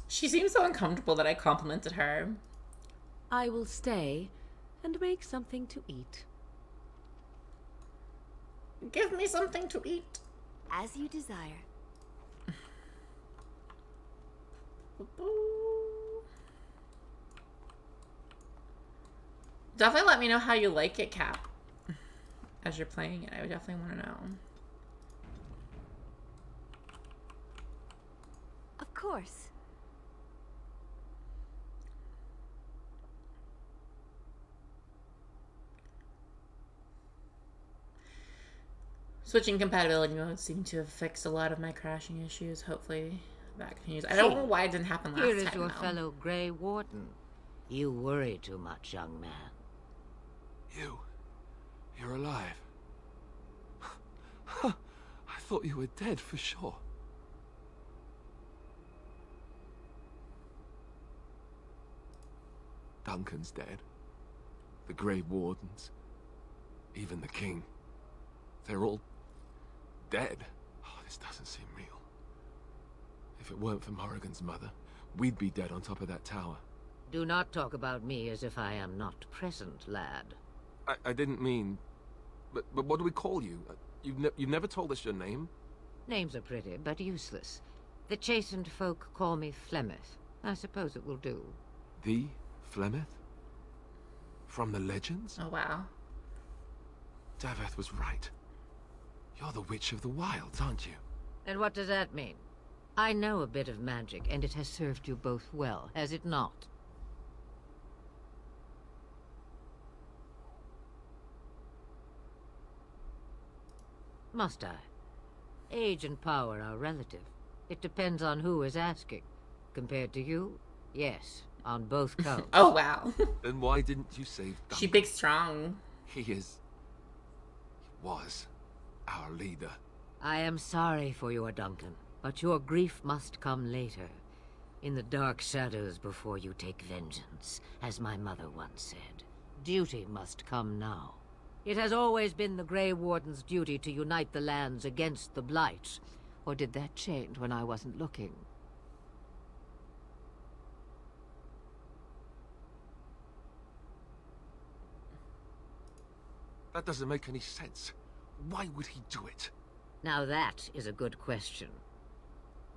Speaker 1: She seems so uncomfortable that I complimented her.
Speaker 9: I will stay and make something to eat.
Speaker 1: Give me something to eat.
Speaker 8: As you desire.
Speaker 1: Definitely let me know how you like it, Cap. As you're playing it, I would definitely want to know.
Speaker 8: Of course.
Speaker 1: Switching compatibility modes seem to have fixed a lot of my crashing issues. Hopefully that continues. I don't know why it didn't happen last time.
Speaker 10: Here is your
Speaker 1: though.
Speaker 10: fellow Grey Warden. You worry too much, young man.
Speaker 4: You're alive. I thought you were dead for sure. Duncan's dead. The Grey Wardens. Even the King. They're all dead. Oh, this doesn't seem real. If it weren't for Morrigan's mother, we'd be dead on top of that tower.
Speaker 10: Do not talk about me as if I am not present, lad.
Speaker 4: I didn't mean... But what do we call you? You've never told us your name?
Speaker 10: Names are pretty, but useless. The chastened folk call me Flemeth. I suppose it will do.
Speaker 4: The Flemeth? From the legends?
Speaker 1: Oh, wow.
Speaker 4: Daveth was right. You're the Witch of the Wilds, aren't you?
Speaker 10: And what does that mean? I know a bit of magic, and it has served you both well, has it not? Must I? Age and power are relative. It depends on who is asking. Compared to you, yes, on both counts.
Speaker 1: Oh, wow.
Speaker 4: Then why didn't you save Duncan?
Speaker 1: She big strong.
Speaker 4: He was our leader.
Speaker 10: I am sorry for your Duncan, but your grief must come later. In the dark shadows before you take vengeance, as my mother once said. Duty must come now. It has always been the Grey Warden's duty to unite the lands against the Blight. Or did that change when I wasn't looking?
Speaker 4: That doesn't make any sense. Why would he do it?
Speaker 10: Now that is a good question.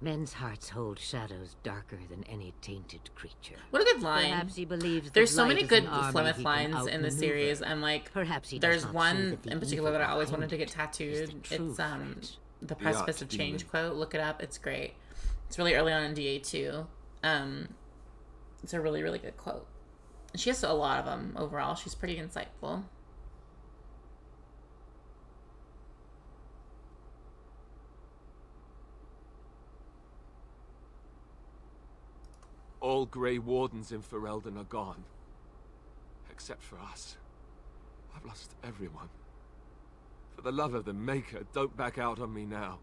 Speaker 10: Men's hearts hold shadows darker than any tainted creature.
Speaker 1: What a good line.
Speaker 10: Perhaps he believes
Speaker 1: There's
Speaker 10: the
Speaker 1: so
Speaker 10: Blight
Speaker 1: many
Speaker 10: is
Speaker 1: good
Speaker 10: an army
Speaker 1: Flemeth
Speaker 10: he can
Speaker 1: lines in the
Speaker 10: outmaneuver.
Speaker 1: series, and like,
Speaker 10: Perhaps he
Speaker 1: there's
Speaker 10: does not see
Speaker 1: one
Speaker 10: that the
Speaker 1: in particular
Speaker 10: evil
Speaker 1: that I always
Speaker 10: behind
Speaker 1: wanted to get
Speaker 10: it
Speaker 1: tattooed.
Speaker 10: is the true
Speaker 1: It's
Speaker 10: threat.
Speaker 1: the Precipice of Change quote. Look it up. It's great. It's really early on in DA2. It's a really, really good quote. She has a lot of them overall. She's pretty insightful.
Speaker 4: All Grey Wardens in Ferelden are gone. Except for us. I've lost everyone. For the love of the Maker, don't back out on me now.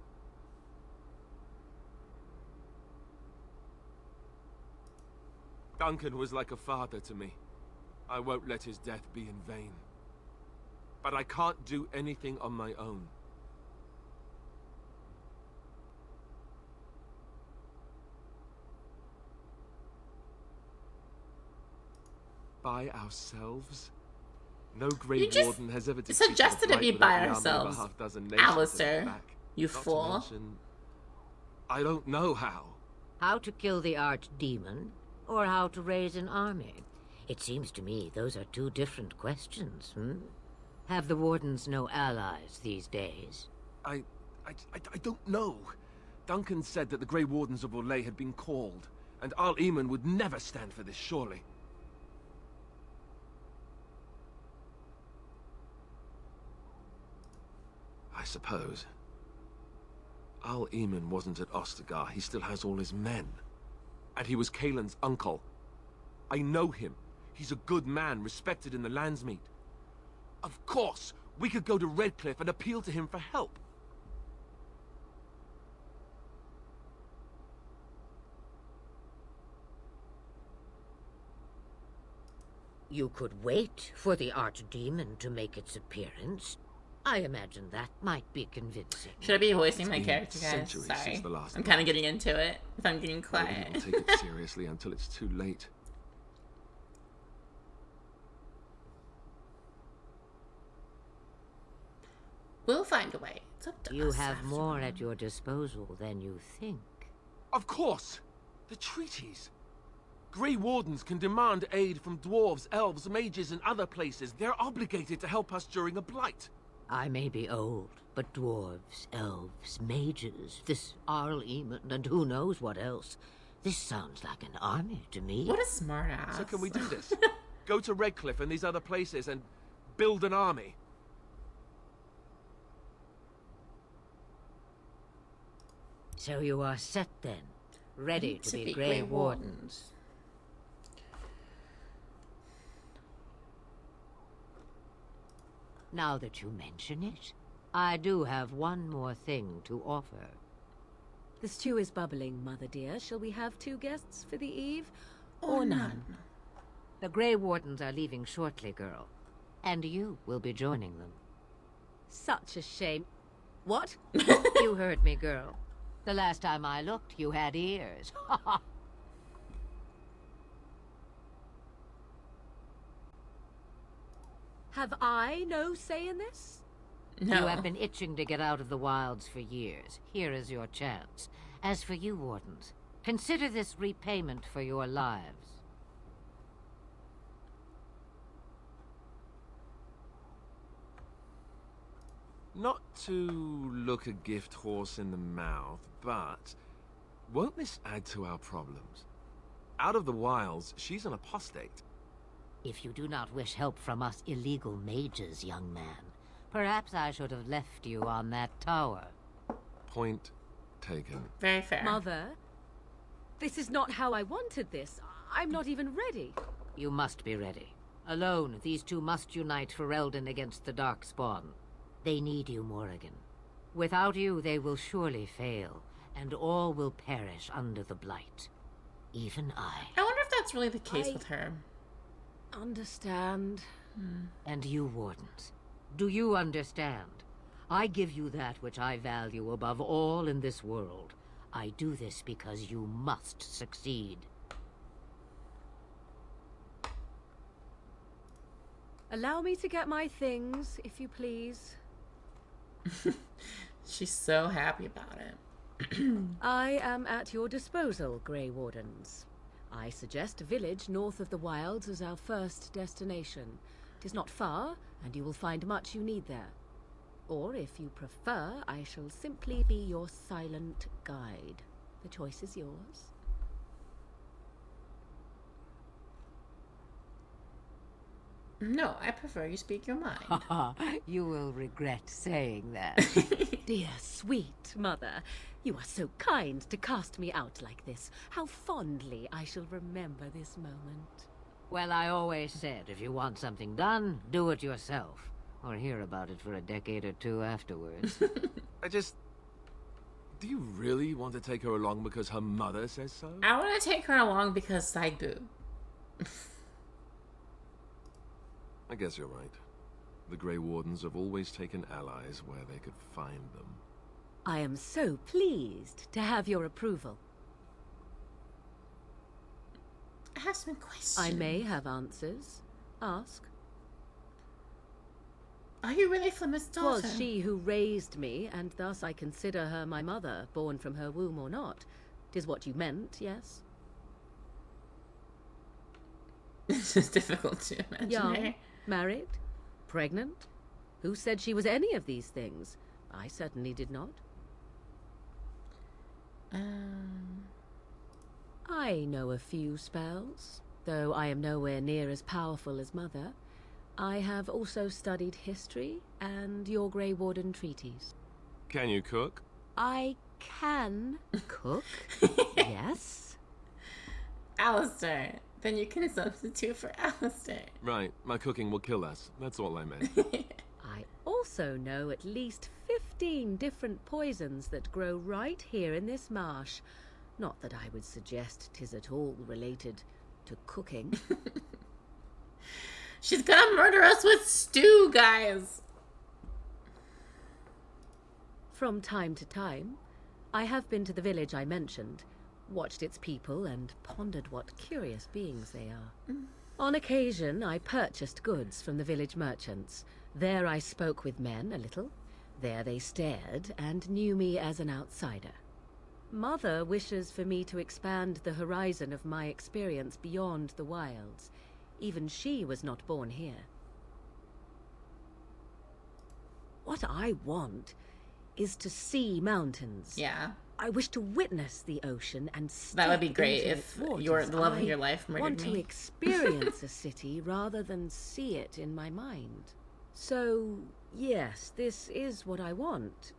Speaker 4: Duncan was like a father to me. I won't let his death be in vain. But I can't do anything on my own. By ourselves? No Grey Warden has ever defeated
Speaker 1: suggested
Speaker 4: the
Speaker 1: it be
Speaker 4: Blight
Speaker 1: by
Speaker 4: without the army of
Speaker 1: ourselves.
Speaker 4: a half-dozen nations at
Speaker 1: Alistair,
Speaker 4: its back.
Speaker 1: you
Speaker 4: Not to
Speaker 1: fool.
Speaker 4: mention, I don't know how.
Speaker 10: How to kill the archdemon, or how to raise an army? It seems to me those are two different questions, Have the Wardens no allies these days?
Speaker 4: I don't know. Duncan said that the Grey Wardens of Orlais had been called, and Arl Eamon would never stand for this, surely. I suppose. Arl Eamon wasn't at Ostagar. He still has all his men. And he was Kaelin's uncle. I know him. He's a good man, respected in the Landsmeet. Of course, we could go to Redcliffe and appeal to him for help.
Speaker 10: You could wait for the archdemon to make its appearance. I imagine that might be convincing.
Speaker 1: Should I be voicing my
Speaker 4: been
Speaker 1: character, guys?
Speaker 4: centuries
Speaker 1: Sorry.
Speaker 4: since the last
Speaker 1: I'm kind of getting into it. If I'm getting
Speaker 4: Maybe
Speaker 1: quiet.
Speaker 4: I'll take it seriously until it's too late.
Speaker 1: We'll find a way. It's up to
Speaker 10: You
Speaker 1: us.
Speaker 10: have
Speaker 1: after
Speaker 10: more
Speaker 1: all.
Speaker 10: at your disposal than you think.
Speaker 4: Of course! The treaties! Grey Wardens can demand aid from dwarves, elves, mages, and other places. They're obligated to help us during a blight.
Speaker 10: I may be old, but dwarves, elves, mages, this Arl Eamon, and who knows what else. This sounds like an army to me.
Speaker 1: What a smartass.
Speaker 4: So can we do this? Go to Redcliffe and these other places and build an army?
Speaker 10: So you are set then, ready to be Grey Wardens. Now that you mention it, I do have one more thing to offer.
Speaker 9: The stew is bubbling, Mother dear. Shall we have 2 guests for the eve? Or none?
Speaker 10: The Grey Wardens are leaving shortly, girl. And you will be joining them.
Speaker 9: Such a shame. What?
Speaker 10: You heard me, girl. The last time I looked, you had ears.
Speaker 9: Have I no say in this?
Speaker 10: You have been itching to get out of the wilds for years. Here is your chance. As for you, Wardens, consider this repayment for your lives.
Speaker 4: Not to look a gift horse in the mouth, but won't this add to our problems? Out of the wilds, she's an apostate.
Speaker 10: If you do not wish help from us illegal mages, young man, Perhaps I should have left you on that tower.
Speaker 4: Point taken.
Speaker 1: Very fair.
Speaker 9: Mother, this is not how I wanted this. I'm not even ready.
Speaker 10: You must be ready. Alone, these two must unite for Eldon against the Darkspawn. They need you, Morrigan. Without you, they will surely fail, and all will perish under the Blight. Even I.
Speaker 1: I wonder if that's really the case with her.
Speaker 9: Understand.
Speaker 10: And you, Wardens, do you understand? I give you that which I value above all in this world. I do this because you must succeed.
Speaker 9: Allow me to get my things, if you please.
Speaker 1: She's so happy about it.
Speaker 9: I am at your disposal, Grey Wardens. I suggest a village north of the Wilds as our first destination. It is not far, and you will find much you need there. Or, if you prefer, I shall simply be your silent guide. The choice is yours.
Speaker 1: No, I prefer you speak your mind.
Speaker 10: You will regret saying that.
Speaker 9: Dear, sweet mother, you are so kind to cast me out like this. How fondly I shall remember this moment.
Speaker 10: Well, I always said, if you want something done, do it yourself. Or hear about it for a decade or two afterwards.
Speaker 4: Do you really want to take her along because her mother says so?
Speaker 1: I want to take her along because side boob.
Speaker 4: I guess you're right. The Grey Wardens have always taken allies where they could find them.
Speaker 9: I am so pleased to have your approval.
Speaker 1: I have some questions.
Speaker 9: I may have answers. Ask.
Speaker 1: Are you really Flemeth's daughter?
Speaker 9: Was she who raised me, and thus I consider her my mother, born from her womb or not? 'Tis what you meant, yes?
Speaker 1: It's just difficult to imagine
Speaker 9: Young,
Speaker 1: her.
Speaker 9: married, pregnant? Who said she was any of these things? I certainly did not. I know a few spells, though I am nowhere near as powerful as Mother. I have also studied history and your Grey Warden treaties.
Speaker 4: Can you cook?
Speaker 9: I can cook, yes.
Speaker 1: Alistair. Then you can substitute for Alistair.
Speaker 4: Right, my cooking will kill us. That's all I meant.
Speaker 9: I also know at least 15 different poisons that grow right here in this marsh. Not that I would suggest 'tis at all related to cooking.
Speaker 1: She's gonna murder us with stew, guys!
Speaker 9: From time to time, I have been to the village I mentioned, watched its people, and pondered what curious beings they are. On occasion, I purchased goods from the village merchants. There I spoke with men a little. There they stared and knew me as an outsider. Mother wishes for me to expand the horizon of my experience beyond the wilds. Even she was not born here. What I want is to see mountains.
Speaker 1: Yeah.
Speaker 9: I wish to witness the ocean and step
Speaker 1: That would be great
Speaker 9: into
Speaker 1: if
Speaker 9: its waters.
Speaker 1: the love of your life
Speaker 9: I
Speaker 1: murdered
Speaker 9: want
Speaker 1: me.
Speaker 9: to experience a city rather than see it in my mind. So, yes, this is what I want.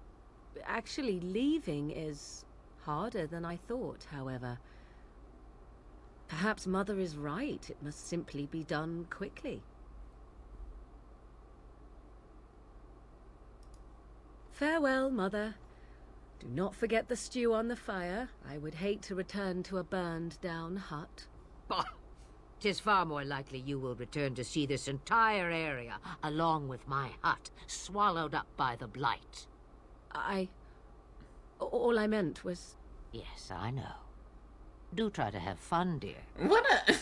Speaker 9: Actually, leaving is harder than I thought, however. Perhaps Mother is right. It must simply be done quickly. Farewell, Mother. Do not forget the stew on the fire. I would hate to return to a burned-down hut.
Speaker 10: Bah! 'Tis far more likely you will return to see this entire area, along with my hut, swallowed up by the Blight.
Speaker 9: All I meant was...
Speaker 10: Yes, I know. Do try to have fun, dear.
Speaker 1: What a...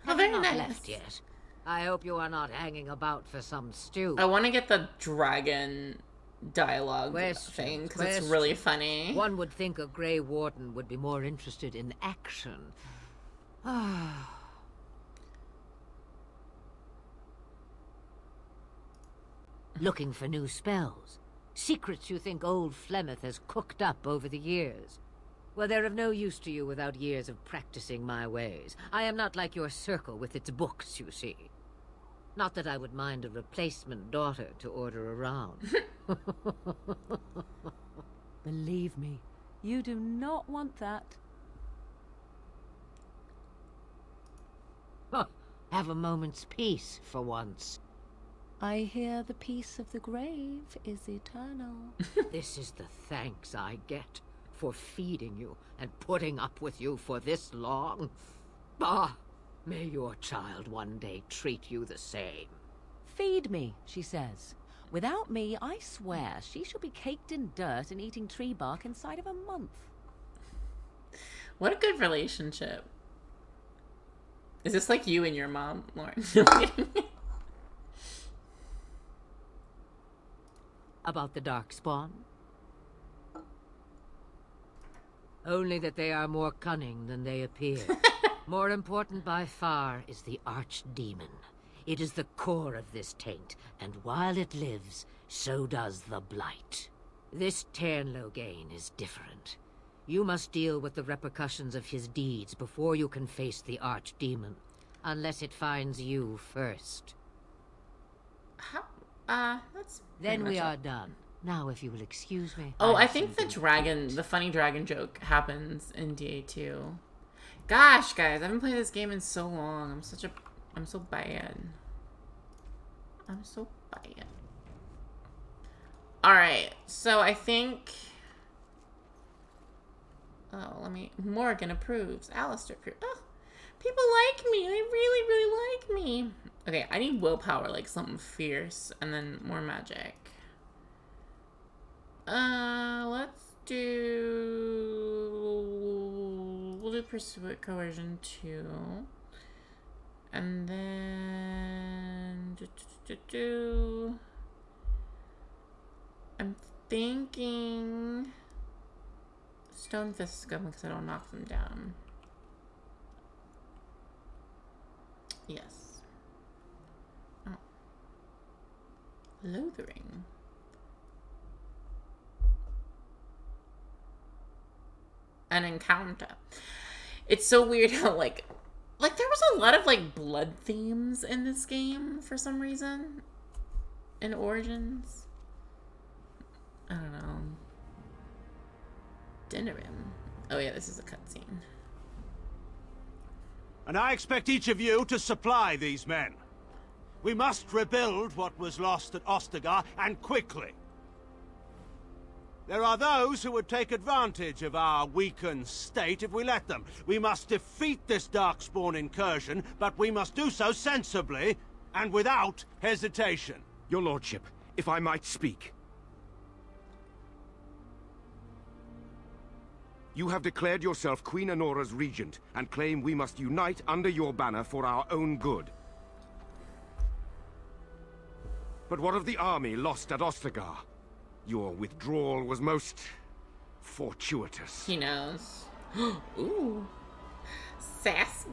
Speaker 10: Have
Speaker 1: very
Speaker 10: you not
Speaker 1: nice.
Speaker 10: left yet? I hope you are not hanging about for some stew.
Speaker 1: I want to get the dragon dialogue thing, because it's really funny.
Speaker 10: One would think a Grey Warden would be more interested in action. Looking for new spells. Secrets you think old Flemeth has cooked up over the years. Well, they're of no use to you without years of practicing my ways. I am not like your circle with its books, you see. Not that I would mind a replacement daughter to order around.
Speaker 9: Believe me, you do not want that.
Speaker 10: Have a moment's peace for once.
Speaker 9: I hear the peace of the grave is eternal.
Speaker 10: This is the thanks I get for feeding you and putting up with you for this long. Bah! May your child one day treat you the same.
Speaker 9: Feed me, she says. Without me, I swear, she shall be caked in dirt and eating tree bark inside of a month.
Speaker 1: What a good relationship. Is this like you and your mom, Lauren?
Speaker 10: About the Darkspawn? Only that they are more cunning than they appear. More important by far is the Archdemon. It is the core of this taint, and while it lives, so does the Blight. This Ternloghain is different. You must deal with the repercussions of his deeds before you can face the Archdemon, unless it finds you first.
Speaker 1: That's
Speaker 10: then we are done. Now, if you will excuse me.
Speaker 1: Oh, I think the funny dragon joke happens in DA2. Gosh, guys, I haven't played this game in so long. I'm so bad. I'm so bad. Alright, so I think... Oh, Morgan approves. Alistair approves. Oh, people like me. They really, really like me. Okay, I need willpower, like something fierce, and then more magic. Let's do... We'll do Pursuit Coercion 2. And then... I'm thinking... Stone Fist is good because I don't knock them down. Yes. Oh. Lothering. An encounter. It's so weird how like there was a lot of like blood themes in this game for some reason. In Origins. I don't know. Dinnerim. Oh yeah, this is a cutscene.
Speaker 3: And I expect each of you to supply these men. We must rebuild what was lost at Ostagar, and quickly. There are those who would take advantage of our weakened state if we let them. We must defeat this Darkspawn incursion, but we must do so sensibly and without hesitation.
Speaker 11: Your lordship, if I might speak. You have declared yourself Queen Honora's regent, and claim we must unite under your banner for our own good. But what of the army lost at Ostagar? Your withdrawal was most... fortuitous.
Speaker 1: He knows. Ooh. Sassy.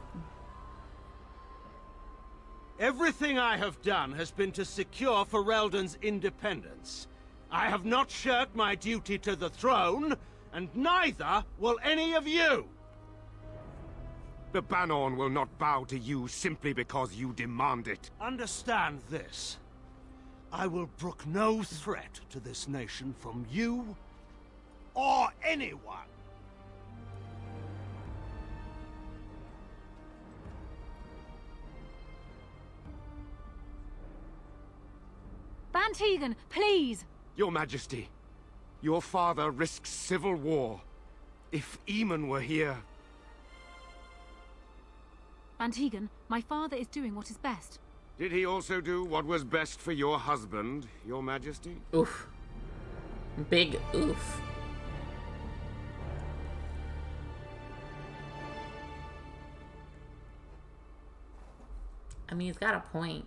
Speaker 3: Everything I have done has been to secure Ferelden's independence. I have not shirked my duty to the throne, and neither will any of you!
Speaker 11: The Banon will not bow to you simply because you demand it.
Speaker 3: Understand this. I will brook no threat to this nation from you or anyone.
Speaker 15: Bantegan, please!
Speaker 11: Your Majesty, your father risks civil war. If Eamon were here...
Speaker 15: Bantegan, my father is doing what is best.
Speaker 11: Did he also do what was best for your husband, your Majesty?
Speaker 1: Oof. Big oof. I mean, he's got a point.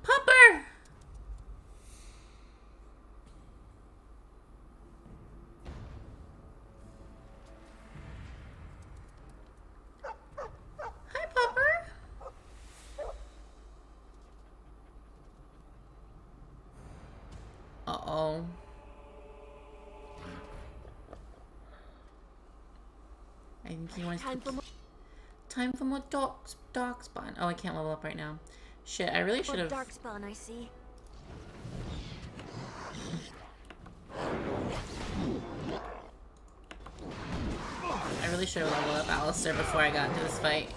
Speaker 1: Pupper! Hi, Pupper. Uh-oh. think he wants time for more darkspawn. Oh, I can't level up right now. Shit, I really should have.
Speaker 8: Darkspawn, I see.
Speaker 1: I really should have leveled up Alistair before I got into this fight.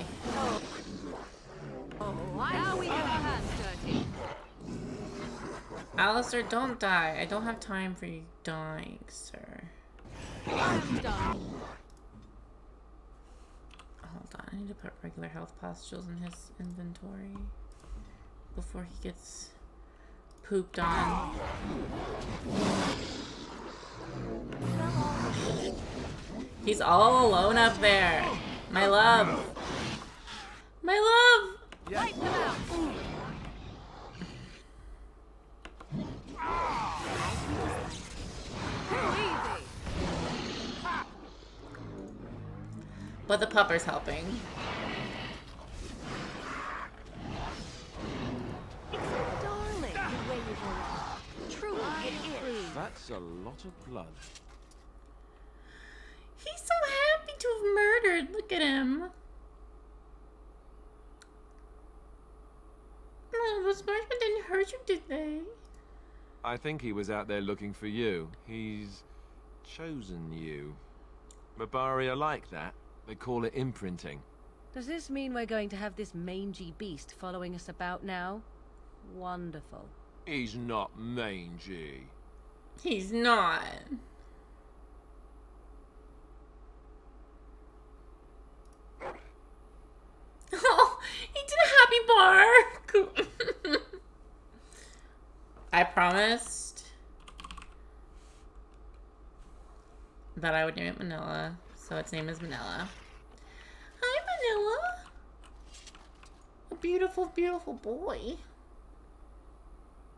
Speaker 9: Now we get our hands dirty.
Speaker 1: Alistair, don't die. I don't have time for you dying, sir.
Speaker 9: I'm done.
Speaker 1: Hold on, I need to put regular health pustules in his inventory before he gets pooped on. He's all alone up there. My love. My love.
Speaker 9: Wipe them out.
Speaker 1: But the pupper's helping.
Speaker 8: Darling, the way you were. Truly, it is.
Speaker 4: That's a lot of blood.
Speaker 1: He's so happy to have murdered. Look at him. Oh, those marksmen didn't hurt you, did they?
Speaker 4: I think he was out there looking for you. He's chosen you. Mabari are like that. They call it imprinting.
Speaker 9: Does this mean we're going to have this mangy beast following us about now? Wonderful.
Speaker 4: He's not mangy.
Speaker 1: He's not. Oh, he did a happy bark. I promised that I would name it Manila, so its name is Manila. Hi, Manila. A beautiful, beautiful boy.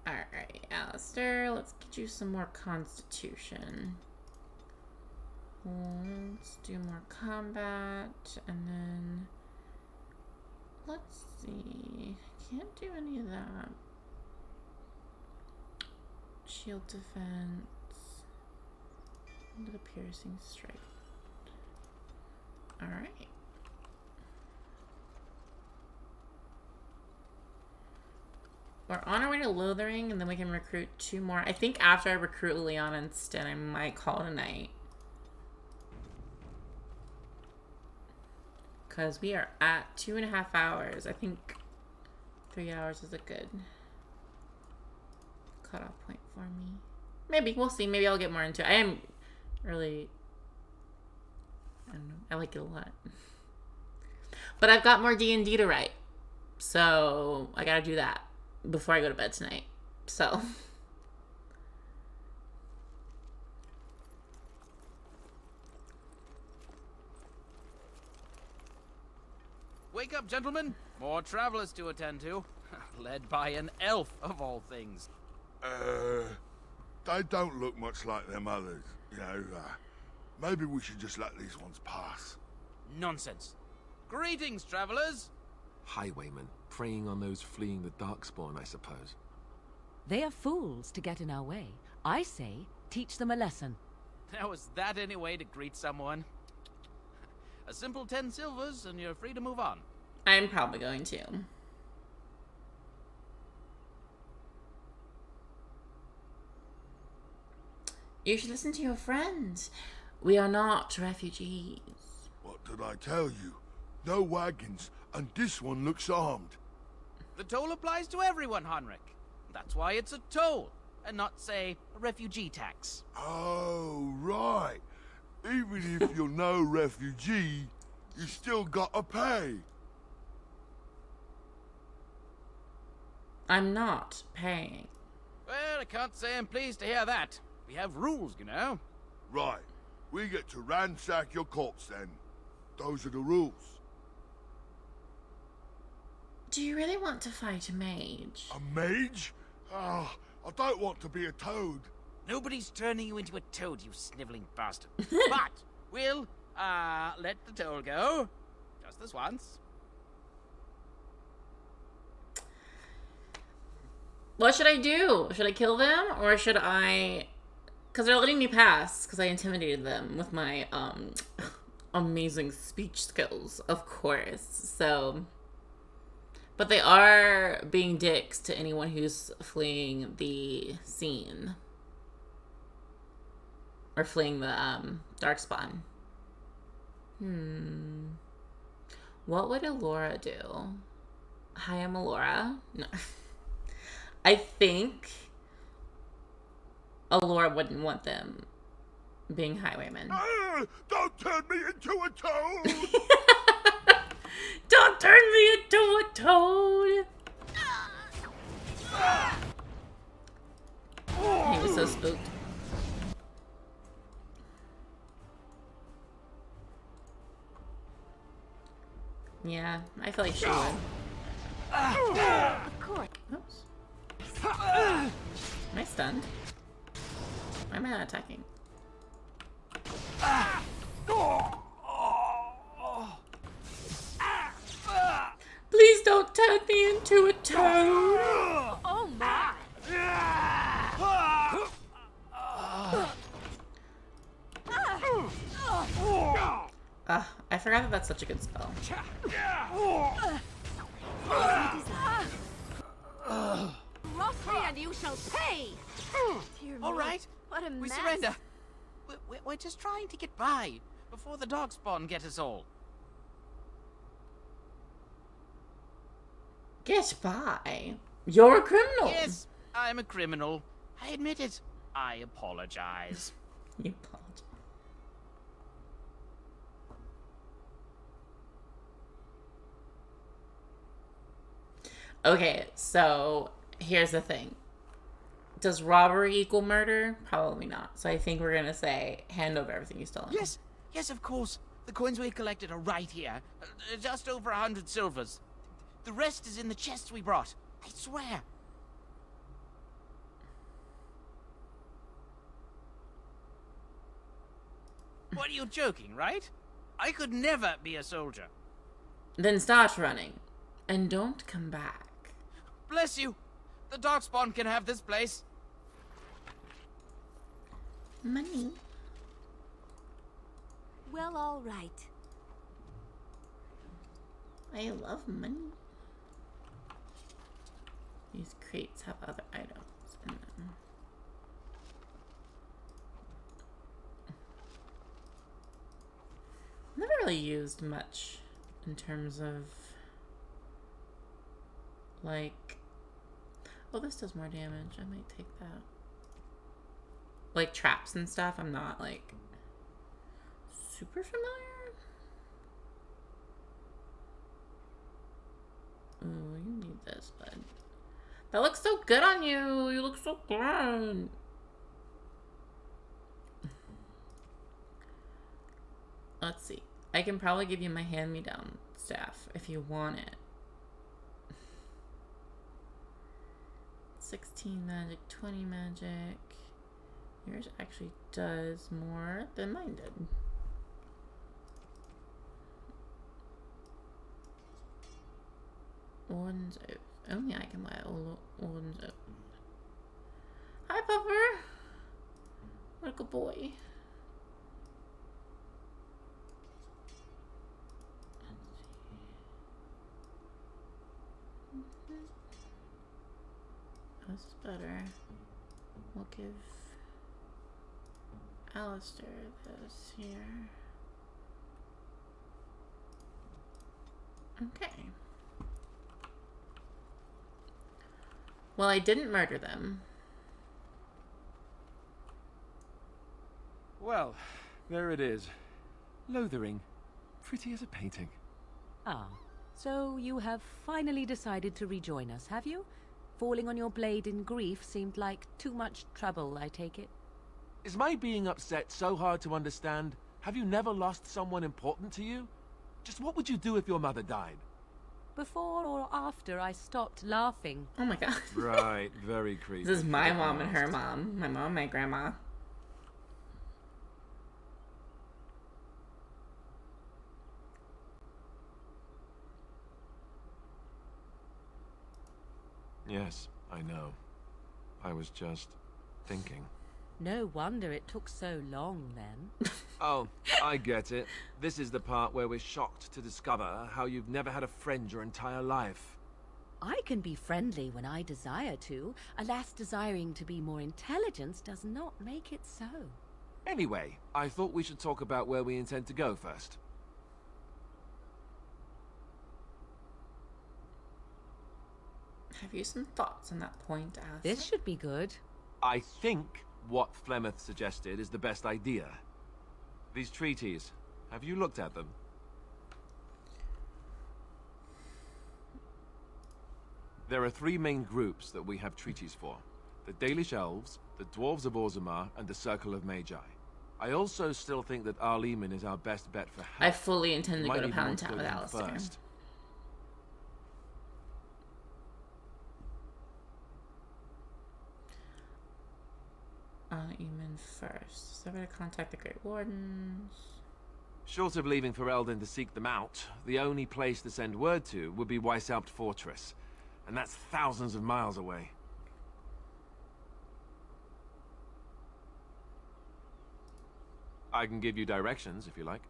Speaker 1: Alright, Alistair, let's get you some more constitution. Let's do more combat, and then let's see. Can't do any of that. Shield defense. Into the piercing strike. Alright. We're on our way to Lothering, and then we can recruit 2 more. I think after I recruit Liliana instead, I might call it a night. Because we are at 2.5 hours. I think 3 hours is a good cutoff point for me. Maybe. We'll see. Maybe I'll get more into it. I am really... I don't know. I like it a lot. But I've got more D&D to write. So I gotta do that before I go to bed tonight. So...
Speaker 16: Wake up, gentlemen. More travelers to attend to. Led by an elf, of all things.
Speaker 17: They don't look much like them others, you know. Maybe we should just let these ones pass.
Speaker 16: Nonsense. Greetings, travelers.
Speaker 4: Highwaymen, preying on those fleeing the Darkspawn, I suppose.
Speaker 9: They are fools to get in our way. I say, teach them a lesson.
Speaker 16: Now, is that any way to greet someone? A simple 10 silvers, and you're free to move on.
Speaker 1: I'm probably going to. You should listen to your friends. We are not refugees.
Speaker 17: What did I tell you? No wagons, and this one looks armed.
Speaker 16: The toll applies to everyone, Heinrich. That's why it's a toll, and not, say, a refugee tax.
Speaker 17: Oh, right. Even if you're no refugee, you still gotta pay.
Speaker 1: I'm not paying.
Speaker 16: Well, I can't say I'm pleased to hear that. We have rules, you know.
Speaker 17: Right. We get to ransack your corpse then. Those are the rules.
Speaker 1: Do you really want to fight a mage?
Speaker 17: A mage? Ah, I don't want to be a toad.
Speaker 16: Nobody's turning you into a toad, you sniveling bastard. But we'll, let the toll go. Just this once.
Speaker 1: What should I do? Should I kill them, or should I... Because they're letting me pass, because I intimidated them with my, amazing speech skills, of course. So, but they are being dicks to anyone who's fleeing the scene. Or fleeing the Darkspawn. What would Alora do? Hi, I'm Alora. No. I think Alora wouldn't want them being highwaymen.
Speaker 17: Don't turn me into a toad!
Speaker 1: Don't turn me into a toad! He was so spooked. Yeah, I feel like she would.
Speaker 8: Of course.
Speaker 1: Oops. Am I stunned? Why am I not attacking? Please don't turn me into a toad!
Speaker 8: Oh my!
Speaker 1: I forgot that that's such a good spell.
Speaker 8: Cross me and you shall pay! Dear
Speaker 16: All
Speaker 8: Lord,
Speaker 16: right,
Speaker 8: what a
Speaker 16: we
Speaker 8: mess.
Speaker 16: surrender. We're just trying to get by before the Darkspawn get us all.
Speaker 1: Get by? You're a criminal!
Speaker 16: Yes, I'm a criminal. I admit it. I apologize.
Speaker 1: You apologize. Okay, so here's the thing. Does robbery equal murder? Probably not. So I think we're gonna say hand over everything you stole.
Speaker 16: Yes, yes, of course. The coins we collected are right here. Just over 100 silvers. The rest is in the chests we brought. I swear. What are you joking, right? I could never be a soldier.
Speaker 1: Then start running. And don't come back.
Speaker 16: Bless you. The Darkspawn can have this place.
Speaker 1: Money.
Speaker 8: Well, all right.
Speaker 1: I love money. These crates have other items in them. Never really used much in terms of like, oh, this does more damage. I might take that. Like traps and stuff, I'm not like super familiar. Oh, you need this, bud. That looks so good on you. You look so good. Let's see. I can probably give you my hand-me-down staff if you want it. 16 magic, 20 magic. Yours actually does more than mine did. Warden's Oath. Only I can buy Warden's Oath. Hi, Pupper. What a good boy. This is better. We'll give Alistair this here. Okay. Well, I didn't murder them.
Speaker 4: Well, there it is. Lothering. Pretty as a painting.
Speaker 9: Ah, so you have finally decided to rejoin us, have you? Falling on your blade in grief seemed like too much trouble, I take it.
Speaker 4: Is my being upset so hard to understand? Have you never lost someone important to you? Just what would you do if your mother died?
Speaker 9: Before or after I stopped laughing.
Speaker 1: Oh my god.
Speaker 4: Right, very creepy.
Speaker 1: This is my mom and her mom. My mom and my grandma.
Speaker 4: Yes, I know. I was just thinking.
Speaker 9: No wonder it took so long, then.
Speaker 4: Oh, I get it. This is the part where we're shocked to discover how you've never had a friend your entire life.
Speaker 9: I can be friendly when I desire to. Alas, desiring to be more intelligent does not make it so.
Speaker 4: Anyway, I thought we should talk about where we intend to go first.
Speaker 1: Have you some thoughts on that point, Alistair?
Speaker 9: This should be good.
Speaker 4: I think what Flemeth suggested is the best idea. These treaties, have you looked at them? There are 3 main groups that we have treaties for. The Dalish Elves, the Dwarves of Orzammar, and the Circle of Magi. I also still think that Arleman is our best bet for help.
Speaker 1: I fully intend to
Speaker 4: Might
Speaker 1: go to
Speaker 4: even
Speaker 1: Pound
Speaker 4: want to
Speaker 1: Town
Speaker 4: go
Speaker 1: with
Speaker 4: to him
Speaker 1: Alistair.
Speaker 4: first.
Speaker 1: Even first. So I better contact the Great Wardens.
Speaker 4: Short of leaving Ferelden to seek them out, the only place to send word to would be Weishaupt Fortress. And that's thousands of miles away. I can give you directions, if you like.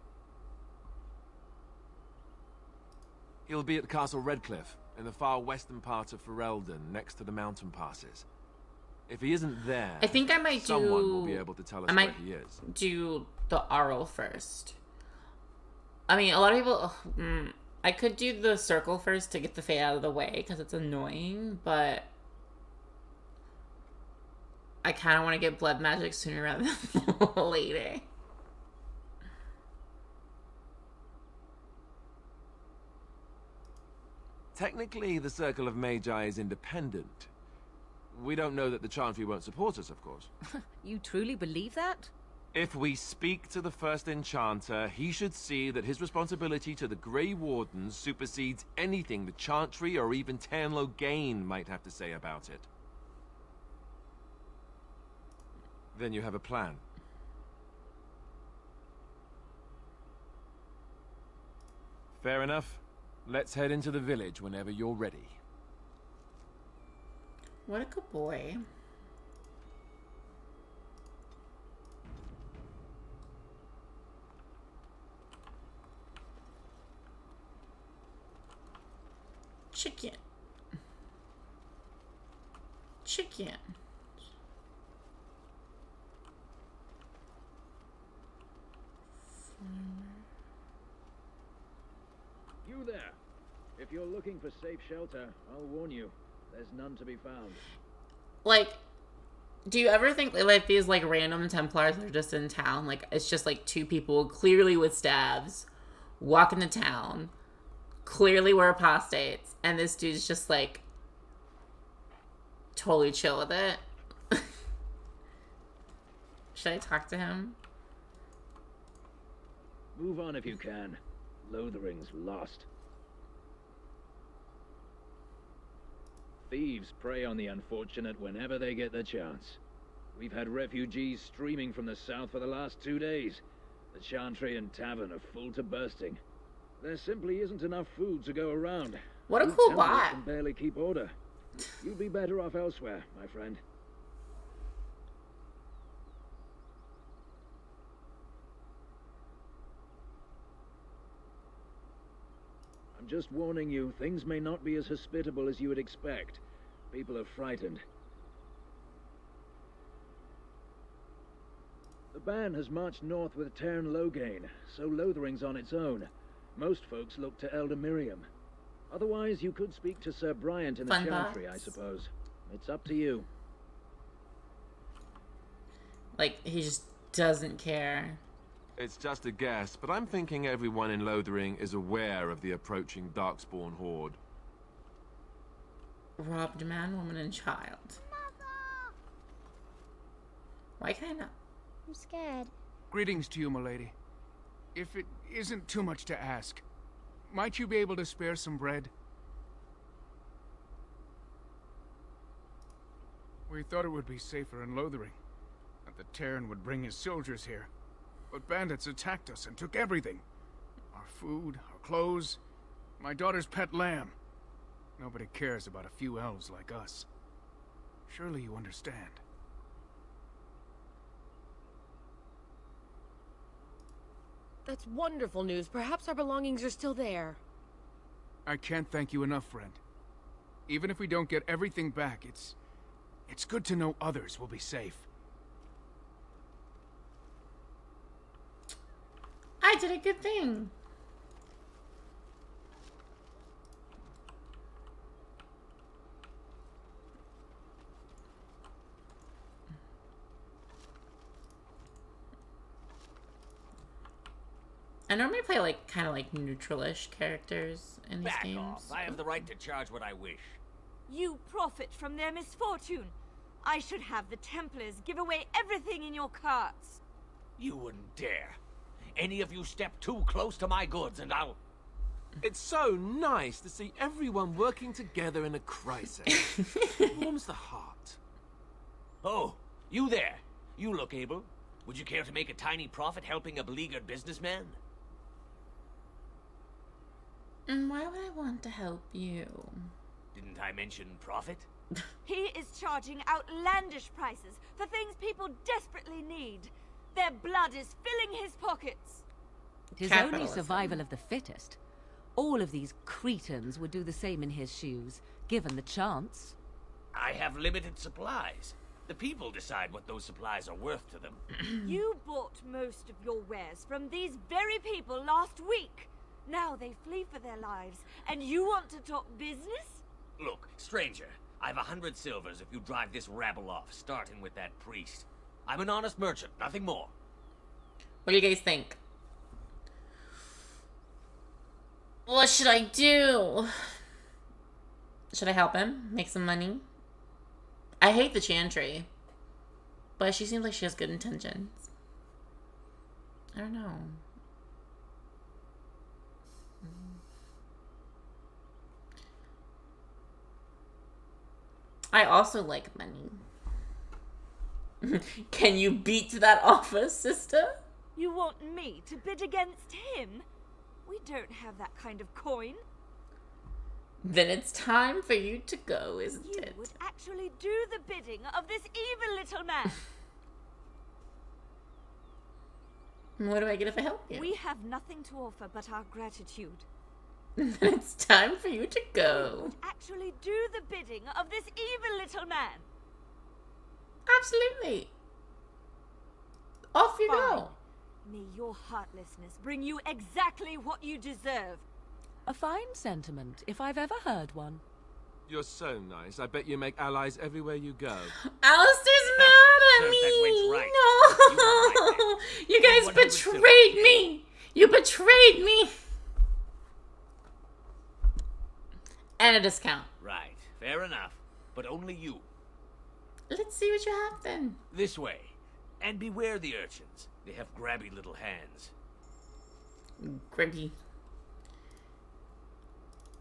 Speaker 4: He'll be at Castle Redcliffe, in the far western part of Ferelden, next to the mountain passes. If he isn't there,
Speaker 1: I think I might
Speaker 4: someone will be able to tell us where he is.
Speaker 1: Do the Arl first. I mean, a lot of people... I could do the circle first to get the Fae out of the way, because it's annoying, but... I kind of want to get blood magic sooner rather than later.
Speaker 4: Technically, the Circle of Magi is independent. We don't know that the Chantry won't support us, of course.
Speaker 9: You truly believe that?
Speaker 4: If we speak to the first Enchanter, he should see that his responsibility to the Grey Wardens supersedes anything the Chantry or even Tanlo Gain might have to say about it. Then you have a plan. Fair enough. Let's head into the village whenever you're ready.
Speaker 1: What a good boy. Chicken. Chicken.
Speaker 18: You there. If you're looking for safe shelter, I'll warn you, there's none to be found.
Speaker 1: Like, do you ever think like these like random Templars that are just in town, like it's just like 2 people clearly with staves walk into town, clearly were apostates, and this dude's just like totally chill with it? Should I talk to him?
Speaker 18: Move on if you can. Lothering's lost. Thieves prey on the unfortunate whenever they get the chance. We've had refugees streaming from the south for the last 2 days. The Chantry and Tavern are full to bursting. There simply isn't enough food to go around.
Speaker 1: What a
Speaker 18: You
Speaker 1: cool
Speaker 18: Templars
Speaker 1: bot.
Speaker 18: can barely keep order. You'd be better off elsewhere, my friend. I'm just warning you, things may not be as hospitable as you would expect. People are frightened. The band has marched north with Tairn Logain, so Lothering's on its own. Most folks look to Elder Miriam. Otherwise, you could speak to Sir Bryant in the
Speaker 1: Fun
Speaker 18: Chantry,
Speaker 1: box.
Speaker 18: I suppose. It's up to you.
Speaker 1: Like, he just doesn't care.
Speaker 4: It's just a guess, but I'm thinking everyone in Lothering is aware of the approaching Darkspawn horde.
Speaker 1: Robbed man, woman, and child. Why can't I not?
Speaker 8: I'm scared.
Speaker 19: Greetings to you, milady. If it isn't too much to ask, might you be able to spare some bread? We thought it would be safer in Lothering, that the Terran would bring his soldiers here. But bandits attacked us and took everything. Our food, our clothes, my daughter's pet lamb. Nobody cares about a few elves like us. Surely you understand.
Speaker 20: That's wonderful news. Perhaps our belongings are still there.
Speaker 19: I can't thank you enough, friend. Even if we don't get everything back, it's good to know others will be safe.
Speaker 1: I did a good thing. I normally play like kind of like neutralish characters in these
Speaker 21: Back
Speaker 1: games.
Speaker 21: off. I have the right to charge what I wish.
Speaker 22: You profit from their misfortune. I should have the Templars give away everything in your carts.
Speaker 21: You wouldn't dare. Any of you step too close to my goods and I'll...
Speaker 4: It's so nice to see everyone working together in a crisis. It warms the heart.
Speaker 21: Oh, you there. You look able. Would you care to make a tiny profit helping a beleaguered businessman?
Speaker 1: Why would I want to help you?
Speaker 21: Didn't I mention profit?
Speaker 22: He is charging outlandish prices for things people desperately need. Their blood is filling his pockets.
Speaker 9: It is only survival of the fittest. All of these cretins would do the same in his shoes, given the chance.
Speaker 21: I have limited supplies. The people decide what those supplies are worth to them.
Speaker 22: You bought most of your wares from these very people last week. Now they flee for their lives, and you want to talk business?
Speaker 21: Look, stranger, I've 100 silvers if you drive this rabble off, starting with that priest. I'm an honest merchant, nothing more.
Speaker 1: What do you guys think? What should I do? Should I help him? Make some money? I hate the Chantry, but she seems like she has good intentions. I don't know. I also like money. Can you beat that offer, sister?
Speaker 22: You want me to bid against him? We don't have that kind of coin.
Speaker 1: Then it's time for you to go, isn't
Speaker 22: You
Speaker 1: it?
Speaker 22: would actually do the bidding of this evil little man.
Speaker 1: What do I get if I help you?
Speaker 22: We have nothing to offer but our gratitude.
Speaker 1: Then it's time for you to
Speaker 22: You
Speaker 1: go.
Speaker 22: would actually do the bidding of this evil little man.
Speaker 1: Absolutely. Off you go.
Speaker 22: May your heartlessness bring you exactly what you deserve.
Speaker 9: A fine sentiment, if I've ever heard one.
Speaker 4: You're so nice. I bet you make allies everywhere you go.
Speaker 1: Alistair's mad at
Speaker 21: Serves
Speaker 1: me.
Speaker 21: that wench right.
Speaker 1: No. You guys
Speaker 21: 100
Speaker 1: betrayed me. You betrayed me. And a discount.
Speaker 21: Right, fair enough. But only you.
Speaker 1: Let's see what you have then.
Speaker 21: This way. And beware the urchins. They have grabby little hands.
Speaker 1: Gribby.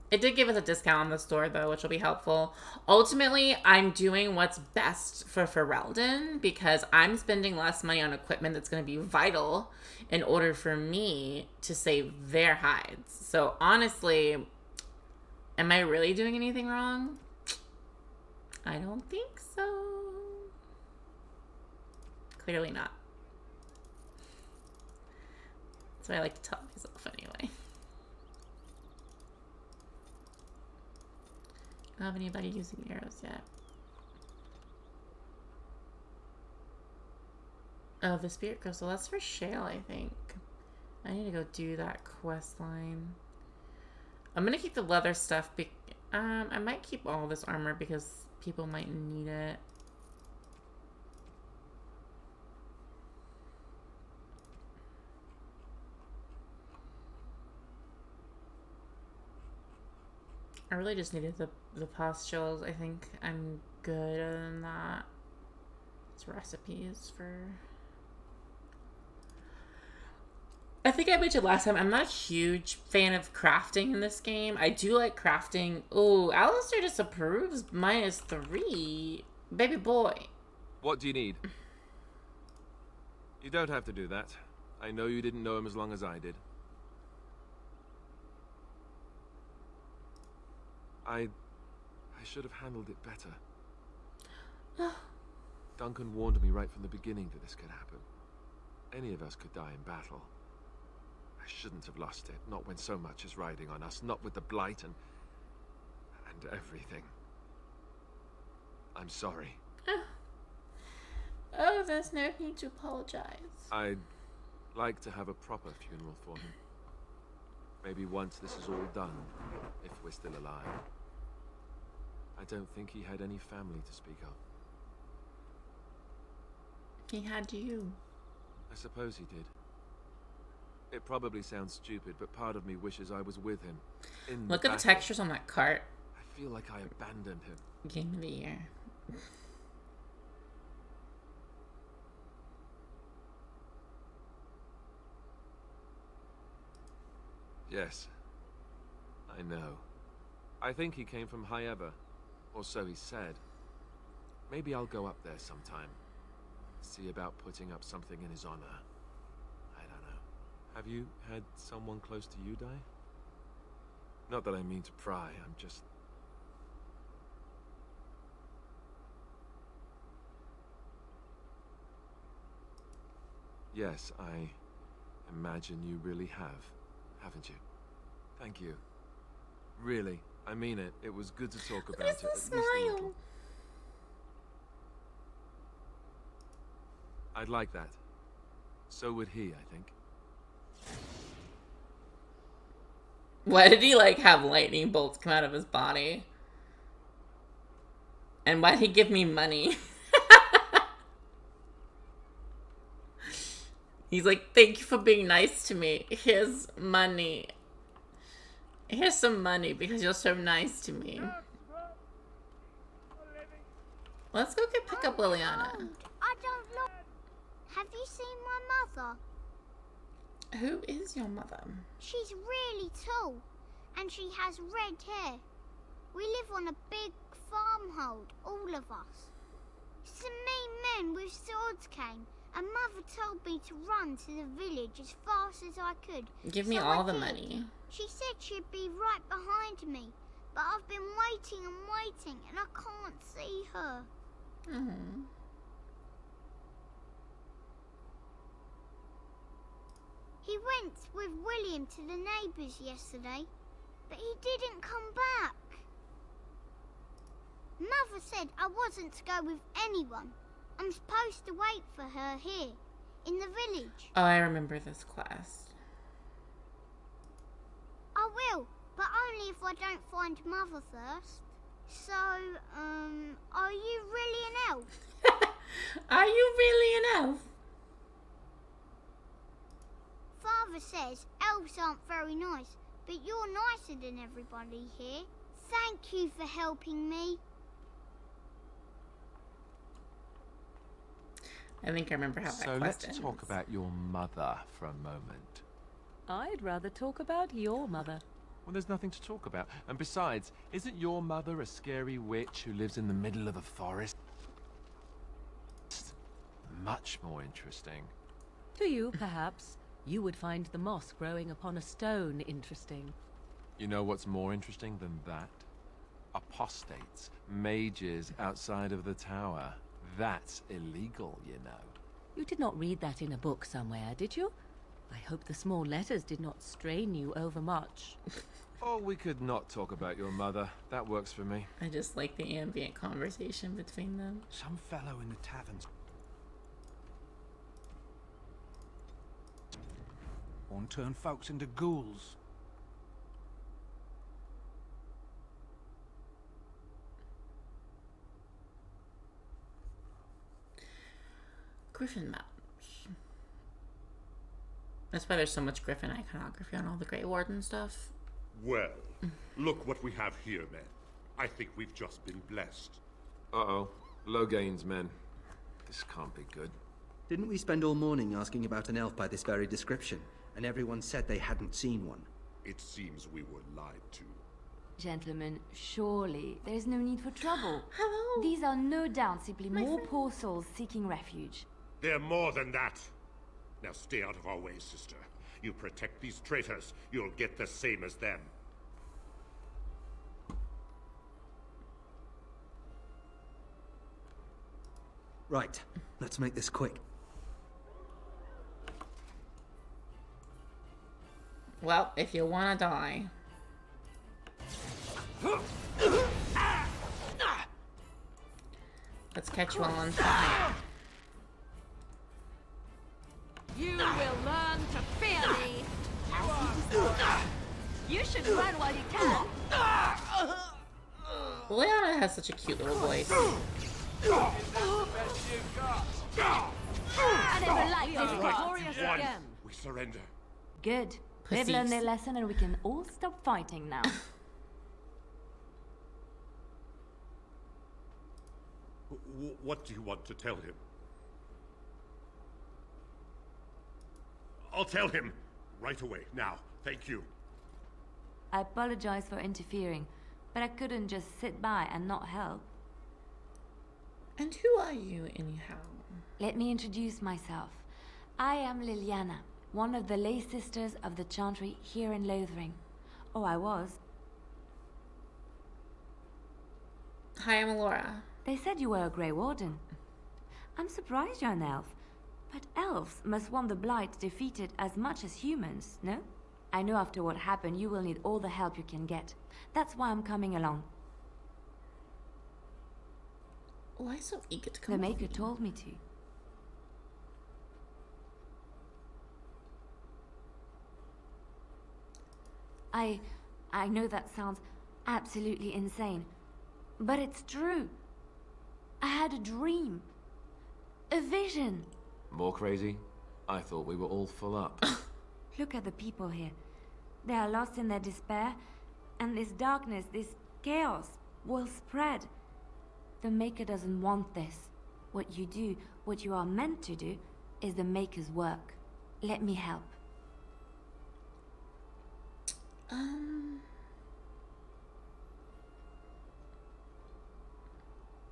Speaker 1: It did give us a discount on the store, though, which will be helpful. Ultimately, I'm doing what's best for Ferelden because I'm spending less money on equipment that's going to be vital in order for me to save their hides. So, honestly, am I really doing anything wrong? I don't think so. Clearly not. That's what I like to tell myself anyway. I don't have anybody using arrows yet. Oh, the spirit crystal. That's for Shale, I think. I need to go do that quest line. I'm gonna keep the leather stuff. I might keep all this armor because people might need it. I really just needed the pustules. I think I'm good other than that. It's recipes for... I think I mentioned last time, I'm not a huge fan of crafting in this game. I do like crafting. Oh, Alistair disapproves. -3. Baby boy.
Speaker 4: What do you need? You don't have to do that. I know you didn't know him as long as I did. I should have handled it better. Duncan warned me right from the beginning that this could happen. Any of us could die in battle. I shouldn't have lost it. Not when so much is riding on us. Not with the blight and everything. I'm sorry.
Speaker 1: Oh, there's no need to apologize.
Speaker 4: I'd like to have a proper funeral for him. Maybe once this is all done, if we're still alive. I don't think he had any family to speak of.
Speaker 1: He had you.
Speaker 4: I suppose he did. It probably sounds stupid, but part of me wishes I was with him.
Speaker 1: Look at the textures on that cart.
Speaker 4: I feel like I abandoned him.
Speaker 1: Game of the year.
Speaker 4: Yes. I know. I think he came from High Ever. Or so he said. Maybe I'll go up there sometime. See about putting up something in his honor. I don't know. Have you had someone close to you die? Not that I mean to pry, I'm just... Yes, I imagine you really have, haven't you? Thank you. Really, I mean it. It was good to talk about it. At least a little. I'd like that. So would he, I think.
Speaker 1: Why did he, like, have lightning bolts come out of his body? And why did he give me money? He's like, thank you for being nice to me. Here's money. Here's some money because you're so nice to me. Let's go pick up Liliana.
Speaker 8: I don't know. Have you seen my mother?
Speaker 1: Who is your mother?
Speaker 8: She's really tall, and she has red hair. We live on a big farmhold, all of us. Some mean men with swords came, and Mother told me to run to the village as fast as I could.
Speaker 1: Give me all the money.
Speaker 8: She said she'd be right behind me, but I've been waiting and waiting, and I can't see her. He went with William to the neighbours yesterday, but he didn't come back. Mother said I wasn't to go with anyone. I'm supposed to wait for her here, in the village.
Speaker 1: Oh, I remember this quest.
Speaker 8: I will, but only if I don't find Mother first. So, are you really an elf?
Speaker 1: Are you really an elf?
Speaker 8: Father says elves aren't very nice, but you're nicer than everybody here. Thank you for helping me.
Speaker 1: I think I remember how that
Speaker 4: So
Speaker 1: quest
Speaker 4: let's
Speaker 1: ends.
Speaker 4: talk about your mother for a moment.
Speaker 9: I'd rather talk about your mother.
Speaker 4: Well, there's nothing to talk about. And besides, isn't your mother a scary witch who lives in the middle of a forest? Much more interesting.
Speaker 9: To you, perhaps, you would find the moss growing upon a stone interesting.
Speaker 4: You know what's more interesting than that? Apostates, mages outside of the tower. That's illegal, you know.
Speaker 9: You did not read that in a book somewhere, did you? I hope the small letters did not strain you overmuch.
Speaker 4: Or we could not talk about your mother. That works for me.
Speaker 1: I just like the ambient conversation between them.
Speaker 3: Some fellow in the taverns. Want to turn folks into ghouls.
Speaker 1: Griffin maps. That's why there's so much Griffin iconography on all the Grey Warden stuff.
Speaker 2: Well, look what we have here, men. I think we've just been blessed.
Speaker 4: Uh-oh. Low gains, men. This can't be good.
Speaker 13: Didn't we spend all morning asking about an elf by this very description, and everyone said they hadn't seen one?
Speaker 2: It seems we were lied to.
Speaker 23: Gentlemen, surely there is no need for trouble.
Speaker 1: Hello.
Speaker 23: These are no doubt simply more poor souls seeking refuge.
Speaker 2: They're more than that. Now stay out of our way, sister. You protect these traitors, you'll get the same as them.
Speaker 13: Right, let's make this quick.
Speaker 1: Well, if you want to die. Let's catch you all on fire.
Speaker 22: You will learn to fear me. You should run while you can.
Speaker 1: Leona has such a cute little voice.
Speaker 22: I never liked this
Speaker 2: Glorious again. We surrender.
Speaker 23: Good. They've
Speaker 1: Pussies.
Speaker 23: learned their lesson and we can all stop fighting now.
Speaker 2: What do you want to tell him? I'll tell him right away, now. Thank you.
Speaker 23: I apologize for interfering, but I couldn't just sit by and not help.
Speaker 1: And who are you, anyhow?
Speaker 23: Let me introduce myself. I am Liliana, one of the lay sisters of the Chantry here in Lothering. Oh, I was.
Speaker 1: Hi, I'm Laura.
Speaker 23: They said you were a Grey Warden. I'm surprised you're an elf. But elves must want the Blight defeated as much as humans, no? I know after what happened you will need all the help you can get. That's why I'm coming along.
Speaker 1: Why so eager to come?
Speaker 23: The Maker told me to. I know that sounds absolutely insane, but it's true. I had a dream. A vision.
Speaker 4: More crazy? I thought we were all full up.
Speaker 23: Look at the people here. They are lost in their despair, and this darkness, this chaos, will spread. The Maker doesn't want this. What you do, what you are meant to do, is the Maker's work. Let me help.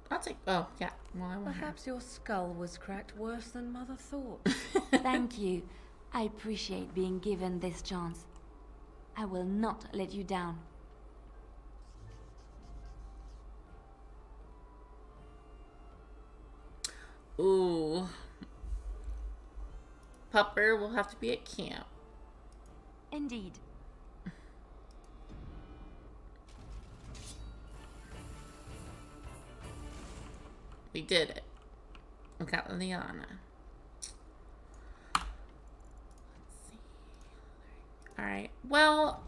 Speaker 1: I'll take. Oh, yeah. Well, I want her.
Speaker 9: Perhaps your skull was cracked worse than Mother thought.
Speaker 23: Thank you. I appreciate being given this chance. I will not let you down.
Speaker 1: Ooh. Pupper will have to be at camp.
Speaker 23: Indeed.
Speaker 1: We did it. We got Liana. Let's see. Alright. Well,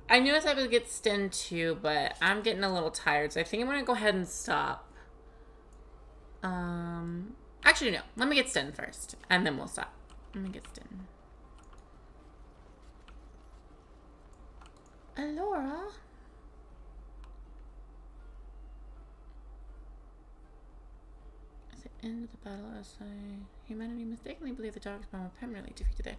Speaker 1: I knew I was able to get Sten too, but I'm getting a little tired, so I think I'm gonna go ahead and stop. Actually no. Let me get Sten first, and then we'll stop. Let me get Sten. Alora. At the end of the battle, humanity mistakenly believed the Darkspawn were permanently defeated there.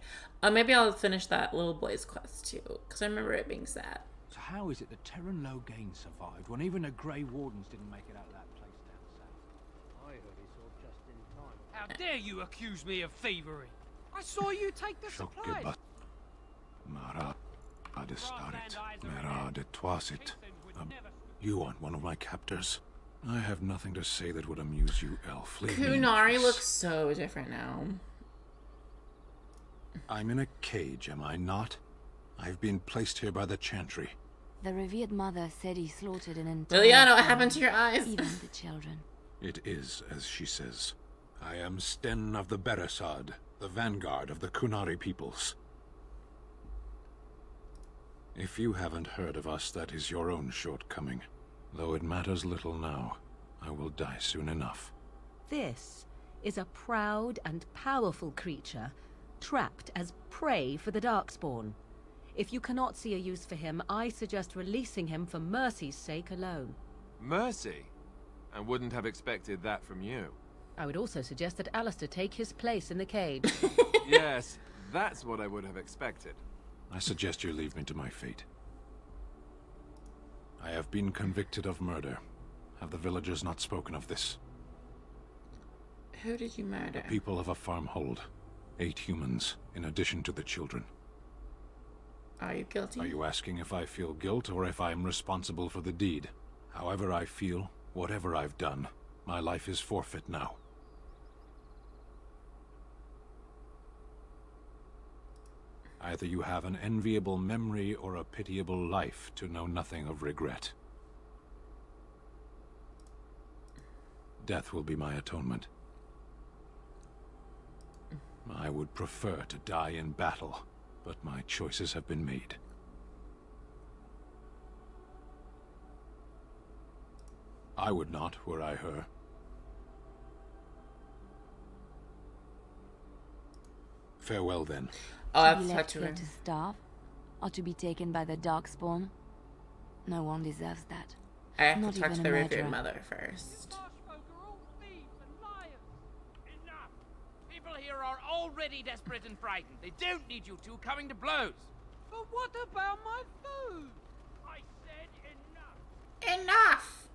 Speaker 1: Maybe I'll finish that little boy's quest too, because I remember it being sad.
Speaker 5: So how is it that Terran Logain survived when even the Grey Wardens didn't make it out of that place down south? I heard he saw just in time.
Speaker 6: How dare you accuse me of thievery? I saw you take the supplies.
Speaker 7: Mara, Mera de Toisit. You aren't one of my captors. I have nothing to say that would amuse you, elf. Leave me in
Speaker 1: Kunari
Speaker 7: peace.
Speaker 1: looks so different now.
Speaker 7: I'm in a cage, am I not? I've been placed here by the Chantry.
Speaker 23: The revered mother said he slaughtered an entire
Speaker 1: Liliana, what
Speaker 23: family,
Speaker 1: happened to your eyes?
Speaker 23: Even the children.
Speaker 7: It is as she says. I am Sten of the Beresad, the vanguard of the Kunari peoples. If you haven't heard of us, that is your own shortcoming. Though it matters little now, I will die soon enough.
Speaker 24: This is a proud and powerful creature, trapped as prey for the Darkspawn. If you cannot see a use for him, I suggest releasing him for mercy's sake alone.
Speaker 4: Mercy? I wouldn't have expected that from you.
Speaker 24: I would also suggest that Alistair take his place in the cage.
Speaker 4: Yes, that's what I would have expected.
Speaker 7: I suggest you leave me to my fate. I have been convicted of murder. Have the villagers not spoken of this?
Speaker 1: Who did you murder?
Speaker 7: The people of a farmhold. 8 humans, in addition to the children.
Speaker 1: Are you guilty?
Speaker 7: Are you asking if I feel guilt or if I am responsible for the deed? However I feel, whatever I've done, my life is forfeit now. Either you have an enviable memory or a pitiable life to know nothing of regret. Death will be my atonement. I would prefer to die in battle, but my choices have been made. I would not, were I her. Farewell, then.
Speaker 1: Oh,
Speaker 23: to
Speaker 1: that's
Speaker 23: be
Speaker 1: such
Speaker 23: left
Speaker 1: a
Speaker 23: here to starve, or to be taken by the Darkspawn? No one deserves that.
Speaker 1: I have
Speaker 23: Not
Speaker 1: to talk to
Speaker 23: even
Speaker 1: the
Speaker 23: a
Speaker 1: revered
Speaker 23: murderer.
Speaker 1: mother first.
Speaker 16: People here are already desperate and frightened. They don't need you two coming to blows.
Speaker 6: But what about my food?
Speaker 16: I said enough.
Speaker 1: Enough!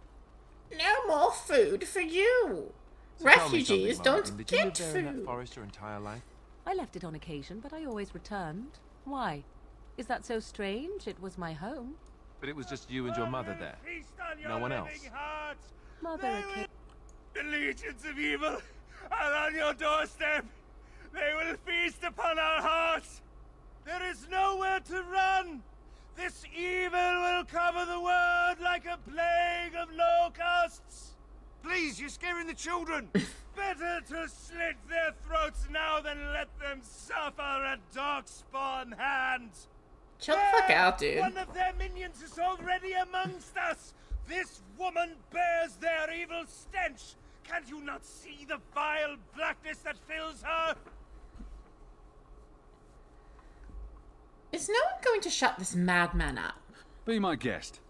Speaker 1: No more food for you!
Speaker 4: So tell me
Speaker 1: Refugees
Speaker 4: something,
Speaker 1: don't
Speaker 4: Martin. Did you
Speaker 1: get
Speaker 4: live there in that
Speaker 1: food.
Speaker 4: forest your entire life?
Speaker 24: I left it on occasion, but I always returned. Why? Is that so strange? It was my home.
Speaker 4: But it was just you and your mother there. No one else.
Speaker 24: Mother,
Speaker 11: The legions of evil are on your doorstep. They will feast upon our hearts. There is nowhere to run. This evil will cover the world like a plague of locusts. Please, you're scaring the children. Better to slit their throats now than let them suffer at Darkspawn hands.
Speaker 1: Chill the fuck out, dude.
Speaker 11: One of their minions is already amongst us. This woman bears their evil stench. Can't you not see the vile blackness that fills her?
Speaker 1: Is no one going to shut this madman up?
Speaker 10: Be my guest.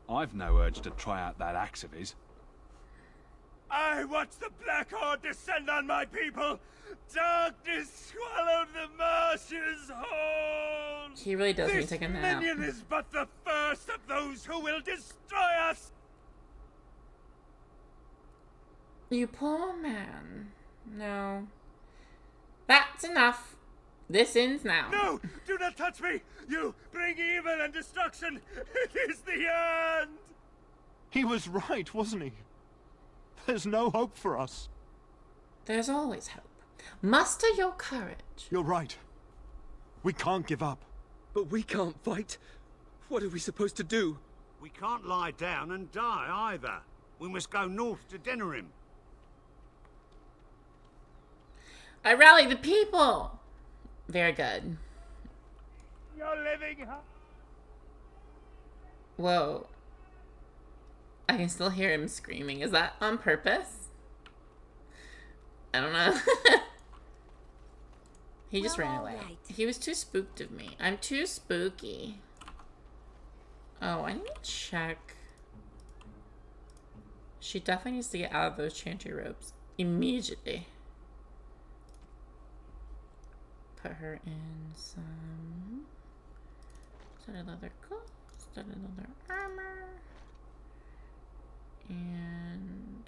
Speaker 10: I've no urge to try out that axe of his.
Speaker 11: I watch the Black Horde descend on my people. Darkness swallowed the marshes whole.
Speaker 1: He really does need
Speaker 11: This
Speaker 1: to take a nap.
Speaker 11: minion is but the first of those who will destroy us.
Speaker 1: You poor man. No. That's enough. This ends now.
Speaker 11: No! Do not touch me! You bring evil and destruction! It is the end!
Speaker 12: He was right, wasn't he? There's no hope for us.
Speaker 1: There's always hope. Muster your courage.
Speaker 12: You're right. We can't give up.
Speaker 13: But we can't fight. What are we supposed to do?
Speaker 2: We can't lie down and die either. We must go north to Denerim.
Speaker 1: I rally the people. Very good.
Speaker 11: You're living.
Speaker 1: Whoa. I can still hear him screaming. Is that on purpose? I don't know. He just ran away. He was too spooked of me. I'm too spooky. Oh, I need to check. She definitely needs to get out of those chantry robes immediately. Put her in some studded leather coat, studded leather armor, and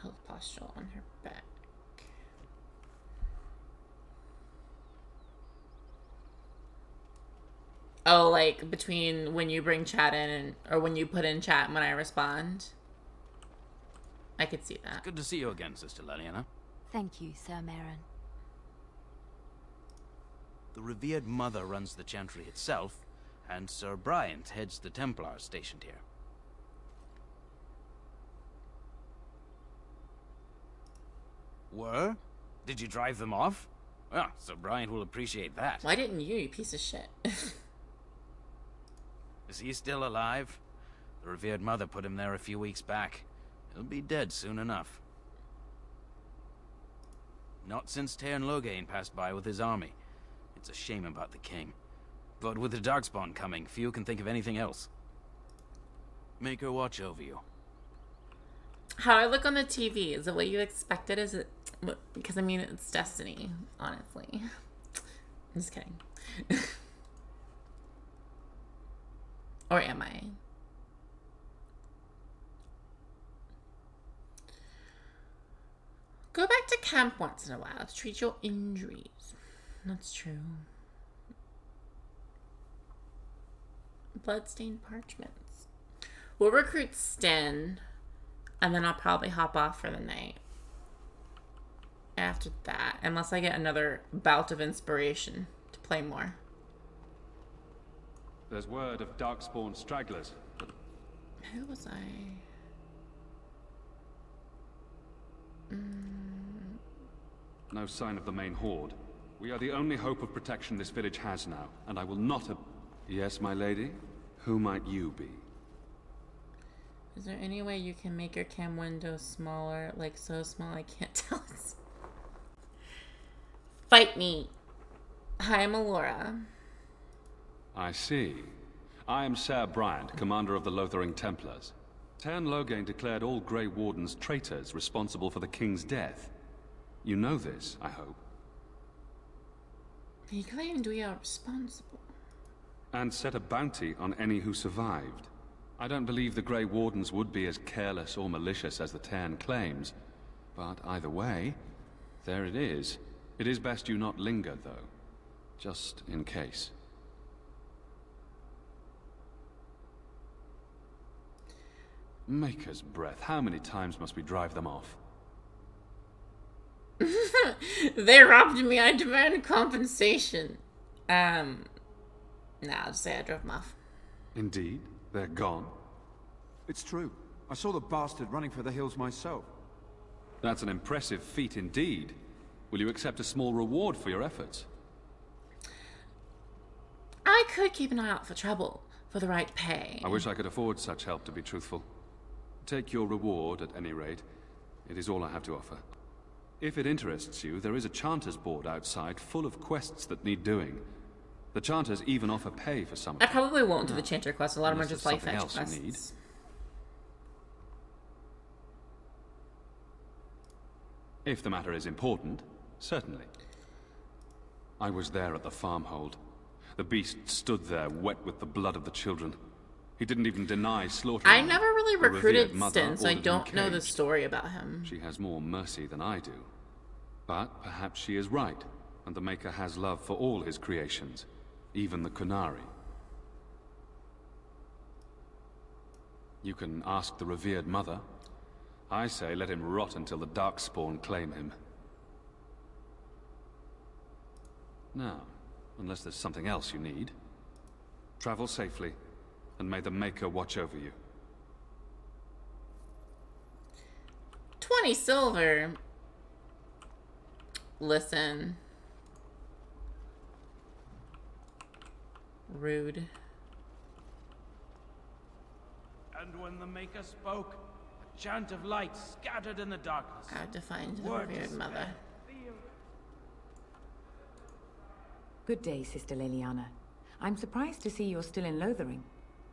Speaker 1: health posture on her back. Oh, like between when you bring chat in and, or when you put in chat and when I respond. I could see that.
Speaker 14: Good to see you again, Sister Leliana.
Speaker 23: Thank you, Sir Marin.
Speaker 14: The revered mother runs the chantry itself, and Sir Bryant heads the Templars stationed here. Were? Did you drive them off? Well, Sir Bryant will appreciate that.
Speaker 1: Why didn't you, you piece of shit?
Speaker 14: Is he still alive? The revered mother put him there a few weeks back. He'll be dead soon enough. Not since Tairn Loghain passed by with his army. It's a shame about the king. But with the Darkspawn coming, few can think of anything else. Make her watch over you.
Speaker 1: How I look on the TV, is it what you expected? Is it, because I mean, it's Destiny, honestly. I'm just kidding. Or am I? Go back to camp once in a while to treat your injuries. That's true. Bloodstained parchments. We'll recruit Sten, and then I'll probably hop off for the night. after that, unless I get another bout of inspiration to play more.
Speaker 10: There's word of darkspawn stragglers.
Speaker 1: Who was I?
Speaker 10: No sign of the main horde. We are the only hope of protection this village has now, and I will not Yes, my lady? Who might you be?
Speaker 1: Is there any way you can make your cam window smaller? Like so small I can't tell. Fight me. Hi, I'm Alora.
Speaker 10: I see. I am Ser Bryant, commander of the Lothering Templars. Tern Loghain declared all Grey Wardens traitors responsible for the king's death. You know this, I hope.
Speaker 1: He claimed we are responsible.
Speaker 10: And set a bounty on any who survived. I don't believe the Grey Wardens would be as careless or malicious as the Tern claims. But either way, there it is. It is best you not linger, though. Just in case. Maker's breath. How many times must we drive them off?
Speaker 1: They robbed me. I demand compensation. Nah, I'll just say I drove them off.
Speaker 10: Indeed? They're gone?
Speaker 3: It's true. I saw the bastard running for the hills myself.
Speaker 10: That's an impressive feat indeed. Will you accept a small reward for your efforts?
Speaker 1: I could keep an eye out for trouble, for the right pay.
Speaker 10: I wish I could afford such help, to be truthful. Take your reward, at any rate. It is all I have to offer. If it interests you, there is a Chanter's board outside full of quests that need doing. The Chanters even offer pay for some.
Speaker 1: I probably won't do the Chanter quest. A lot of them are
Speaker 10: Unless
Speaker 1: just
Speaker 10: there's
Speaker 1: like
Speaker 10: something
Speaker 1: fetch
Speaker 10: else you need.
Speaker 1: quests.
Speaker 10: If the matter is important, certainly. I was there at the farmhold. The beast stood there, wet with the blood of the children. He didn't even deny slaughtering
Speaker 1: I
Speaker 10: them.
Speaker 1: never really
Speaker 10: The
Speaker 1: recruited
Speaker 10: revered mother
Speaker 1: Sten, so I
Speaker 10: ordered him
Speaker 1: don't know the
Speaker 10: caged.
Speaker 1: story about him.
Speaker 10: She has more mercy than I do. But perhaps she is right, and the Maker has love for all his creations, even the Kunari. You can ask the revered mother. I say let him rot until the Darkspawn claim him. Now, unless there's something else you need, travel safely, and may the Maker watch over you.
Speaker 1: 20 silver. Listen. Rude.
Speaker 16: And when the Maker spoke, a chant of light scattered in the darkness.
Speaker 1: I have to find the
Speaker 16: Word
Speaker 1: revered
Speaker 16: to
Speaker 1: mother.
Speaker 15: Good day, Sister Leliana. I'm surprised to see you're still in Lothering.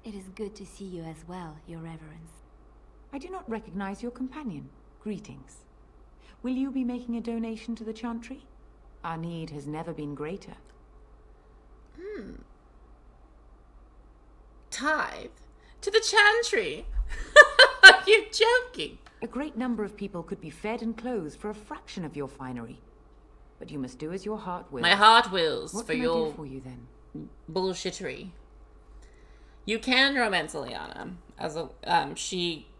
Speaker 23: It is good to see you as well, Your Reverence.
Speaker 15: I do not recognize your companion. Greetings. Will you be making a donation to the Chantry? Our need has never been greater.
Speaker 1: Tithe? To the Chantry? Are you joking?
Speaker 15: A great number of people could be fed and clothed for a fraction of your finery. But you must do as your heart wills.
Speaker 1: My heart wills
Speaker 15: what
Speaker 1: for
Speaker 15: can
Speaker 1: your
Speaker 15: I do for you then?
Speaker 1: bullshittery. You can romance Liliana. As a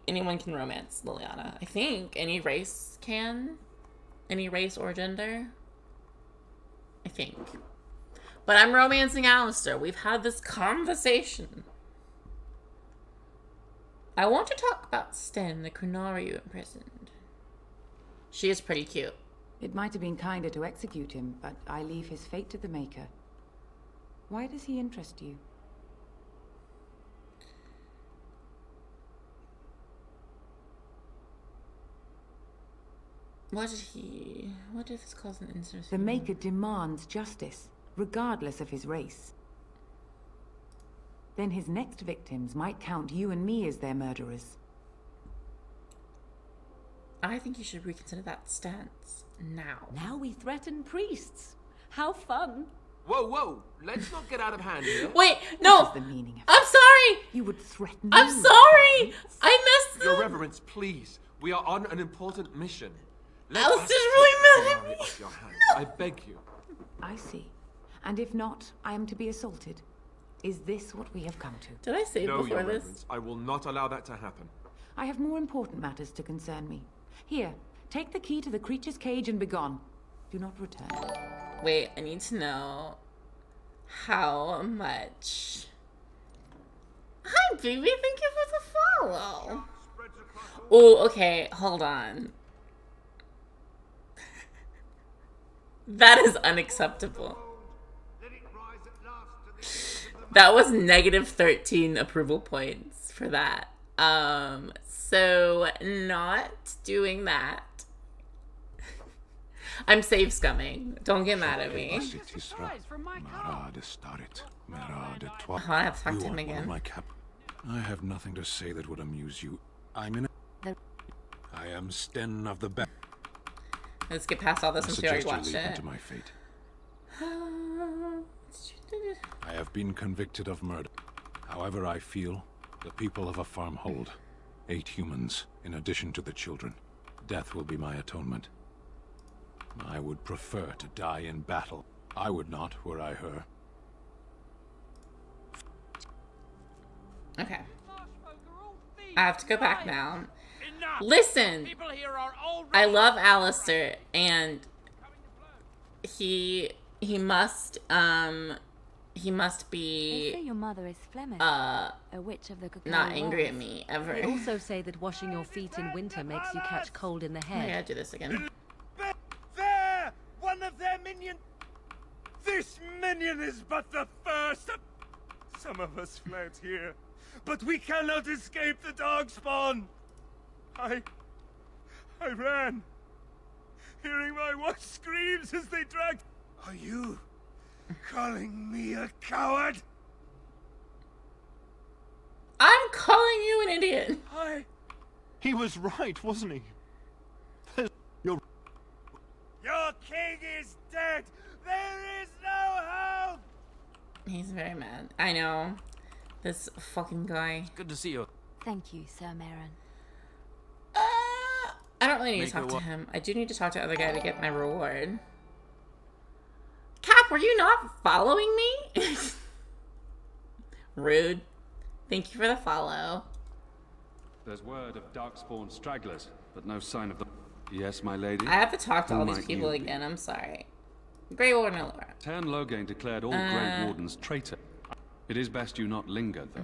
Speaker 1: anyone can romance Liliana. I think any race can. Any race or gender. I think. But I'm romancing Alistair. We've had this conversation. I want to talk about Sten, the Kunari you imprisoned. She is pretty cute.
Speaker 15: It might have been kinder to execute him, but I leave his fate to the Maker. Why does he interest you?
Speaker 1: What if this caused an interest?
Speaker 15: The Maker demands justice, regardless of his race. Then his next victims might count you and me as their murderers.
Speaker 1: I think you should reconsider that stance now.
Speaker 24: Now we threaten priests. How fun.
Speaker 4: Whoa, whoa. Let's not get out of hand here.
Speaker 1: Wait, no.
Speaker 15: What is the meaning of
Speaker 1: I'm sorry.
Speaker 15: You would threaten
Speaker 1: I'm
Speaker 15: me?
Speaker 1: sorry. I messed
Speaker 4: Your
Speaker 1: up.
Speaker 4: Reverence, please. We are on an important mission.
Speaker 1: Alistair's really mad at me.
Speaker 4: Off your hands. I beg you.
Speaker 15: I see. And if not, I am to be assaulted. Is this what we have come to?
Speaker 1: Did I say
Speaker 4: No,
Speaker 1: before
Speaker 4: Your
Speaker 1: this?
Speaker 4: Reverence. I will not allow that to happen.
Speaker 15: I have more important matters to concern me. Here, Take the key to the creature's cage and begone. Do not return.
Speaker 1: Wait, I need to know how much. Hi, baby. Thank you for the follow. Oh, okay. Hold on. That is unacceptable. That was negative 13 approval points for that. So not doing that. I'm save scumming. Don't get mad at me. I have to talk to him again.
Speaker 7: My cap. I have nothing to say that would amuse you. I'm in I am Sten of the Back.
Speaker 1: Let's get past all this since we already watched it.
Speaker 7: Into my fate. I have been convicted of murder. However I feel, the people of a farm hold 8 humans, in addition to the children. Death will be my atonement. I would prefer to die in battle. I would not, were I her.
Speaker 1: Okay. I have to go back now. Listen! I love Alistair, and he must be
Speaker 23: They say your mother is Flemish,
Speaker 1: a
Speaker 23: witch of the
Speaker 1: not angry at me ever.
Speaker 24: They also say that washing your feet in winter makes you catch cold in the head.
Speaker 1: I gotta do this again.
Speaker 11: There! One of their minions! This minion is but the first of... Some of us fled here, but we cannot escape the darkspawn! I ran, hearing my wife screams as they dragged... Are you calling me a coward?
Speaker 1: I'm calling you an idiot.
Speaker 12: He was right, wasn't he?
Speaker 11: Your king is dead! There is no hope!
Speaker 1: He's very mad. I know. This fucking guy.
Speaker 14: Good to see you.
Speaker 23: Thank you, Sir Marin.
Speaker 1: I don't really need to talk to him. I do need to talk to the other guy to get my reward. Cap, were you not following me? Rude. Thank you for the follow.
Speaker 10: There's word of darkspawn stragglers, but no sign of them. Yes, my lady?
Speaker 1: I have to talk to
Speaker 10: Who
Speaker 1: all these
Speaker 10: might
Speaker 1: people
Speaker 10: you be?
Speaker 1: again. I'm sorry. Grey Warden Allura.
Speaker 10: Tern Loghain declared all Grey Wardens traitor. It is best you not linger, though.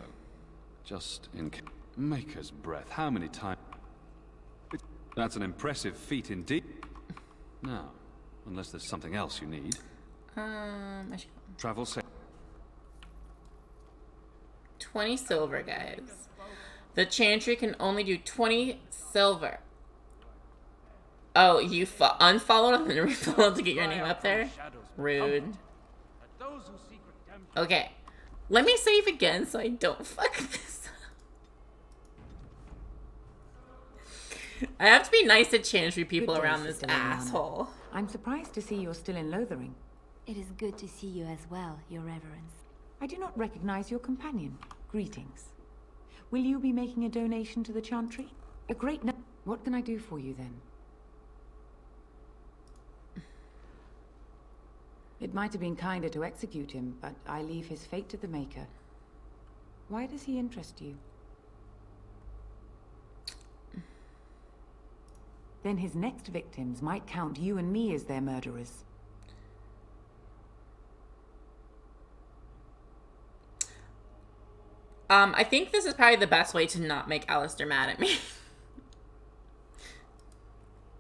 Speaker 10: Just in case. Maker's breath. How many times? That's an impressive feat indeed. Now, unless there's something else you need.
Speaker 1: I should...
Speaker 10: Travel safe.
Speaker 1: 20 silver, guys. The Chantry can only do 20 silver. Oh, you unfollowed and then refollowed to get your name up there? Rude. Okay. Let me save again so I don't fuck this up. I have to be nice to Chantry people around this asshole.
Speaker 15: I'm surprised to see you're still in Lothering.
Speaker 23: It is good to see you as well, Your Reverence.
Speaker 15: I do not recognize your companion. Greetings. Will you be making a donation to the Chantry? A great no- What can I do for you then? It might have been kinder to execute him, but I leave his fate to the Maker. Why does he interest you? Then his next victims might count you and me as their murderers.
Speaker 1: I think this is probably the best way to not make Alistair mad at me.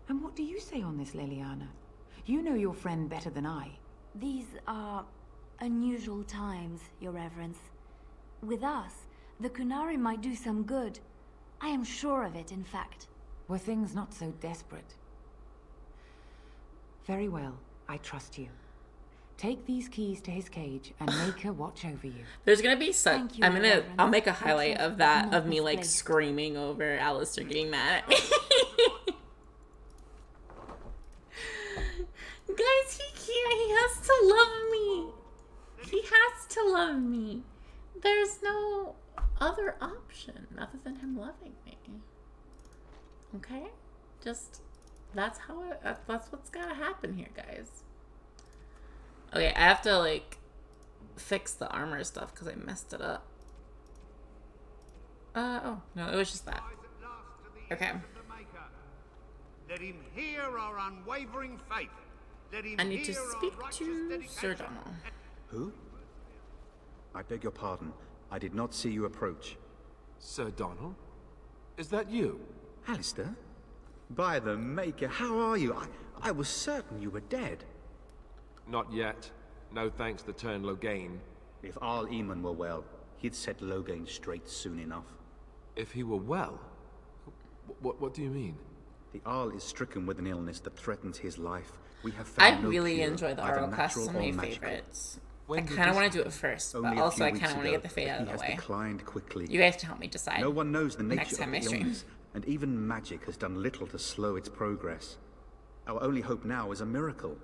Speaker 15: And what do you say on this, Leliana? You know your friend better than I.
Speaker 23: These are unusual times, Your Reverence. With us, the Kunari might do some good. I am sure of it, in fact.
Speaker 15: Were things not so desperate? Very well, I trust you. Take these keys to his cage and make her watch over you.
Speaker 1: There's gonna be such... I'll make a highlight of that, of me like screaming over Alistair getting mad at me. Guys, he can't. He has to love me. He has to love me. There's no other option other than him loving me. Okay? Just, that's how it, that's what's gotta happen here, guys. Okay, I have to, like, fix the armor stuff because I messed it up. Oh, no, it was just that. Okay.
Speaker 11: Let him hear our unwavering faith. Let him
Speaker 1: I need to
Speaker 11: hear our
Speaker 1: speak
Speaker 11: righteous
Speaker 1: to
Speaker 11: dedication.
Speaker 1: Sir Donald.
Speaker 17: Who? I beg your pardon. I did not see you approach.
Speaker 4: Sir Donald? Is that you?
Speaker 17: Alistair? By the Maker, how are you? I was certain you were dead.
Speaker 4: Not yet. No thanks to Tern Loghain.
Speaker 17: If Arl Eamon were well, he'd set Loghain straight soon enough.
Speaker 4: If he were well? What do you mean?
Speaker 17: The Arl is stricken with an illness that threatens his life. We have found
Speaker 1: I really
Speaker 17: cure,
Speaker 1: enjoy the
Speaker 17: either
Speaker 1: Arl class. It's
Speaker 17: natural
Speaker 1: one of
Speaker 17: or
Speaker 1: my
Speaker 17: magical.
Speaker 1: favorites.
Speaker 17: When
Speaker 1: I
Speaker 17: did
Speaker 1: kind of
Speaker 17: this
Speaker 1: want to do it first,
Speaker 17: Only
Speaker 1: but
Speaker 17: a
Speaker 1: also
Speaker 17: few
Speaker 1: I kind
Speaker 17: weeks
Speaker 1: of want to
Speaker 17: ago,
Speaker 1: get the fade
Speaker 17: but
Speaker 1: out of
Speaker 17: he
Speaker 1: the
Speaker 17: has
Speaker 1: way.
Speaker 17: declined quickly.
Speaker 1: You guys can help me decide.
Speaker 17: No one knows the
Speaker 1: next
Speaker 17: nature
Speaker 1: time
Speaker 17: of
Speaker 1: I
Speaker 17: the
Speaker 1: stream.
Speaker 17: illness, and even magic has done little to slow its progress. Our only hope now is a miracle.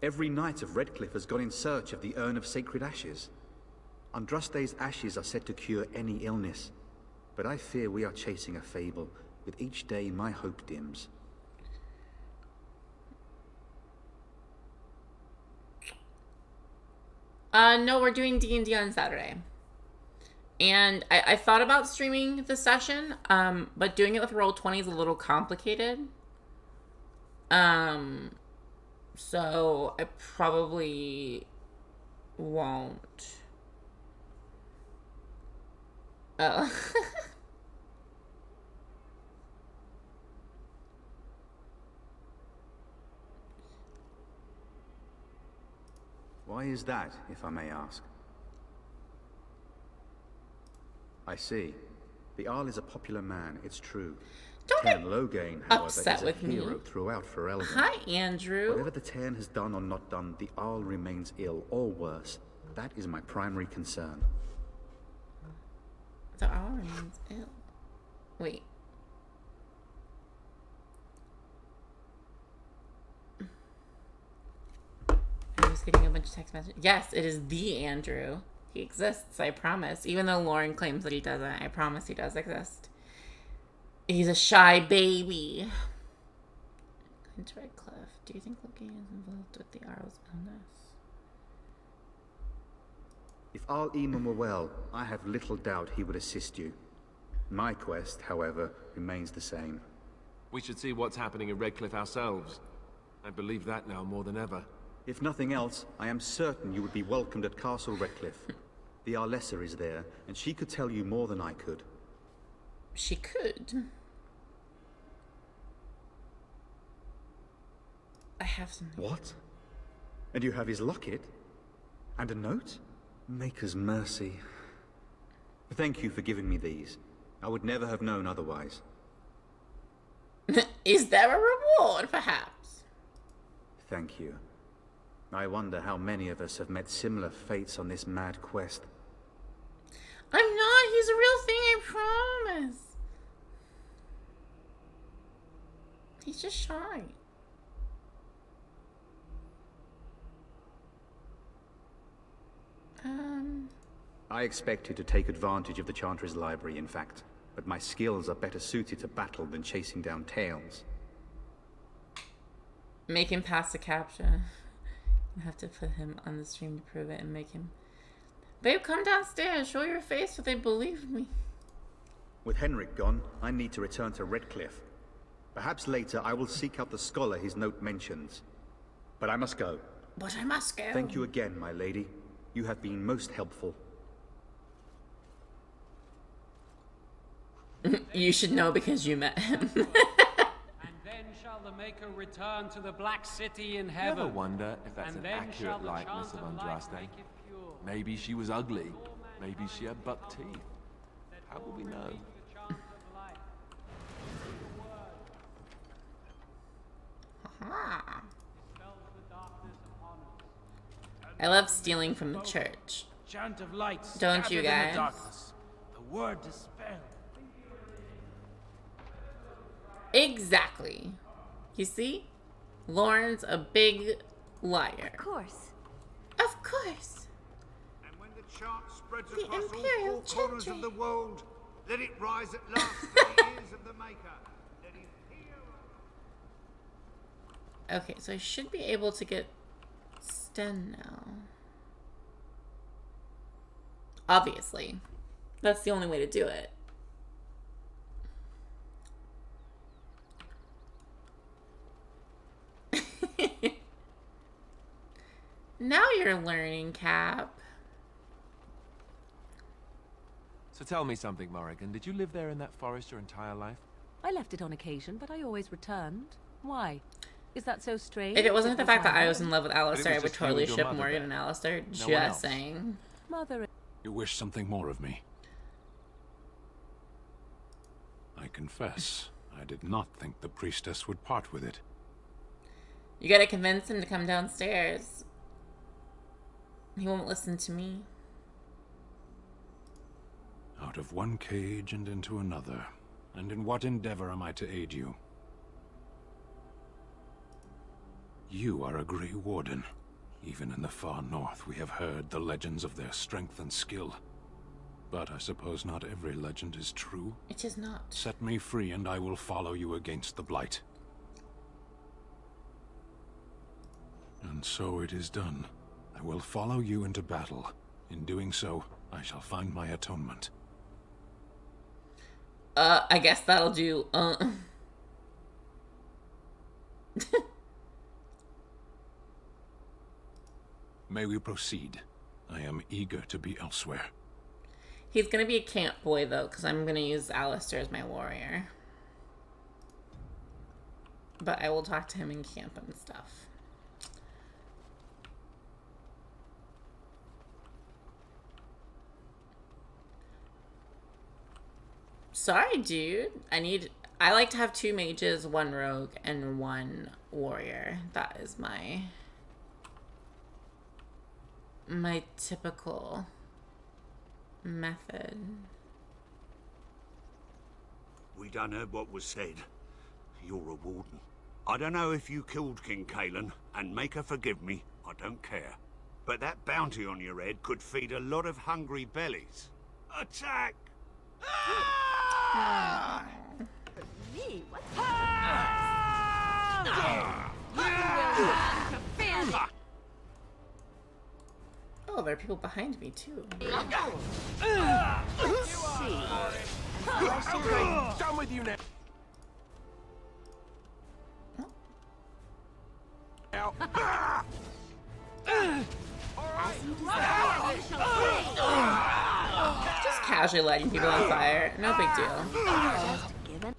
Speaker 17: Every knight of Redcliffe has gone in search of the Urn of Sacred Ashes. Andraste's ashes are said to cure any illness, but I fear we are chasing a fable. With each day, my hope dims.
Speaker 1: No, we're doing D&D on Saturday. And I thought about streaming the session, but doing it with Roll20 is a little complicated. So I probably won't. Oh.
Speaker 17: Why is that, if I may ask? I see. The Arl is a popular man, it's true. Tern Loghain, however,
Speaker 1: upset
Speaker 17: is a
Speaker 1: with me.
Speaker 17: hero throughout Ferelden.
Speaker 1: Hi, Andrew.
Speaker 17: Whatever the Tern has done or not done, the Arl remains ill, or worse. That is my primary concern.
Speaker 1: The Arl remains ill. Wait. I was getting a bunch of text messages. Yes, it is the Andrew. He exists, I promise. Even though Lauren claims that he doesn't, I promise he does exist. He's a shy baby. Going to Redcliffe. Do you think Loghain is involved with the Arl's illness?
Speaker 17: If Arl Eamon were well, I have little doubt he would assist you. My quest, however, remains the same.
Speaker 4: We should see what's happening in Redcliffe ourselves. I believe that now more than ever.
Speaker 17: If nothing else, I am certain you would be welcomed at Castle Redcliffe. The Arlessa is there, and she could tell you more than I could.
Speaker 1: She could. I have something.
Speaker 17: What? And you have his locket? And a note? Maker's mercy. Thank you for giving me these. I would never have known otherwise.
Speaker 1: Is there a reward, perhaps?
Speaker 17: Thank you. I wonder how many of us have met similar fates on this mad quest.
Speaker 1: I'm not. He's a real thing, I promise. He's just shy.
Speaker 17: I expected to take advantage of the Chantry's library, in fact, but my skills are better suited to battle than chasing down tales.
Speaker 1: Make him pass the capture. I have to put him on the stream to prove it and make him... Babe, come downstairs. Show your face so they believe me.
Speaker 17: With Henrik gone, I need to return to Redcliffe. Perhaps later I will seek out the scholar his note mentions. But I must go.
Speaker 1: But I must go.
Speaker 17: Thank you again, my lady. You have been most helpful.
Speaker 1: You should know because you met him.
Speaker 6: And then shall the Maker return to the Black City in heaven.
Speaker 4: Ever wonder if that's
Speaker 6: And
Speaker 4: an
Speaker 6: then shall
Speaker 4: accurate
Speaker 6: the
Speaker 4: likeness of
Speaker 6: chant of life
Speaker 4: Andraste?
Speaker 6: make it pure.
Speaker 4: Maybe she was ugly. Maybe she had buck teeth. How will we know?
Speaker 1: Aha. I love stealing from the church.
Speaker 6: Chant of light.
Speaker 1: Don't you
Speaker 6: scattered in
Speaker 1: guys?
Speaker 6: the darkness. The word dispelled.
Speaker 1: Exactly. You see? Lauren's a big liar.
Speaker 22: Of course.
Speaker 1: Of course.
Speaker 11: And when the chant spreads
Speaker 1: The
Speaker 11: across
Speaker 1: Imperial
Speaker 11: all four corners
Speaker 1: Chantry.
Speaker 11: of the world, let it rise at last to the ears of the Maker. Let him hear.
Speaker 1: Okay, so I should be able to get Sten now. Obviously. That's the only way to do it. Now you're learning, Cap.
Speaker 4: So tell me something, Morrigan. Did you live there in that forest your entire life?
Speaker 24: I left it on occasion, but I always returned. Why? Is that so strange?
Speaker 1: If it wasn't the fact that I was in love with
Speaker 4: But it
Speaker 1: Alistair, I
Speaker 4: was
Speaker 1: would
Speaker 4: just you
Speaker 1: totally
Speaker 4: and your
Speaker 1: ship
Speaker 4: mother
Speaker 1: Morgan
Speaker 4: there.
Speaker 1: and Alistair.
Speaker 4: No one
Speaker 1: Just
Speaker 4: else.
Speaker 1: saying.
Speaker 24: Mother.
Speaker 7: You wish something more of me? I confess, I did not think the priestess would part with it.
Speaker 1: You gotta convince him to come downstairs. He won't listen to me.
Speaker 7: Out of one cage and into another. And in what endeavor am I to aid you? You are a Grey Warden. Even in the far north, we have heard the legends of their strength and skill. But I suppose not every legend is true.
Speaker 1: It is not.
Speaker 7: Set me free and I will follow you against the Blight. And so it is done. I will follow you into battle. In doing so, I shall find my atonement.
Speaker 1: I guess that'll do.
Speaker 7: May we proceed? I am eager to be elsewhere.
Speaker 1: He's gonna be a camp boy, though, because I'm gonna use Alistair as my warrior. But I will talk to him in camp and stuff. Sorry, dude. I like to have 2 mages, 1 rogue, and 1 warrior. That is my typical method.
Speaker 18: We done heard what was said. You're a warden. I don't know if you killed King Kalen, and make her forgive me, I don't care. But that bounty on your head could feed a lot of hungry bellies. Attack!
Speaker 22: Me? What?
Speaker 1: Oh, there are people behind me, too.
Speaker 22: Let's see.
Speaker 4: Done with you now.
Speaker 1: Just casually lighting people on fire. No big deal.
Speaker 22: Just giving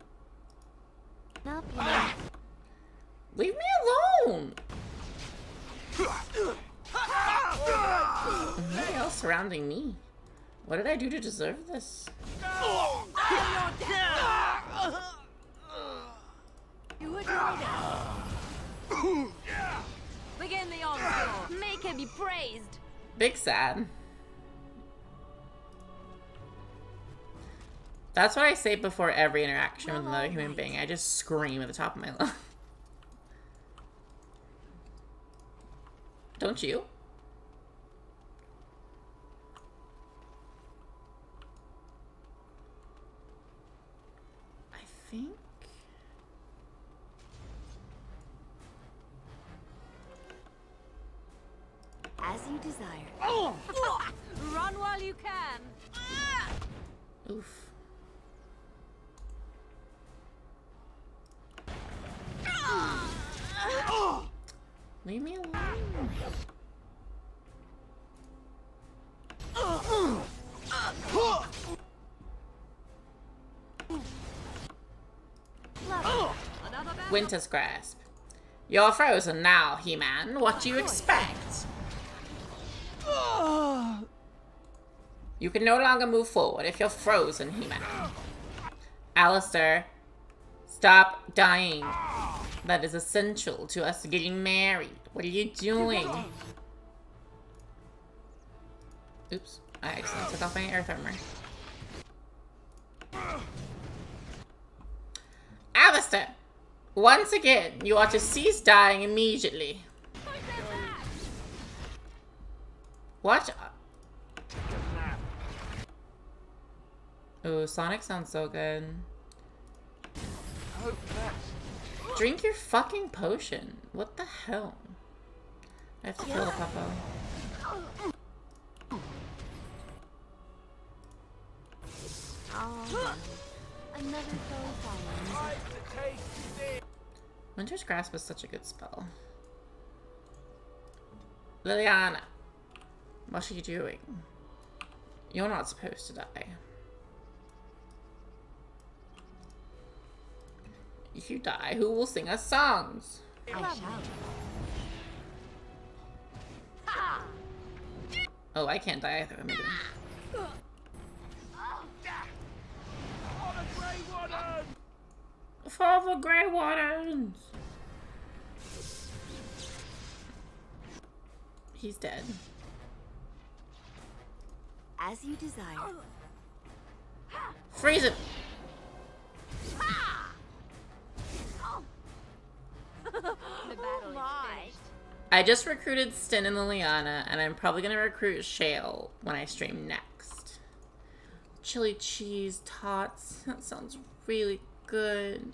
Speaker 22: up, you know.
Speaker 1: Leave me alone! Nobody else surrounding me. What did I do to deserve this?
Speaker 22: You would begin the onslaught. Make him be praised.
Speaker 1: Big sad. That's what I say before every interaction with another human being. I just scream at the top of my lungs. Don't you? I think.
Speaker 22: As you desire.
Speaker 23: Run while you can.
Speaker 1: Oof. Leave me alone. Winter's Grasp. You're frozen now, He-Man. What do you expect? You can no longer move forward if you're frozen, He-Man. Alistair, stop dying. That is essential to us getting married. What are you doing? Oops, I accidentally took off my air thermer. Alistair, once again, you are to cease dying immediately. What? Oh, Sonic sounds so good. Drink your fucking potion. What the hell? I have to kill the puppo.
Speaker 22: Another foe follows.
Speaker 1: Winter's Grasp is such a good spell. Liliana, what are you doing? You're not supposed to die. If you die, who will sing us songs?
Speaker 23: I shall.
Speaker 1: Oh, I can't die either. Maybe. For the Grey Wardens! He's dead.
Speaker 22: As you desire.
Speaker 1: Freeze it!
Speaker 22: Oh my.
Speaker 1: I just recruited Stin and Liliana, and I'm probably gonna recruit Shale when I stream next. Chili cheese tots. That sounds really good.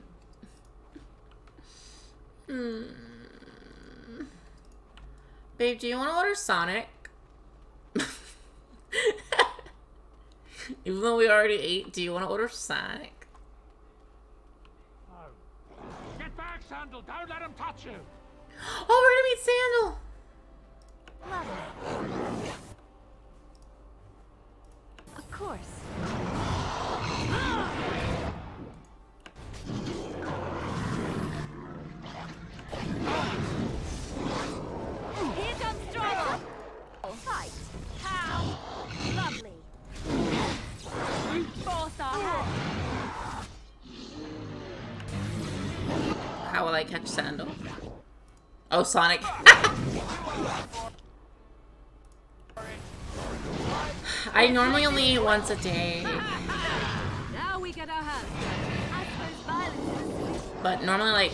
Speaker 1: Babe, do you want to order Sonic? Even though we already ate, do you want to order Sonic?
Speaker 5: Get back, Sandal! Don't let him touch you!
Speaker 1: Oh, we're gonna meet Sandal!
Speaker 22: Lovely. Of course. Here comes trouble. Fight. How? Lovely. Force our hand.
Speaker 1: How will I catch Sandal? Oh, Sonic. I normally only eat once a day.
Speaker 24: Now we get our hands dirty.
Speaker 1: But normally like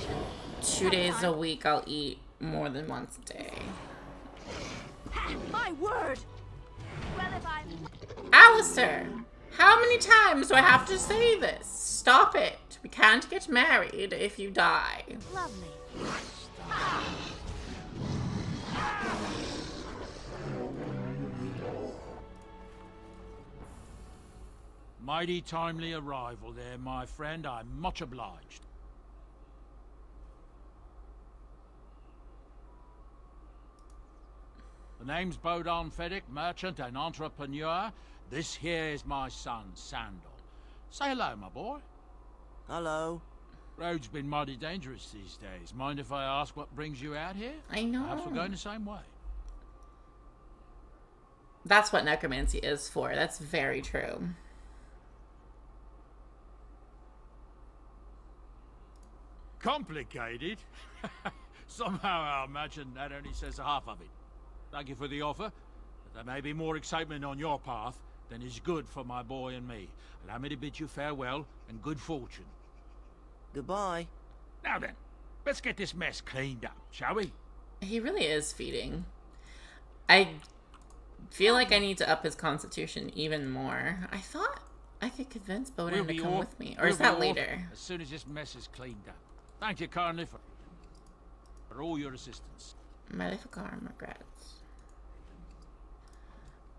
Speaker 1: 2 days a week I'll eat more than once a day.
Speaker 22: My word. Well, if I'm...
Speaker 1: Alistair! How many times do I have to say this? Stop it. We can't get married if you die.
Speaker 22: Lovely.
Speaker 5: Mighty timely arrival there, my friend. I'm much obliged. The name's Bodon Feddick, merchant and entrepreneur. This here is my son, Sandal. Say hello, my boy.
Speaker 8: Hello.
Speaker 5: Road's been mighty dangerous these days. Mind if I ask what brings you out here?
Speaker 1: I know.
Speaker 5: Perhaps we're going the same way.
Speaker 1: That's what necromancy is for. That's very true.
Speaker 5: Complicated? Somehow I imagine that only says half of it. Thank you for the offer, but there may be more excitement on your path than is good for my boy and me. Allow me to bid you farewell and good fortune.
Speaker 8: Goodbye.
Speaker 5: Now then, let's get this mess cleaned up, shall we?
Speaker 1: He really is feeding. I feel like I need to up his constitution even more. I thought I could convince Bodin to come with me. Or is that later?
Speaker 5: As soon as this mess is cleaned up. Thank you kindly for all your assistance.
Speaker 1: Maleficarum regrets.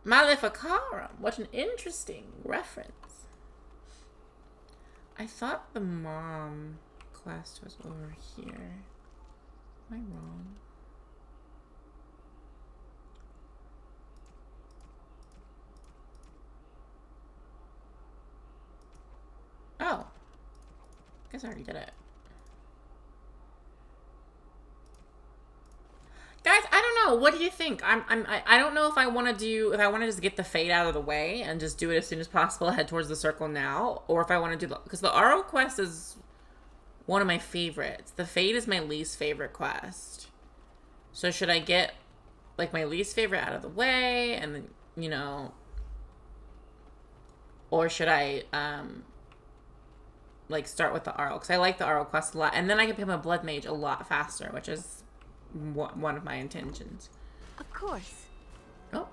Speaker 1: Maleficarum! What an interesting reference. I thought the mom quest was over here. Am I wrong? Oh. Guess I already did it. Guys, I don't know. What do you think? I don't know if I want to just get the fade out of the way and just do it as soon as possible, head towards the circle now, or if I want to do because the Aro quest is one of my favorites. The fade is my least favorite quest. So should I get like my least favorite out of the way and then, you know, or should I like start with the Aro, because I like the Aro quest a lot, and then I can become a blood mage a lot faster, which is one of my intentions.
Speaker 22: Of course.
Speaker 1: Oh.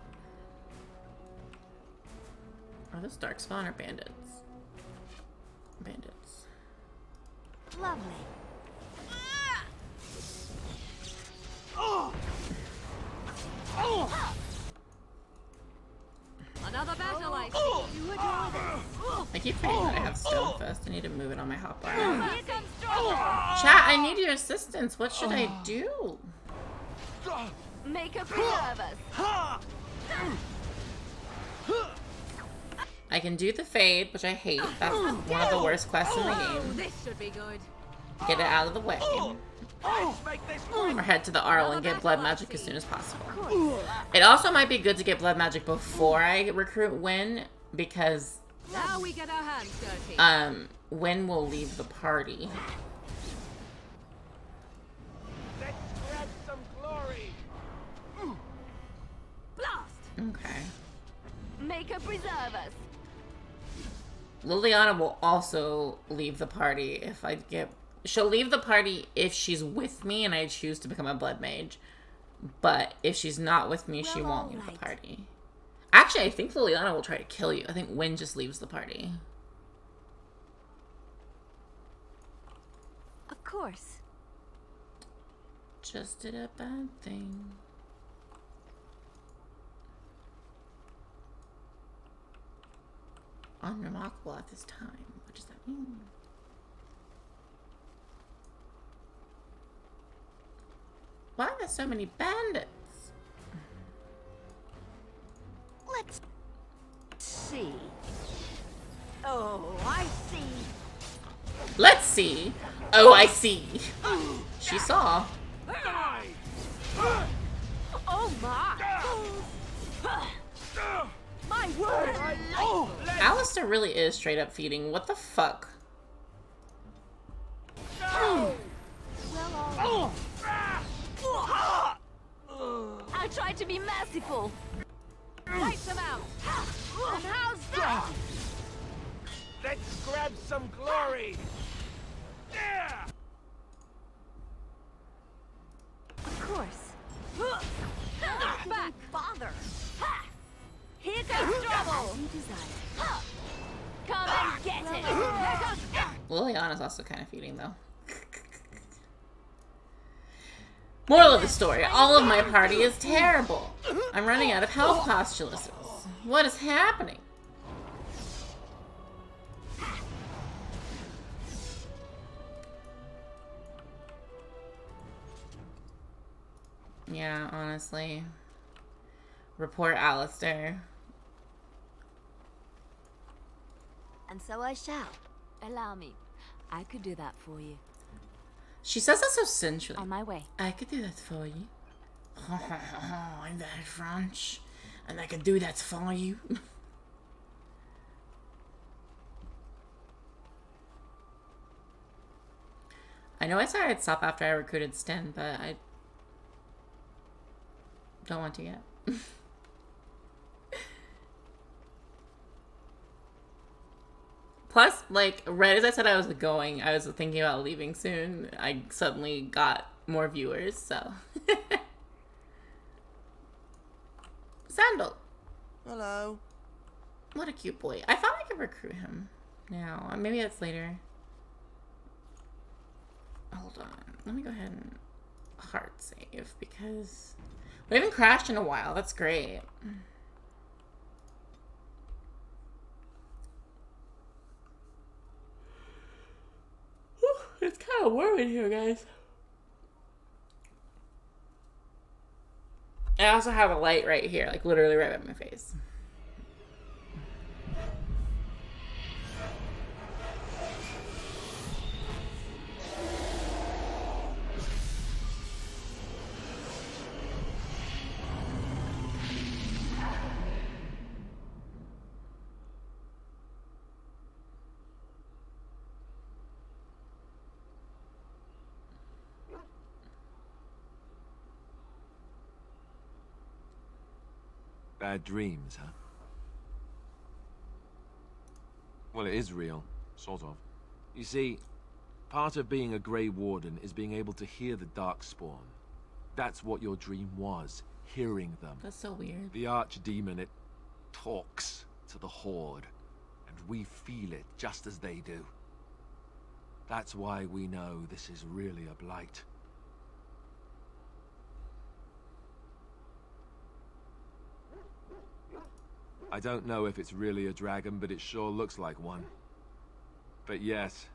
Speaker 1: Are those dark spawn or bandits? Bandits.
Speaker 22: Lovely.
Speaker 24: Oh! Oh! Another battle I see. You adore this.
Speaker 1: I keep forgetting that I have Stonefest. I need to move it on my hotbar. Chat, I need your assistance. What should I do?
Speaker 22: Make her preserve us.
Speaker 1: I can do the fade, which I hate. That's one of the worst quests in the game.
Speaker 24: This should be good.
Speaker 1: Get it out of the way. Or head to the Arl and get blood magic as soon as possible. It also might be good to get blood magic before I recruit Wynn, because
Speaker 24: Now we get our hands dirty.
Speaker 1: Wynn will leave the party.
Speaker 11: Let's grab some glory.
Speaker 22: Blast.
Speaker 1: Okay.
Speaker 22: Make her preserve us.
Speaker 1: Liliana will also leave the party if I get... She'll leave the party if she's with me and I choose to become a blood mage. But if she's not with me, she won't leave the party. Actually, I think Liliana will try to kill you. I think Wynn just leaves the party.
Speaker 22: Of course.
Speaker 1: Just did a bad thing. Unremarkable at this time. What does that mean? Why are there so many bandits?
Speaker 22: Let's see. Oh, I see.
Speaker 1: Let's see. Oh, I see. She saw.
Speaker 22: Oh my! My word!
Speaker 1: Alistair really is straight up feeding. What the fuck?
Speaker 22: I tried to be merciful. Wipe them out. And how's that?
Speaker 11: Let's grab some glory. Yeah.
Speaker 22: Of course. Back. Bother. Here comes trouble. As you desire. Come and get it. Here comes.
Speaker 1: Liliana's also kind of feeding, though. Moral of the story, all of my party is terrible. I'm running out of health postulates. What is happening? Yeah, honestly. Report Alistair.
Speaker 22: And so I shall. Allow me. I could do that for you.
Speaker 1: She says that so sensually.
Speaker 22: On my way.
Speaker 1: I could do that for you. I'm very French. And I could do that for you. I know I said I'd stop after I recruited Sten, but I don't want to yet. Plus, like, right as I said I was going, I was thinking about leaving soon. I suddenly got more viewers, so. Sandal.
Speaker 8: Hello.
Speaker 1: What a cute boy. I thought I could recruit him now. Maybe that's later. Hold on. Let me go ahead and heart save because we haven't crashed in a while. That's great. It's kind of warm in here, guys. I also have a light right here, like literally right by my face.
Speaker 4: Bad dreams, huh? Well, it is real, sort of. You see, part of being a Grey Warden is being able to hear the Darkspawn. That's what your dream was, hearing them.
Speaker 1: That's so weird.
Speaker 4: The Archdemon, it talks to the Horde, and we feel it just as they do. That's why we know this is really a blight. I don't know if it's really a dragon, but it sure looks like one. But yes,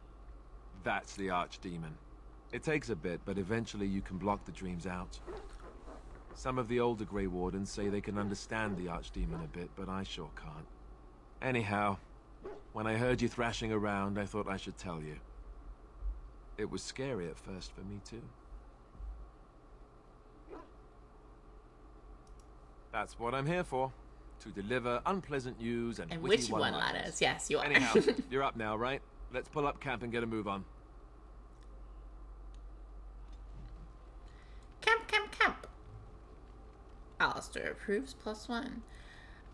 Speaker 4: that's the Archdemon. It takes a bit, but eventually you can block the dreams out. Some of the older Grey Wardens say they can understand the Archdemon a bit, but I sure can't. Anyhow, when I heard you thrashing around, I thought I should tell you. It was scary at first for me, too. That's what I'm here for. To deliver unpleasant news and
Speaker 1: witty one-liners. Yes, you are.
Speaker 4: Anyhow, you're up now, right? Let's pull up camp and get a move on.
Speaker 1: Camp, camp, camp. Alistair approves +1.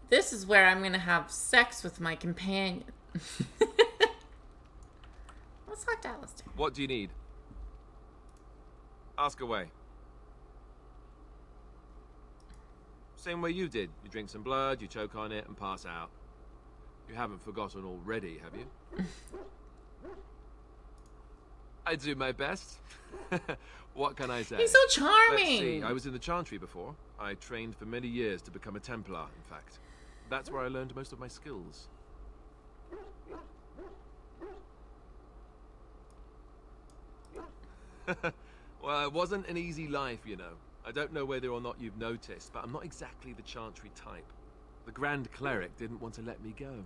Speaker 1: This is where I'm gonna have sex with my companion. Let's talk to Alistair.
Speaker 4: What do you need? Ask away. Same way you did. You drink some blood, you choke on it, and pass out. You haven't forgotten already, have you? I do my best. What can I say?
Speaker 1: He's so charming!
Speaker 4: Let's see, I was in the Chantry before. I trained for many years to become a Templar, in fact. That's where I learned most of my skills. Well, it wasn't an easy life, you know. I don't know whether or not you've noticed, but I'm not exactly the Chantry type. The Grand Cleric didn't want to let me go.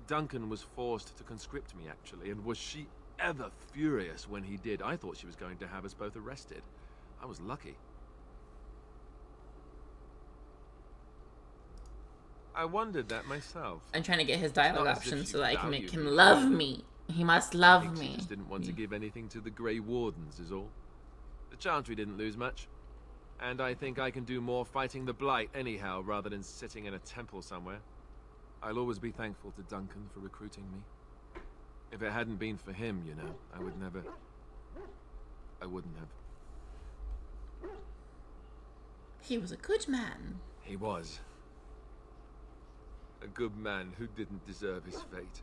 Speaker 4: Duncan was forced to conscript me, actually, and was she ever furious when he did. I thought she was going to have us both arrested. I was lucky. I wondered that myself.
Speaker 1: I'm trying to get his dialogue
Speaker 4: Not as if
Speaker 1: options
Speaker 4: she
Speaker 1: so that I can make
Speaker 4: valued
Speaker 1: him
Speaker 4: me.
Speaker 1: love me. He must
Speaker 4: I
Speaker 1: love
Speaker 4: think she
Speaker 1: me.
Speaker 4: just didn't want to give anything to the Grey Wardens, is all. The Chantry didn't lose much. And I think I can do more fighting the Blight anyhow, rather than sitting in a temple somewhere. I'll always be thankful to Duncan for recruiting me. If it hadn't been for him, you know, I wouldn't have.
Speaker 1: He was a good man.
Speaker 4: He was. A good man who didn't deserve his fate.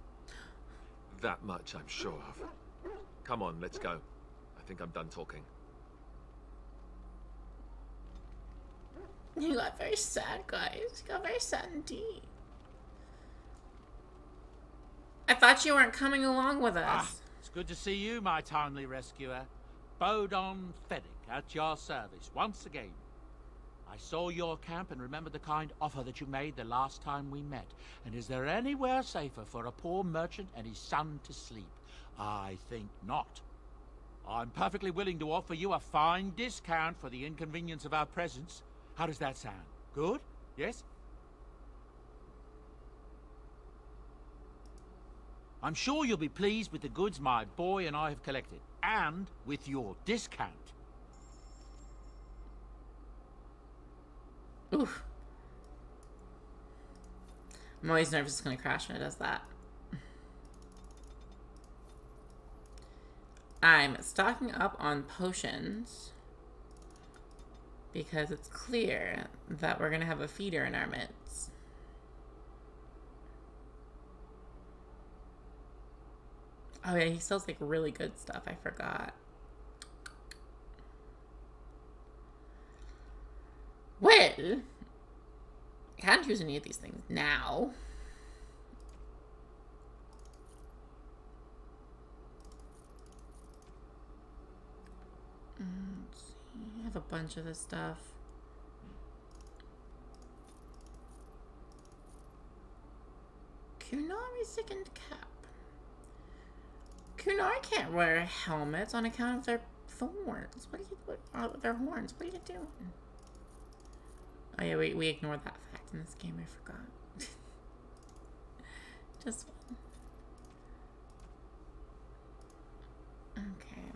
Speaker 4: That much I'm sure of. Come on, let's go. I think I'm done talking.
Speaker 1: He got very sad, guys. He got very sad indeed. I thought you weren't coming along with us.
Speaker 5: It's good to see you, my timely rescuer. Bodon Feddick, at your service, once again. I saw your camp and remembered the kind offer that you made the last time we met. And is there anywhere safer for a poor merchant and his son to sleep? I think not. I'm perfectly willing to offer you a fine discount for the inconvenience of our presence. How does that sound? Good? Yes? I'm sure you'll be pleased with the goods my boy and I have collected, and with your discount.
Speaker 1: Oof. I'm always nervous it's gonna crash when it does that. I'm stocking up on potions because it's clear that we're gonna have a feeder in our midst. Oh yeah, he sells like really good stuff. I forgot. Well, I can't use any of these things now. Let's see. I have a bunch of this stuff. Kunari second cap. Kunari can't wear helmets on account of their thorns. Their horns? What are you doing? Oh yeah, we ignored that fact in this game. I forgot. Just one. Okay.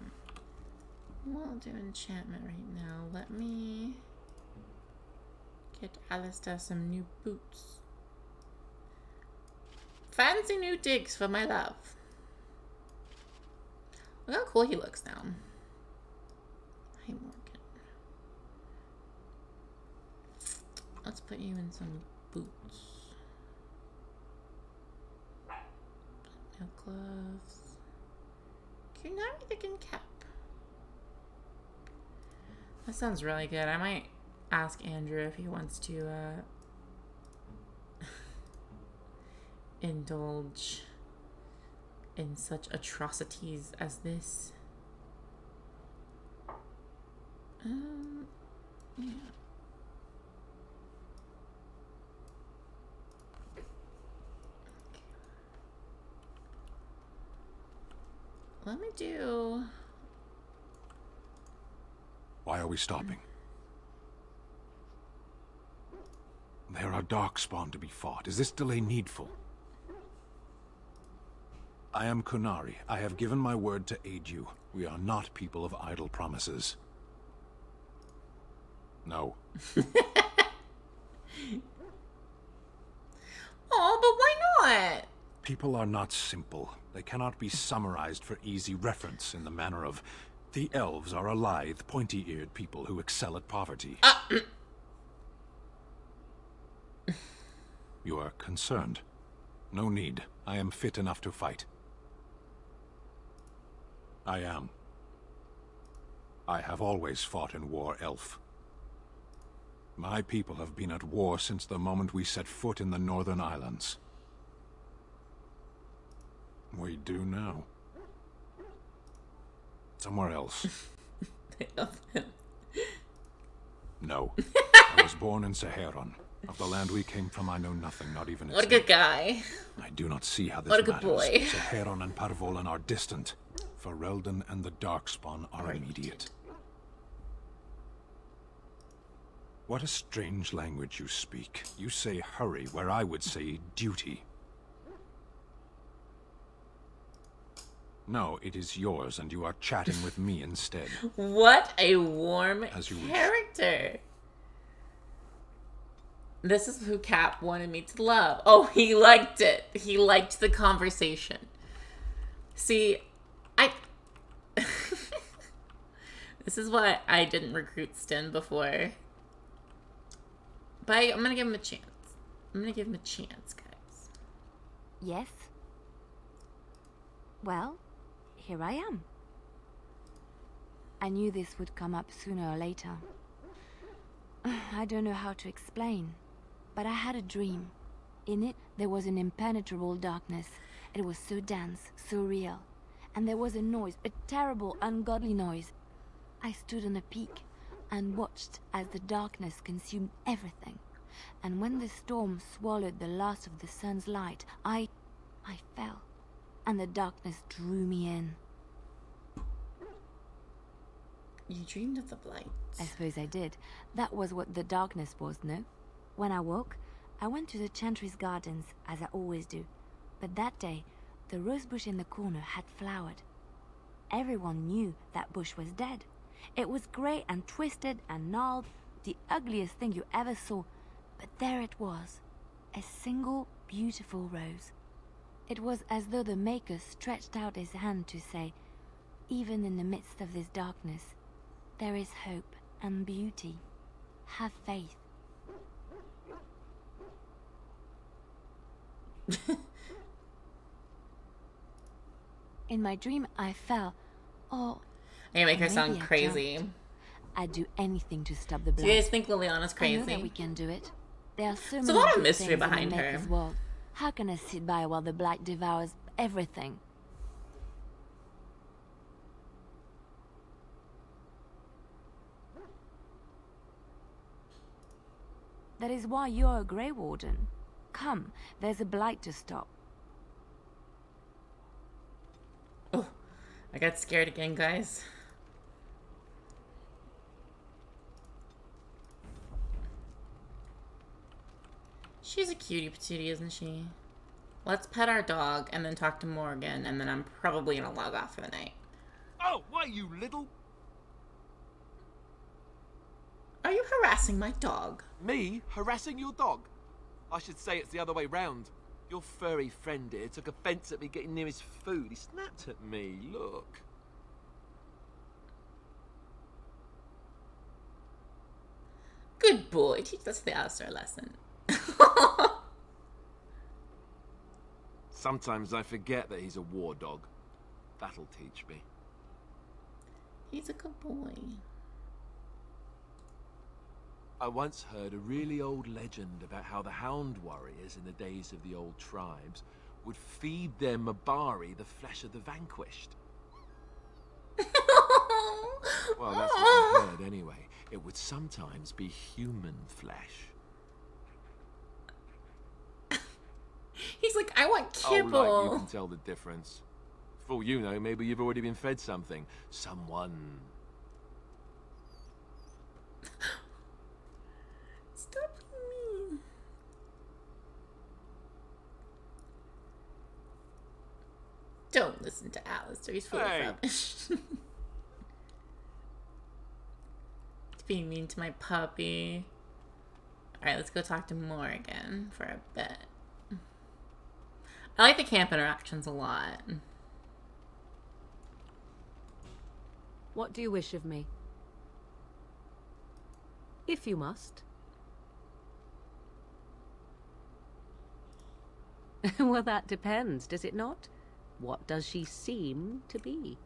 Speaker 1: We'll do enchantment right now. Let me get Alistair some new boots. Fancy new digs for my love. Look how cool he looks now. Hey, Morgan. Let's put you in some boots. Milk gloves. Kunari thicken cap. That sounds really good. I might ask Andrew if he wants to indulge in such atrocities as this. Yeah. Let me do...
Speaker 7: Why are we stopping? There are darkspawn to be fought. Is this delay needful? I am Kunari. I have given my word to aid you. We are not people of idle promises. No.
Speaker 1: Oh, but why not?
Speaker 7: People are not simple. They cannot be summarized for easy reference in the manner of... The elves are a lithe, pointy-eared people who excel at poverty. You are concerned. No need. I am fit enough to fight. I am. I have always fought in war, elf. My people have been at war since the moment we set foot in the Northern Islands. We do now. Somewhere else. No. I was born in Saharon. Of the land we came from, I know nothing, not even its
Speaker 1: What a good guy.
Speaker 7: I do not see how this
Speaker 1: What a good
Speaker 7: matters.
Speaker 1: boy.
Speaker 7: Saharon and Parvolan are distant. Ferelden and the Darkspawn are immediate. What a strange language you speak. You say hurry, where I would say duty. No, it is yours, and you are chatting with me instead.
Speaker 1: What a warm
Speaker 7: As you wish.
Speaker 1: character. This is who Cap wanted me to love. Oh, he liked it. He liked the conversation. See, this is why I didn't recruit Sten before. But I'm gonna give him a chance. I'm gonna give him a chance, guys.
Speaker 23: Yes? Well, here I am. I knew this would come up sooner or later. I don't know how to explain, but I had a dream. In it, there was an impenetrable darkness. It was so dense, so real. And there was a noise, a terrible, ungodly noise. I stood on a peak and watched as the darkness consumed everything. And when the storm swallowed the last of the sun's light, I fell. And the darkness drew me in.
Speaker 1: You dreamed of the blight.
Speaker 23: I suppose I did. That was what the darkness was, no? When I woke, I went to the Chantry's gardens, as I always do. But that day, the rosebush in the corner had flowered. Everyone knew that bush was dead. It was grey and twisted and gnarled, the ugliest thing you ever saw. But there it was, a single beautiful rose. It was as though the Maker stretched out his hand to say, even in the midst of this darkness, there is hope and beauty. Have faith. In my dream, I fell. Oh,
Speaker 1: I make her
Speaker 23: maybe
Speaker 1: sound
Speaker 23: I
Speaker 1: crazy.
Speaker 23: jumped. I'd do anything to stop the
Speaker 1: Do
Speaker 23: blood.
Speaker 1: you guys think Liliana's
Speaker 23: I know
Speaker 1: crazy?
Speaker 23: that we can do it. There are so
Speaker 1: There's
Speaker 23: many
Speaker 1: a lot of
Speaker 23: good
Speaker 1: mystery
Speaker 23: things in
Speaker 1: behind
Speaker 23: the
Speaker 1: her.
Speaker 23: Maker's world. How can I sit by while the blight devours everything? That is why you're a Grey Warden. Come, there's a blight to stop.
Speaker 1: I got scared again, guys. She's a cutie patootie, isn't she? Let's pet our dog and then talk to Morgan, and then I'm probably gonna log off for the night.
Speaker 5: Oh, why, you little...
Speaker 1: Are you harassing my dog?
Speaker 4: Me? Harassing your dog? I should say it's the other way round. Your furry friend here took offence at me getting near his food. He snapped at me, look.
Speaker 1: Good boy, teach us the Alistair lesson.
Speaker 4: Sometimes I forget that he's a war dog. That'll teach me.
Speaker 1: He's a good boy.
Speaker 4: I once heard a really old legend about how the Hound warriors in the days of the old tribes would feed their Mabari the flesh of the vanquished. Well, that's what I heard anyway. It would sometimes be human flesh.
Speaker 1: He's like, I want
Speaker 4: Oh,
Speaker 1: kibble.
Speaker 4: like you can tell the difference. For all you know, maybe you've already been fed something. Someone.
Speaker 1: Stop me. Don't listen to Alistair. He's full of rubbish. Being mean to my puppy. Alright, let's go talk to Morgan for a bit. I like the camp interactions a lot.
Speaker 24: What do you wish of me? If you must. Well, that depends, does it not? What does she seem to be?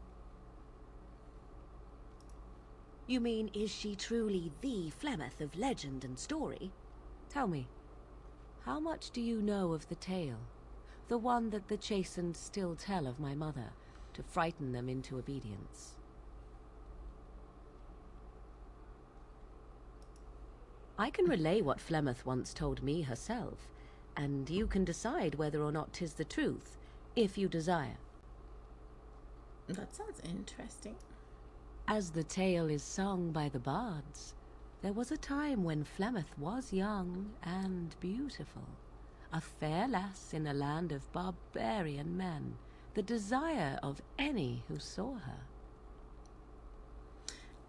Speaker 24: You mean, is she truly the Flemeth of legend and story? Tell me, how much do you know of the tale? The one that the chastened still tell of my mother, to frighten them into obedience. I can relay what Flemeth once told me herself, and you can decide whether or not 'tis the truth, if you desire.
Speaker 1: That sounds interesting.
Speaker 24: As the tale is sung by the bards, there was a time when Flemeth was young and beautiful, a fair lass in a land of barbarian men, the desire of any who saw her.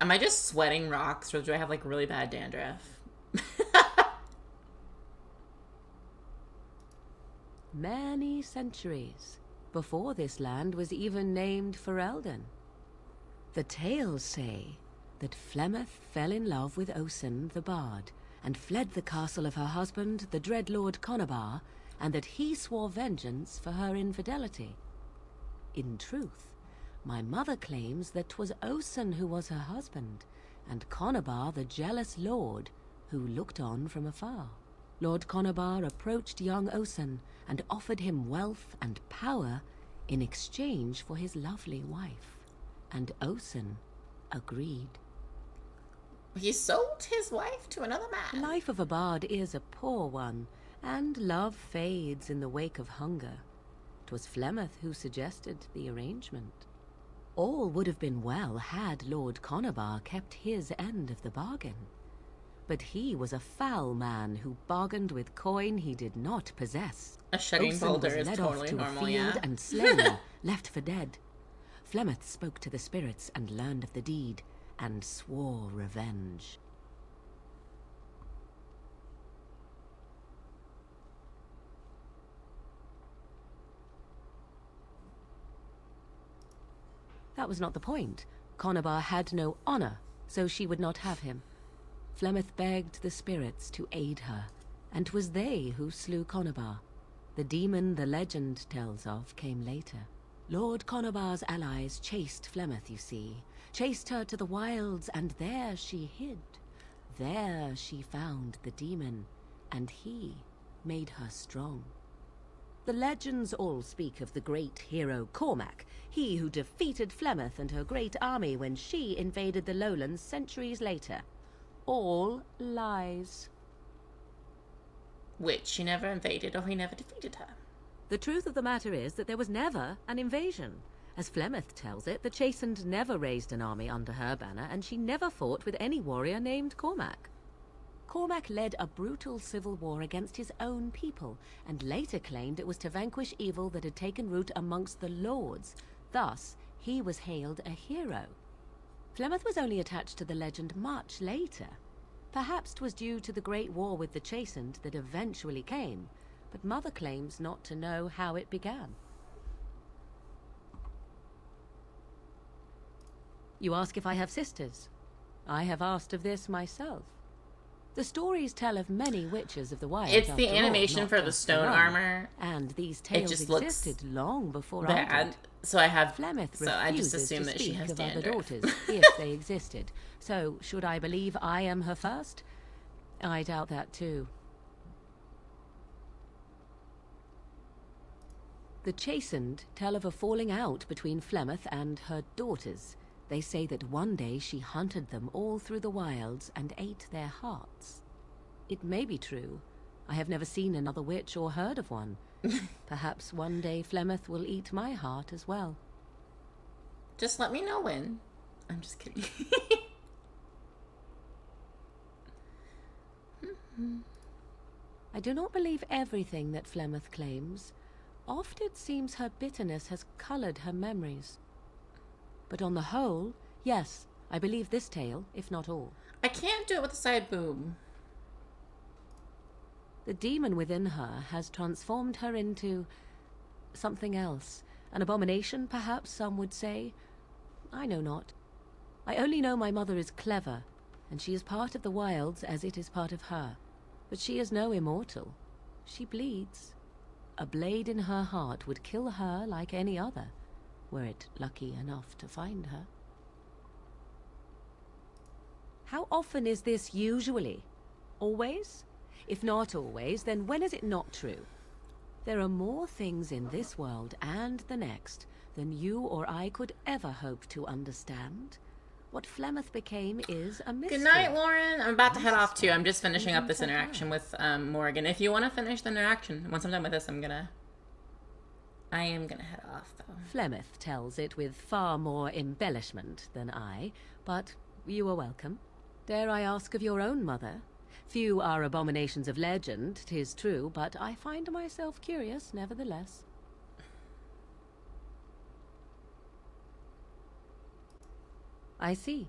Speaker 1: Am I just sweating rocks, or do I have like really bad dandruff?
Speaker 24: Many centuries before this land was even named Ferelden. The tales say that Flemeth fell in love with Osen the Bard and fled the castle of her husband, the dread Lord Conabar, and that he swore vengeance for her infidelity. In truth, my mother claims that 'twas Osen who was her husband, and Conabar the jealous lord who looked on from afar. Lord Conabar approached young Osen and offered him wealth and power in exchange for his lovely wife, and Osen agreed.
Speaker 1: He sold his wife to another
Speaker 24: The
Speaker 1: man.
Speaker 24: life of a bard is a poor one, and love fades in the wake of hunger. 'Twas Flemeth who suggested the arrangement. All would have been well had Lord Conabar kept his end of the bargain. But he was a foul man who bargained with coin he did not possess.
Speaker 1: A shedding
Speaker 24: Osen
Speaker 1: boulder
Speaker 24: was
Speaker 1: is
Speaker 24: led
Speaker 1: totally
Speaker 24: off to
Speaker 1: normal,
Speaker 24: a field
Speaker 1: yeah.
Speaker 24: and slain, left for dead. Flemeth spoke to the spirits and learned of the deed, and swore revenge. That was not the point. Conabar had no honor, so she would not have him. Flemeth begged the spirits to aid her, and 'twas they who slew Conabar. The demon the legend tells of came later. Lord Conabar's allies chased Flemeth, you see, chased her to the wilds, and there she hid. There she found the demon, and he made her strong. The legends all speak of the great hero Cormac, he who defeated Flemeth and her great army when she invaded the lowlands centuries later. All lies.
Speaker 1: Which she never invaded, or he never defeated her.
Speaker 24: The truth of the matter is that there was never an invasion. As Flemeth tells it, the Chastened never raised an army under her banner, and she never fought with any warrior named Cormac. Cormac led a brutal civil war against his own people, and later claimed it was to vanquish evil that had taken root amongst the lords. Thus, he was hailed a hero. Flemeth was only attached to the legend much later. Perhaps 'twas due to the great war with the Chastened that eventually came, but Mother claims not to know how it began. You ask if I have sisters. I have asked of this myself. The stories tell of many witches of the wild.
Speaker 1: It's the
Speaker 24: after all,
Speaker 1: animation
Speaker 24: not
Speaker 1: for the
Speaker 24: just
Speaker 1: stone
Speaker 24: one.
Speaker 1: armor.
Speaker 24: And these
Speaker 1: It
Speaker 24: tales
Speaker 1: just looks
Speaker 24: existed long before I
Speaker 1: bad.
Speaker 24: did.
Speaker 1: So I have.
Speaker 24: Flemeth
Speaker 1: So I just
Speaker 24: refuses
Speaker 1: assume
Speaker 24: to
Speaker 1: that she
Speaker 24: speak
Speaker 1: has
Speaker 24: of other
Speaker 1: dandruff.
Speaker 24: daughters if they existed. So should I believe I am her first? I doubt that too. The Chastened tell of a falling out between Flemeth and her daughters. They say that one day she hunted them all through the wilds and ate their hearts. It may be true. I have never seen another witch or heard of one. Perhaps one day Flemeth will eat my heart as well.
Speaker 1: Just let me know when. I'm just kidding.
Speaker 24: I do not believe everything that Flemeth claims. Oft it seems her bitterness has colored her memories. But on the whole, yes, I believe this tale, if not all.
Speaker 1: I can't do it with a side boob.
Speaker 24: The demon within her has transformed her into something else. An abomination, perhaps some would say. I know not. I only know my mother is clever, and she is part of the wilds as it is part of her. But she is no immortal. She bleeds. A blade in her heart would kill her like any other, were it lucky enough to find her. How often is this usually? Always? If not always, then when is it not true? There are more things in this world and the next than you or I could ever hope to understand. What Flemeth became is a mystery.
Speaker 1: Good night, Lauren. I'm about to head off too. I'm just finishing up this interaction with Morgan. If you want to finish the interaction, once I'm done with this, I am gonna head off though.
Speaker 24: Flemeth tells it with far more embellishment than I, but you are welcome. Dare I ask of your own mother? Few are abominations of legend, 'tis true, but I find myself curious nevertheless. I see.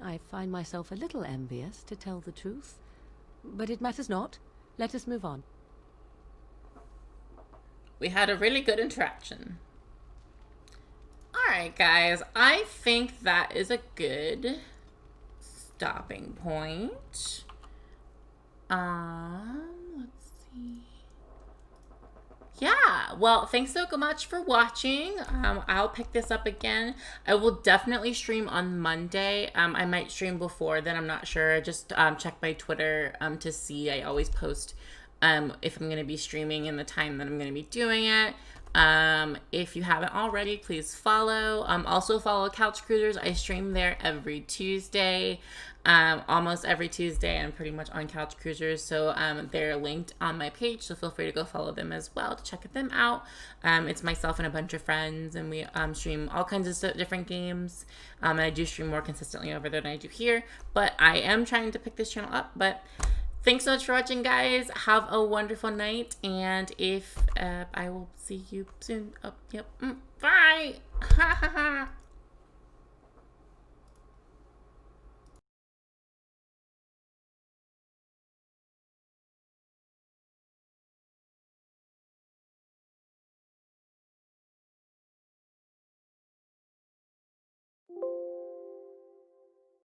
Speaker 24: I find myself a little envious, to tell the truth. But it matters not. Let us move on.
Speaker 1: We had a really good interaction. Alright, guys. I think that is a good stopping point. Let's see. Yeah, well, thanks so much for watching. I'll pick this up again. I will definitely stream on Monday. I might stream before then, I'm not sure. Just check my Twitter to see. I always post if I'm going to be streaming and the time that I'm going to be doing it. If you haven't already, please follow. Also follow Couch Cruisers. I stream there every Tuesday. Almost every Tuesday. I'm pretty much on Couch Cruisers, so they're linked on my page, so feel free to go follow them as well to check them out. It's myself and a bunch of friends, and we stream all kinds of different games, and I do stream more consistently over there than I do here, but I am trying to pick this channel up. But thanks so much for watching, guys. Have a wonderful night, and if I will see you soon. Oh, yep. Bye. Ha ha ha.